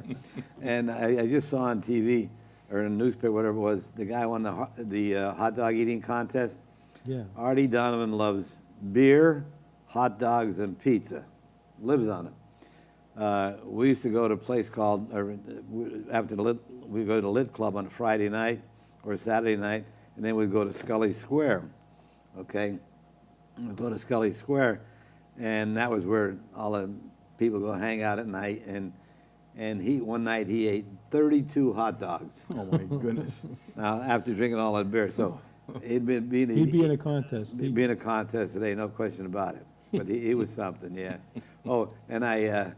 And I just saw on TV or in a newspaper, whatever it was, the guy won the hot dog eating contest. Yeah. Artie Donovan loves beer, hot dogs, and pizza. Lives on it. We used to go to a place called, we go to Lit Club on a Friday night or Saturday night, and then we'd go to Scully Square. Okay? We'd go to Scully Square, and that was where all the people go hang out at night. And one night he ate 32 hot dogs. Oh my goodness. Now, after drinking all that beer. So he'd be in a contest. He'd be in a contest today, no question about it. But he was something, yeah. Oh, and I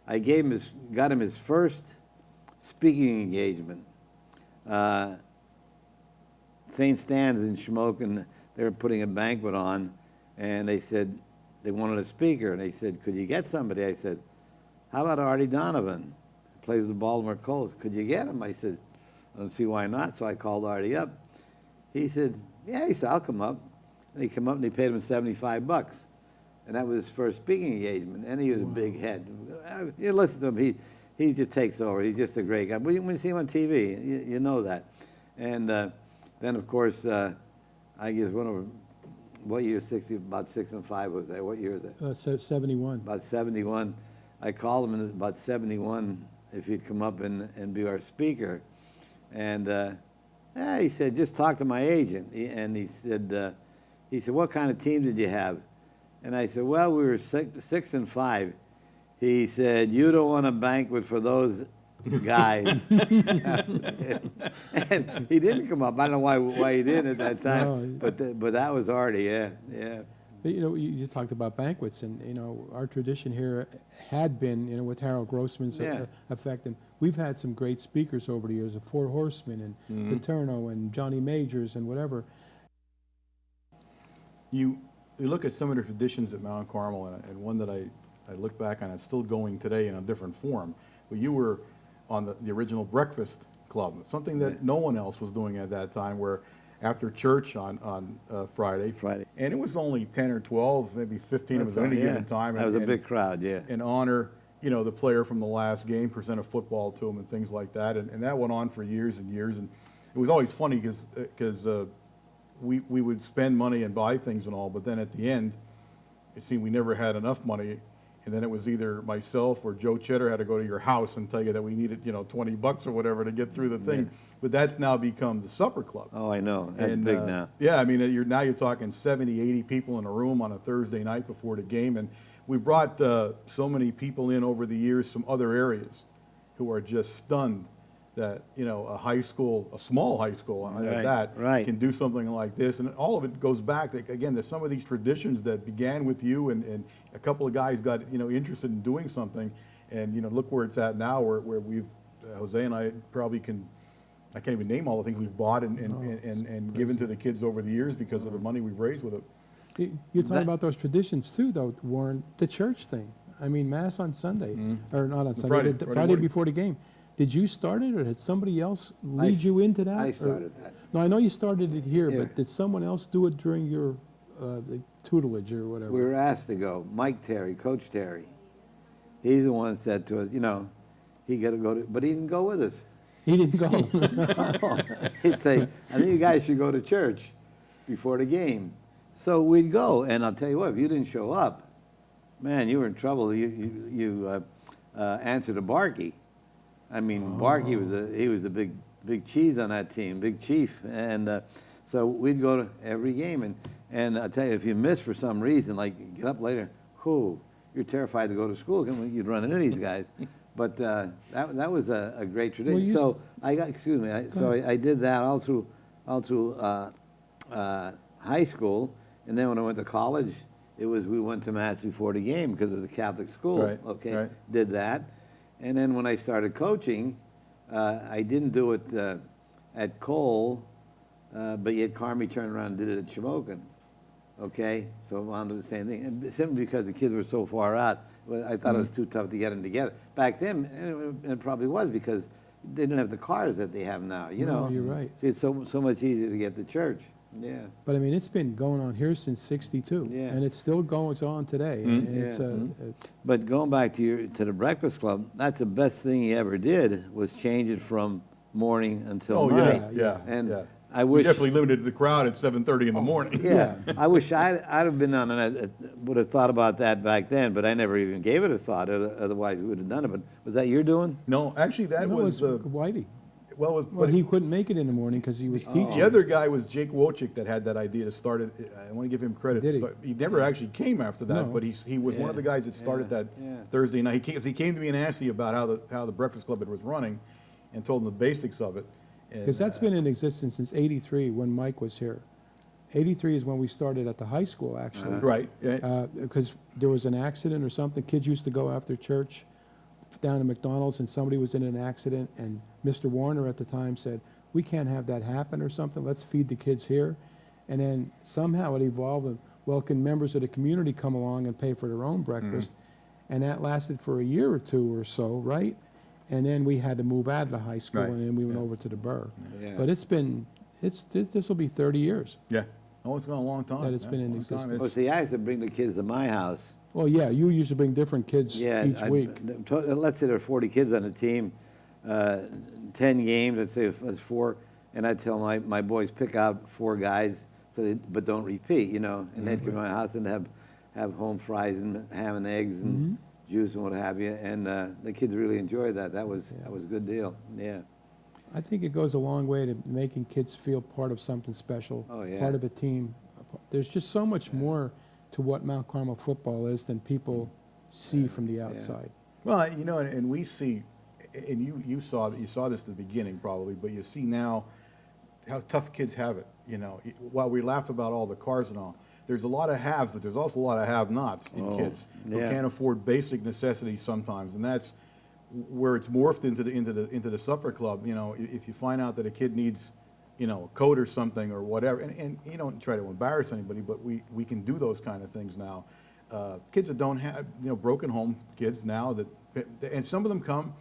got him his first speaking engagement. St. Stan's in Shamokin, they were putting a banquet on, and they said they wanted a speaker, and they said, could you get somebody? I said, how about Artie Donovan? Plays the Baltimore Colts. Could you get him? I said, I don't see why not. So I called Artie up. He said, yeah. He said, I'll come up. And he came up and they paid him $75. And that was his first speaking engagement. And he was a big head. You listen to him, he just takes over. He's just a great guy. When you see him on TV, you know that. And then, of course, I guess what year 60, about 6 and 5 was that? What year is that? 71. About 71. I called him in about 71 if he'd come up and be our speaker. And he said, just talk to my agent. He said, what kind of team did you have? And I said, well, we were 6 and 5. He said, you don't want a banquet for those guys. And he didn't come up. I don't know why he didn't at that time. No. But that was Artie, yeah. But, you talked about banquets, and our tradition here had been, with Harold Grossman's effect, and we've had some great speakers over the years, the Four Horsemen and Paterno and Johnny Majors and whatever. You look at some of the traditions at Mount Carmel, and one that I look back on, it's still going today in a different form. But you were on the original breakfast club, something that no one else was doing at that time, where after church on Friday, and it was only 10 or 12, maybe 15 of us at any given time. That was a big crowd, yeah. And honor, the player from the last game, present a football to him and things like that. And that went on for years and years. And it was always funny because we would spend money and buy things and all, but then at the end, it seemed we never had enough money. And then it was either myself or Joe Cheddar had to go to your house and tell you that we needed, $20 or whatever to get through the thing. Yeah. But that's now become the supper club. Oh, I know. That's big now. Yeah, I mean, you're talking 70, 80 people in a room on a Thursday night before the game. And we brought so many people in over the years from other areas who are just stunned that, a small high school at that, can do something like this. And all of it goes back, again, to some of these traditions that began with you, and a couple of guys got, interested in doing something. And, look where it's at now, where we've, Jose and I probably I can't even name all the things we've bought and given to the kids over the years because of the money we've raised with it. You're talking about those traditions too, though, Warren, the church thing. I mean, Mass on Sunday, or not on Sunday, Friday before the game. Did you start it, or did somebody else lead you into that? I started that. No, I know you started it here, but did someone else do it during your tutelage or whatever? We were asked to go. Mike Terry, Coach Terry, he's the one that said to us, he got to go to, but he didn't go with us. He didn't go. No. He'd say, I think you guys should go to church before the game. So we'd go, and I'll tell you what, if you didn't show up, man, you were in trouble. You answered to Barkey. I mean, Barkey was the big cheese on that team, big chief, and so we'd go to every game. And I'll tell you, if you miss for some reason, like get up later, you're terrified to go to school. You'd run into these guys. But that was a great tradition. So I did that all through high school, and then when I went to college, we went to Mass before the game because it was a Catholic school. Right. Did that, and then when I started coaching, I didn't do it at Cole, but yet Carmi turned around and did it at Shamokin. Okay, so I'm on to the same thing, and simply because the kids were so far out. I thought it was too tough to get them together. Back then, it probably was because they didn't have the cars that they have now, No, you're right. See, it's so much easier to get to church. Yeah. But I mean, it's been going on here since '62, Yeah. and it still goes on today. Mhm. And it's But going back to the Breakfast Club, that's the best thing he ever did, was change it from morning until Oh, night. yeah. And I We wish, definitely limited the crowd at 7:30 in the morning. yeah, I wish I'd have been on it, would have thought about that back then, but I never even gave it a thought, otherwise we would have done it. But was that your doing? No, actually, that was, Whitey. well, Well, he couldn't make it in the morning because he was teaching. the other guy was Jake Wojcik that had that idea to start it. I want to give him credit. Did he? He never actually came after that, No. but he was one of the guys that started that yeah. Thursday night. He came to me and asked me about how the Breakfast Club was running, and told him the basics of it. Because that's been in existence since '83 when Mike was here. '83 is when we started at the high school, actually. Right. Yeah. Because there was an accident or something. Kids used to go after church down to McDonald's, and somebody was in an accident, and Mr. Warner at the time said, we can't have that happen or something. Let's feed the kids here. And then somehow it evolved, and well, can members of the community come along and pay for their own breakfast? And that lasted for a year or two or so, right? And then we had to move out of the high school, Right. and then we went over to the Burr. Yeah. But this will be 30 years. Yeah. Oh, it's gone a long time. That it's been in long time. existence. It's- Oh, see, I used to bring the kids to my house. Well, yeah, you used to bring different kids Yeah. each week. Let's say there are 40 kids on the team, 10 games, let's say it's 4, and I'd tell my boys, pick out 4 guys, but don't repeat, and they'd come to my house and have home fries and ham and eggs and juice and what have you, and the kids really enjoyed that. That was a good deal. Yeah. I think it goes a long way to making kids feel part of something special, Oh, yeah. part of a team. There's just so much more to what Mount Carmel football is than people see from the outside. Well, and we see, and you saw this at the beginning probably, but you see now how tough kids have it. While we laugh about all the cars and all, there's a lot of haves, but there's also a lot of have-nots in kids who yeah. can't afford basic necessities sometimes, and that's where it's morphed into the supper club. If you find out that a kid needs, a coat or something or whatever, and you don't try to embarrass anybody, but we can do those kind of things now. Kids that don't have, broken home kids now and some of them come.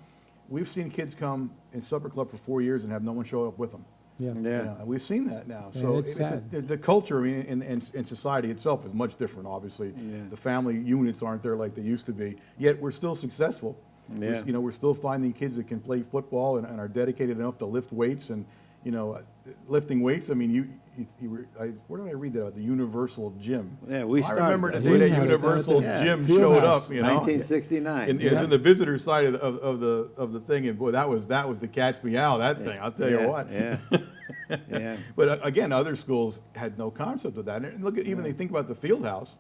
We've seen kids come in supper club for 4 years and have no one show up with them. Yeah. Yeah. And we've seen that now. And So it's sad. the culture, and society itself is much different. Obviously, Yeah. the family units aren't there like they used to be. Yet we're still successful. Yeah. We're still finding kids that can play football and are dedicated enough to lift weights and lifting weights. I mean, where did I read that? The Universal Gym. Yeah, we I started remember that. the We day that had it down at Universal the Gym field showed house. up. 1969. It was in the visitor side of the thing, and boy, that was the catch me out. That thing, I'll tell you what. Yeah. Yeah. But again, other schools had no concept of that. And look at even they think about the field house.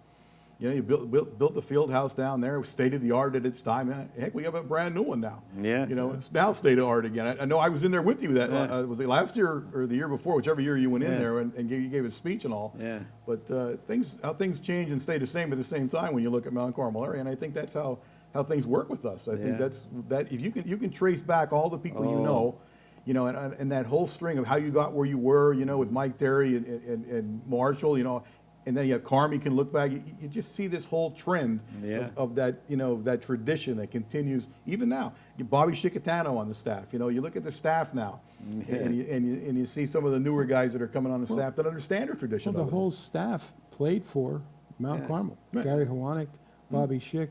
You built the field house down there, state of the art at its time. Heck, we have a brand new one now. Yeah. It's now state of art again. I know I was in there with you. That Yeah. was it last year or the year before, whichever year you went in Yeah. there and you gave a speech and all. Yeah. But how things change and stay the same at the same time when you look at Mount Carmel area, and I think that's how things work with us. I think Yeah. that if you can trace back all the people Oh. and that whole string of how you got where you were, with Mike Terry and Marshall, and then Carmi can look back. You just see this whole trend Yeah. of that, that tradition that continues even now. Bobby Chicatano on the staff. You look at the staff now, and you see some of the newer guys that are coming on the staff that understand our tradition. Well, of the it. whole staff played for Mount Yeah. Carmel. Right. Gary Hawanick, Bobby Schick,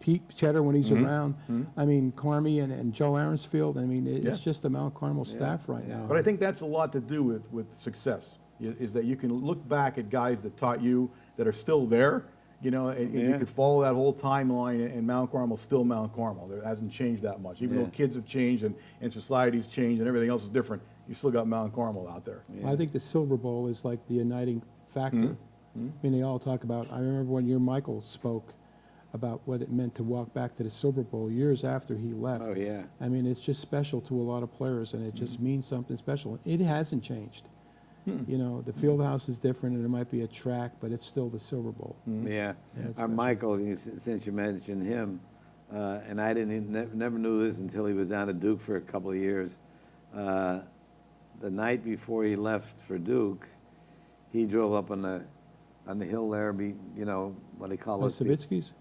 Pete Cheddar when he's around. I mean, Carmi and Joe Aronsfield. I mean, it's Yeah. just the Mount Carmel staff right Yeah. now. But I think that's a lot to do with success, is that you can look back at guys that taught you that are still there, and you Yeah. could follow that whole timeline, and Mount Carmel's still Mount Carmel. It hasn't changed that much. Even Yeah. though kids have changed and society's changed and everything else is different, you still got Mount Carmel out there. I think the Silver Bowl is like the uniting factor. I mean, they all talk about, I remember one year Michael spoke about what it meant to walk back to the Silver Bowl years after he left. Oh, yeah. I mean, it's just special to a lot of players, and it just means something special. It hasn't changed. The field house is different, and there might be a track, but it's still the Silver Bowl. Yeah. Yeah, it's Our special. Michael, since you mentioned him, and I never knew this until he was down at Duke for a couple of years. The night before he left for Duke, he drove up on the hill there, what they call Oh, it? Savitsky's?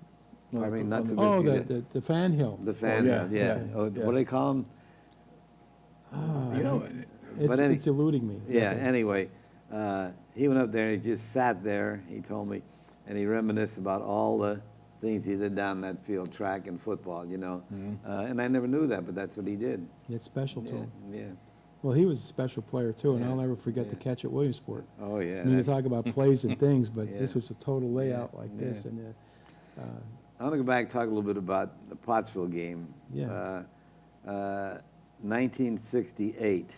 I mean, not Oh, Savitsky, the fan hill. the fan, yeah, yeah. yeah, Oh, yeah. what do they call him? You know, It's eluding me. Yeah, Okay. anyway, he went up there and he just sat there, he told me, and he reminisced about all the things he did down that field, track and football, you know. And I never knew that, but that's what he did. It's special to Yeah, him. yeah. Well, he was a special player too, and Yeah, I'll never forget the yeah. catch at Williamsport. Oh, yeah. I mean, you that's- talk about plays and things, but Yeah. this was a total layout like Yeah. this, and I want to go back and talk a little bit about the Pottsville game. Yeah. 1968.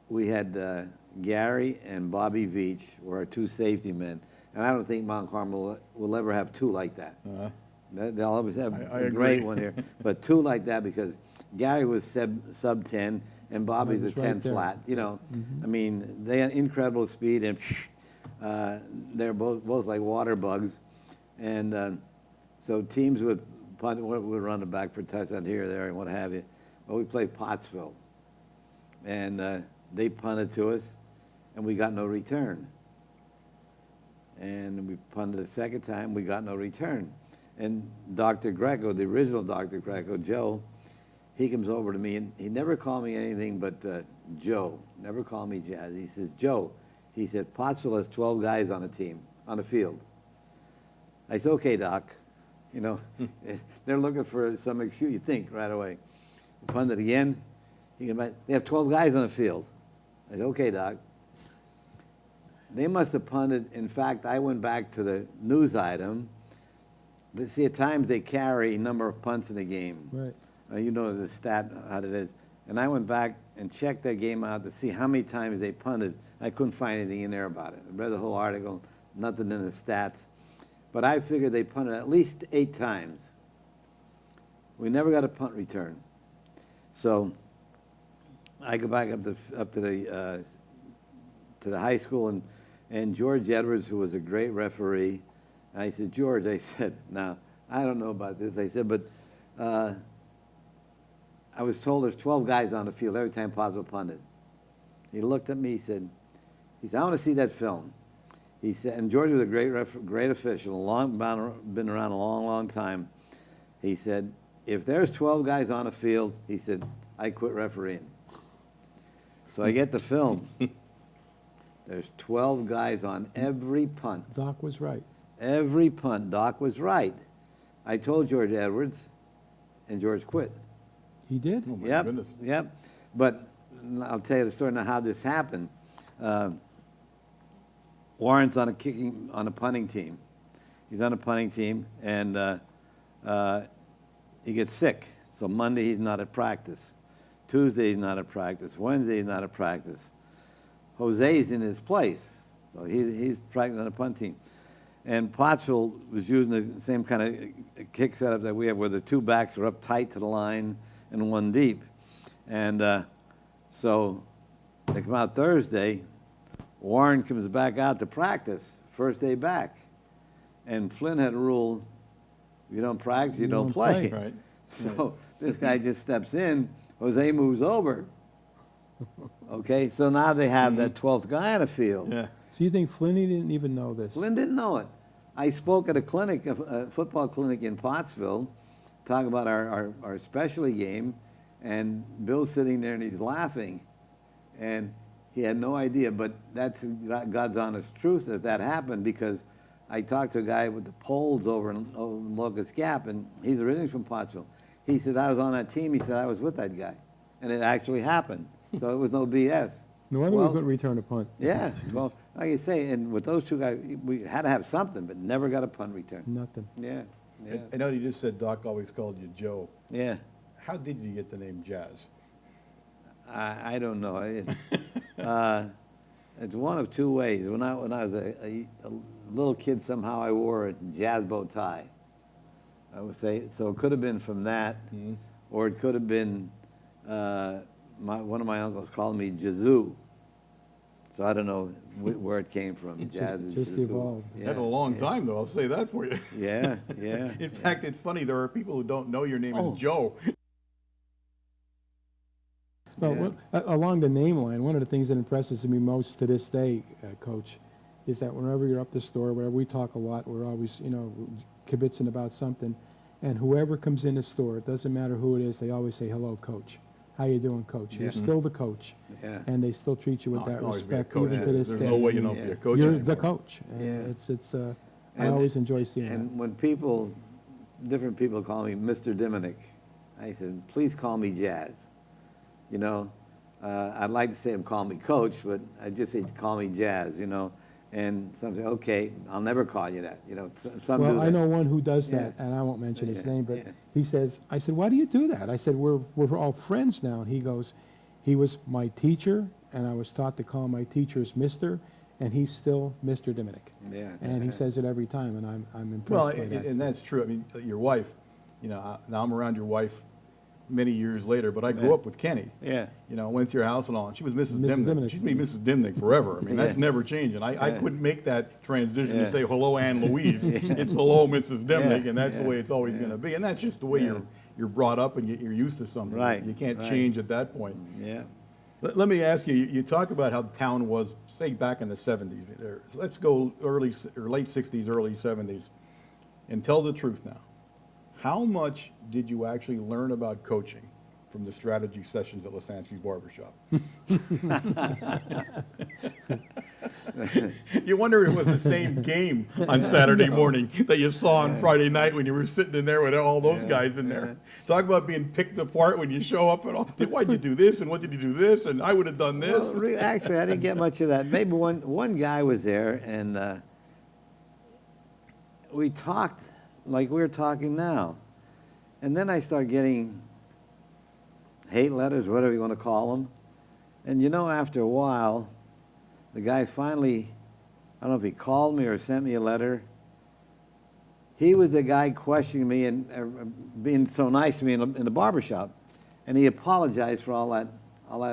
We had Gary and Bobby Veach were our two safety men, and I don't think Mount Carmel will ever have two like that. They'll always have I a great agree. one here, but two like that because Gary was sub 10 and Bobby's a Bobby's 10 right there. flat. You know, I mean, they had incredible speed and they're both like water bugs, and so teams would run it back for touchdown here or there and what have you. But we played Pottsville, and they punted to us, and we got no return. And we punted a second time, we got no return. And Dr. Greco, the original Dr. Greco, Joe, he comes over to me, and he never called me anything but Joe, never called me Jazz. He says, Joe, he said, Pottsville has 12 guys on the team, on the field. I said, okay, Doc. You know, they're looking for some excuse, you think, right away. We punted again. He came back, they have 12 guys on the field. I said, okay, Doc. They must have punted. In fact, I went back to the news item. See, at times they carry number of punts in the game. right. You know the stat, how it is. And I went back and checked that game out to see how many times they punted. I couldn't find anything in there about it. I read the whole article, nothing in the stats. But I figured they punted at least 8 times. We never got a punt return. So I go back up to the high school, and George Edwards, who was a great referee, I said, George, I said, now, I don't know about this. I said, but I was told there's 12 guys on the field every time Pottsville punted. He looked at me, he said, I want to see that film. He said, and George was a great official, been around a long, long time. He said, if there's 12 guys on the field, he said, I quit refereeing. So I get the film. There's 12 guys on every punt. Doc was right. Every punt. Doc was right. I told George Edwards, and George quit. He did? Oh, my Yep, goodness. yep. But I'll tell you the story now how this happened. Warren's on a punting team. He's on a punting team, and he gets sick. So Monday he's not at practice. Tuesday he's not at practice. Wednesday he's not at practice. Jose's in his place, so he's practicing on a punt team. And Pottsville was using the same kind of kick setup that we have, where the 2 backs are up tight to the line and 1 deep. And so they come out Thursday. Warren comes back out to practice, first day back. And Flynn had a rule, if you don't practice, you don't play. Right. So this guy just steps in, Jose moves over. Okay, so now they have that 12th guy on the field. Yeah. So you think Flinney didn't even know this? Flynn didn't know it. I spoke at a clinic, a football clinic in Pottsville, talking about our specialty game, and Bill's sitting there and he's laughing. And he had no idea, but that's God's honest truth that happened, because I talked to a guy with the poles over in Locust Gap, and he's originally from Pottsville. He said, I was on that team. He said, I was with that guy. And it actually happened. So it was no BS. No wonder Well, we couldn't return a punt. Yeah, well, like you say, and with those 2 guys, we had to have something, but never got a punt return. Nothing. Yeah, yeah, I know you just said Doc always called you Joe. yeah. How did you get the name Jazz? I don't know. It's one of 2 ways. When I was a little kid, somehow I wore a jazz bow tie. I would say, so it could have been from that, or it could have been one of my uncles called me Jazoo. So I don't know where it came from. It Jazz just Jazoo. evolved. Yeah, Had a long yeah. time, though, I'll say that for you. Yeah, yeah. In fact, it's funny, there are people who don't know your name Oh. is Joe. Well, Yeah. along the name line, one of the things that impresses me most to this day, Coach, is that whenever you're up the store, wherever we talk a lot, we're always, kibitzing about something, and whoever comes in the store, it doesn't matter who it is, they always say, hello, Coach. how you doing, coach? You're still the coach. Yeah. And they still treat you with No, that you can always be a respect, coach. even to this There's day. no way you I don't mean, be a coach You're anymore. the coach. Yeah. I And- always enjoy seeing that. And when people, different people call me Mr. Diminick, I said, please call me Jazz. You know, I'd like to say call me coach, but I just say call me Jazz, you know. And some say, okay, I'll never call you that. You know, some do Well, I that. know one who does that, Yeah. and I won't mention his Yeah, name, but yeah. he says, I said, why do you do that? I said, we're all friends now. And he goes, he was my teacher, and I was taught to call my teachers Mr., and he's still Mr. Diminick. Yeah. And he says it every time, and I'm impressed Well, by that. and that's true. I mean, your wife, you know, now I'm around your wife many years later, but I grew Yeah. up with Kenny. Yeah. You know, went to your house and all, and she was Mrs. Mrs. Diminick. Diminick. She's been Mrs. Diminick forever. I mean, that's Yeah. never changing. I Yeah. couldn't make that transition Yeah. to say hello, Ann Louise. It's hello, Mrs. Diminick, Yeah. and that's the Yeah. way it's always going to be. And that's just the way Yeah. you're brought up and you're used to something. Right. You can't Right. change at that point. Yeah. Let me ask you, you talk about how the town was, say, back in the 70s. So let's go late 60s, early 70s, and tell the truth now. How much did you actually learn about coaching from the strategy sessions at Lasansky's Barbershop? You wonder if it was the same game on Saturday morning that you saw on Friday night when you were sitting in there with all those guys in there. Talk about being picked apart when you show up and all. Why'd you do this and what did you do this and I would have done this. Well, actually, I didn't get much of that. Maybe one guy was there, and we talked like we're talking now. And then I started getting hate letters, whatever you want to call them. And you know, after a while, the guy finally, I don't know if he called me or sent me a letter. He was the guy questioning me and being so nice to me in the barbershop. And he apologized for all that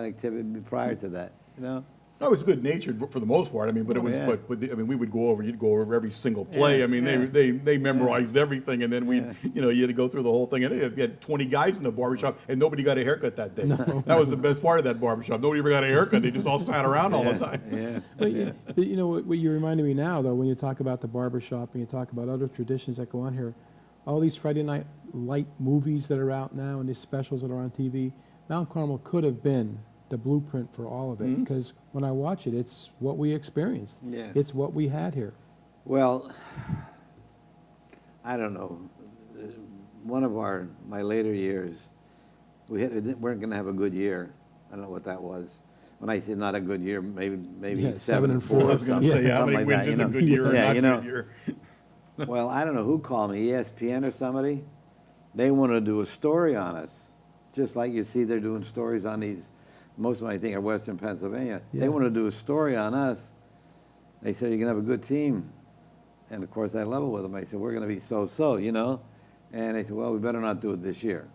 activity prior to that, you know? I was good natured for the most part. I mean, but it Oh, was, yeah. I mean, you'd go over every single play. Yeah, I mean, yeah. they memorized everything, and then Yeah. you had to go through the whole thing. And you had 20 guys in the barbershop, and nobody got a haircut that day. That was the best part of that barbershop. Nobody ever got a haircut. They just all sat around all the time. Yeah. But you know, what you're reminding me now, though, when you talk about the barbershop and you talk about other traditions that go on here, all these Friday night light movies that are out now and these specials that are on TV, Mount Carmel could have been the blueprint for all of it, because when I watch it, it's what we experienced. Yeah. It's what we had here. Well, I don't know. One of my later years, we weren't going to have a good year. I don't know what that was. When I say not a good year, maybe Yeah, 7 and 4. I was going to say, how something many like wins that, is you a know? good year or Yeah, not you a know. good year? Well, I don't know who called me, ESPN or somebody. They wanted to do a story on us, just like you see they're doing stories on these. Most of them, I think, are Western Pennsylvania. Yeah. They want to do a story on us. They said, you can have a good team. And, of course, I level with them. I said, we're going to be so-so, you know. And they said, well, we better not do it this year.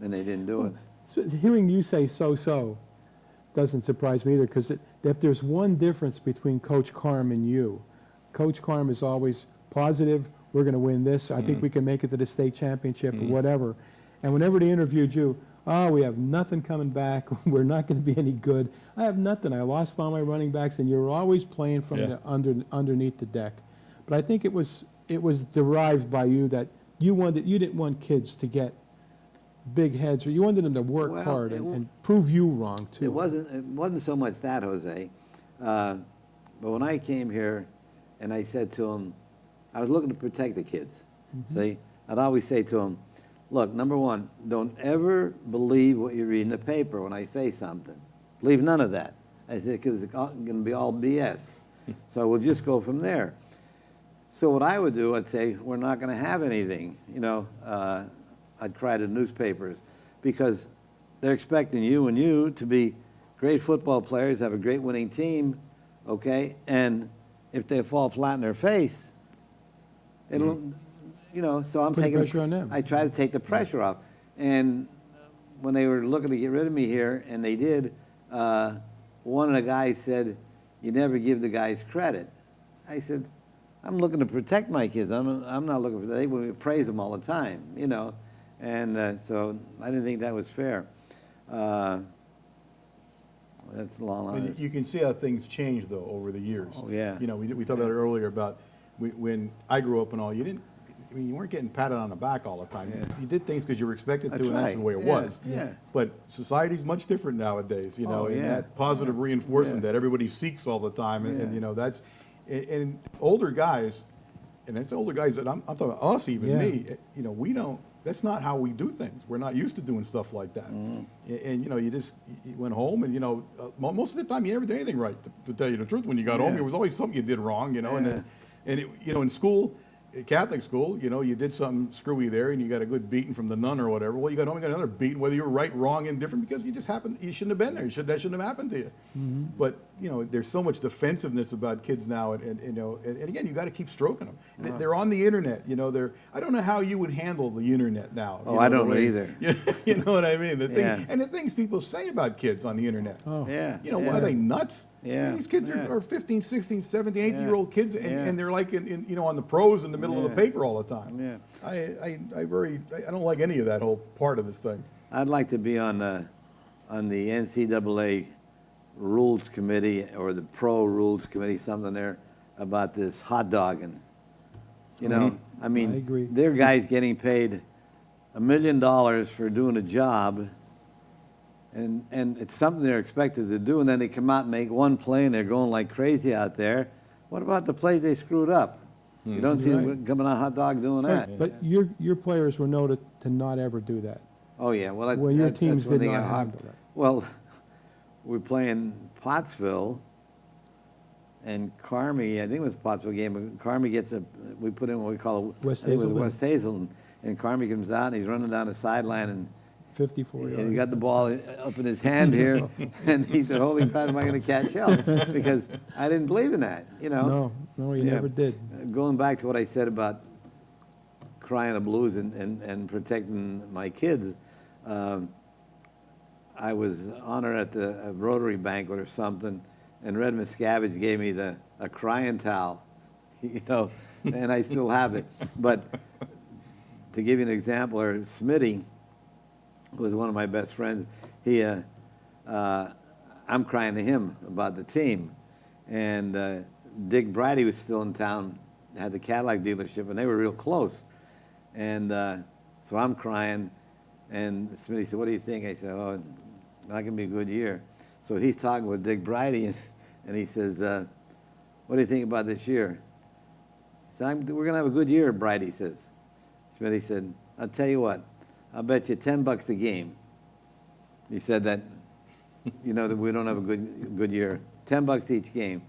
And they didn't do it. So hearing you say so-so doesn't surprise me either, because if there's one difference between Coach Carm and you, Coach Carm is always positive, we're going to win this, I think we can make it to the state championship or whatever. And whenever they interviewed you, oh, we have nothing coming back, we're not going to be any good. I have nothing, I lost all my running backs, and you're always playing from Yeah. the underneath the deck. But I think it was derived by you that you didn't want kids to get big heads, or you wanted them to work Well, hard it and prove you wrong too. It wasn't so much that, Jose. But when I came here and I said to them, I was looking to protect the kids. See, I'd always say to them, look, number one, don't ever believe what you read in the paper when I say something. Believe none of that. I said, because it's going to be all BS. So we'll just go from there. So what I would do, I'd say, we're not going to have anything. You know, I'd cry to newspapers because they're expecting you to be great football players, have a great winning team, okay? And if they fall flat in their face, it'll, you know, so I'm Put the taking pressure on them. I try to take the pressure off. And when they were looking to get rid of me here, and they did, one of the guys said, you never give the guys credit. I said, I'm looking to protect my kids. I'm not looking for, we praise them all the time, you know. And so I didn't think that was fair. That's a long And honest. you can see how things change, though, over the years. Oh, yeah. You know, we talked about it earlier about when I grew up and all, you didn't, I mean, you weren't getting patted on the back all the time. You did things because you were expected That's to, and that's right. the way it Yeah, was. yeah. But society's much different nowadays, you know, Oh, and yeah. that positive reinforcement Yeah. that everybody seeks all the time, and Yeah. you know, that's, and older guys, and it's older guys that I'm talking about us, even Yeah. me, you know, we don't, that's not how we do things. We're not used to doing stuff like that. And you know, you went home and, you know, most of the time you never did anything right, to tell you the truth. When you got home, Yeah. there was always something you did wrong, you know, Yeah. and it, you know, in school, Catholic school, you know, you did something screwy there and you got a good beating from the nun or whatever. Well, you got home, you got another beating, whether you were right, wrong, indifferent, because you just happened, you shouldn't have been there. That shouldn't have happened to you. But, you know, there's so much defensiveness about kids now, and you know, and again, you got to keep stroking them. And they're on the internet, you know, I don't know how you would handle the internet now. Oh, you I the don't know way- either. You know what I mean? Yeah. And the things people say about kids on the internet. Oh. Yeah. You know, yeah. are they nuts? Yeah, These kids yeah. are 15, 16, 17, 18-year-old kids, and, Yeah. and they're like in, you know, on the pros in the middle of the Yeah. paper all the time. Yeah. I don't like any of that whole part of this thing. I'd like to be on the NCAA rules committee or the pro rules committee, something there about this hot dogging. You know, I mean, I agree. there are guys getting paid $1 million for doing a job, and it's something they're expected to do, and then they come out and make one play, and they're going like crazy out there. What about the plays they screwed up? You don't see them Right. coming out hot dog doing that. But your players were noted to not ever do that. Oh yeah, well, Well, your that's teams when did they not got hot. handle that. Well, we're playing Pottsville, and Carmi, I think it was a Pottsville game, but Carmi we put in what we call a West I think it was Hazelton. West Hazelton, and Carmi comes out and he's running down the sideline, and 54 and yards. he got the ball up in his hand here, and he said, "Holy crap, am I going to catch hell?" Because I didn't believe in that, you know. No, you Yeah. never did. Going back to what I said about crying the blues and protecting my kids, I was honored at a Rotary banquet or something, and Red Miscavige gave me a crying towel, you know, and I still have it. But to give you an example, or Smitty was one of my best friends. I'm crying to him about the team, and Dick Brady was still in town, had the Cadillac dealership, and they were real close. And so I'm crying, and Smitty said, "What do you think?" I said, "Oh, not gonna be a good year." So he's talking with Dick Brady, and he says, "What do you think about this year?" He said, "We're gonna have a good year," Brady says. Smitty said, "I'll tell you what, I'll bet you $10 a game." He said that, you know, that we don't have a good year. $10 each game.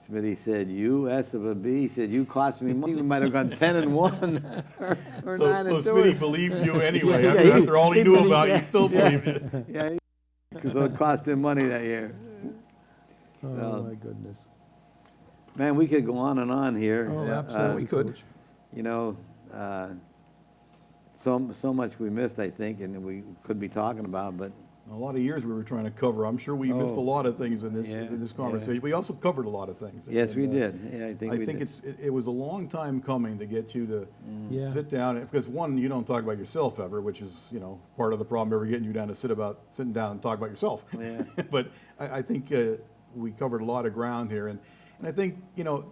Smitty said, "You SOB." He said, "You cost me money. We might have gone 10-1 or 9-2." So Smitty believed you anyway. Yeah, after all he knew believed- about you, yeah, he still yeah, believed you. Yeah, because it cost him money that year. Oh, Well, my goodness. Man, we could go on and on here. Oh, absolutely, we could. Coach. You know, so much we missed, I think, and we could be talking about, but A lot of years we were trying to cover. I'm sure we missed a lot of things in Yeah, this conversation. We also covered a lot of things. yes, we And, did. Yeah, I think we did. it was a long time coming to get you to Yeah. sit down, because one, you don't talk about yourself ever, which is, you know, part of the problem, ever getting you down to sitting down and talk about yourself. Yeah. But I think we covered a lot of ground here, and I think, you know,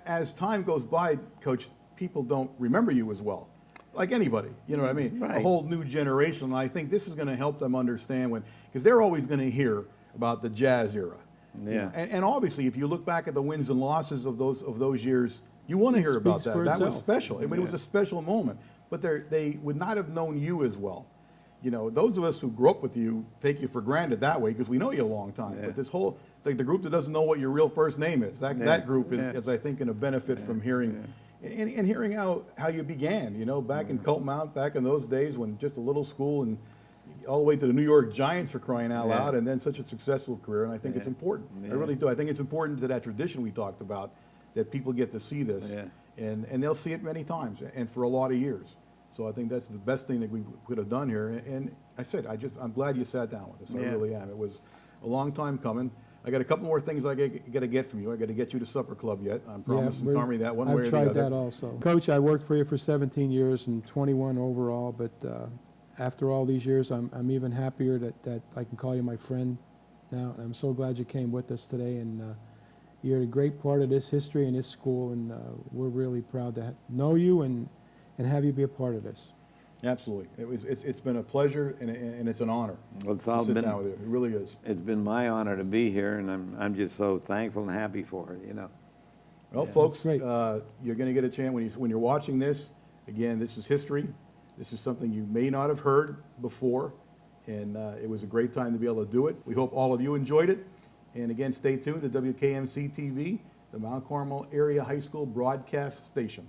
as time goes by, Coach, people don't remember you as well. Like anybody, you know what I mean? A Right. whole new generation, and I think this is going to help them understand because they're always going to hear about the Jazz era. You Yeah. know, and obviously, if you look back at the wins and losses of those years, you want to It hear about speaks that. for That was itself. special. I mean, it was Yeah. a special moment. But they would not have known you as well. You know, those of us who grew up with you take you for granted that way because we know you a long time. Yeah. But this whole, like the group that doesn't know what your real first name is, that group is I think, going to benefit from hearing. And hearing how you began, you know, back in Kulpmont, back in those days when just a little school and all the way to the New York Giants for crying out Yeah. loud, and then such a successful career. And I think it's important. I Yeah. really do. I think it's important to that tradition we talked about, that people get to see this, Yeah. and they'll see it many times and for a lot of years. So I think that's the best thing that we could have done here. And I said, I'm glad you sat down with us. I Yeah. really am. It was a long time coming. I got a couple more things I got to get from you. I got to get you to supper club yet. I'm promising Carmi that one way or the other. I've tried that also. Coach, I worked for you for 17 years and 21 overall, but after all these years, I'm even happier that I can call you my friend now. And I'm so glad you came with us today, and you're a great part of this history and this school, and we're really proud to know you, and and have you be a part of this. Absolutely. It's been a pleasure and it's an honor Well, it's to all sit been, down with you. It really is. it's been my honor to be here, and I'm just so thankful and happy for it, you know. Well, folks, great. you're going to get a chance when you're watching this. Again, this is history. This is something you may not have heard before, and it was a great time to be able to do it. We hope all of you enjoyed it. And again, stay tuned to WKMCTV, the Mount Carmel Area High School broadcast station.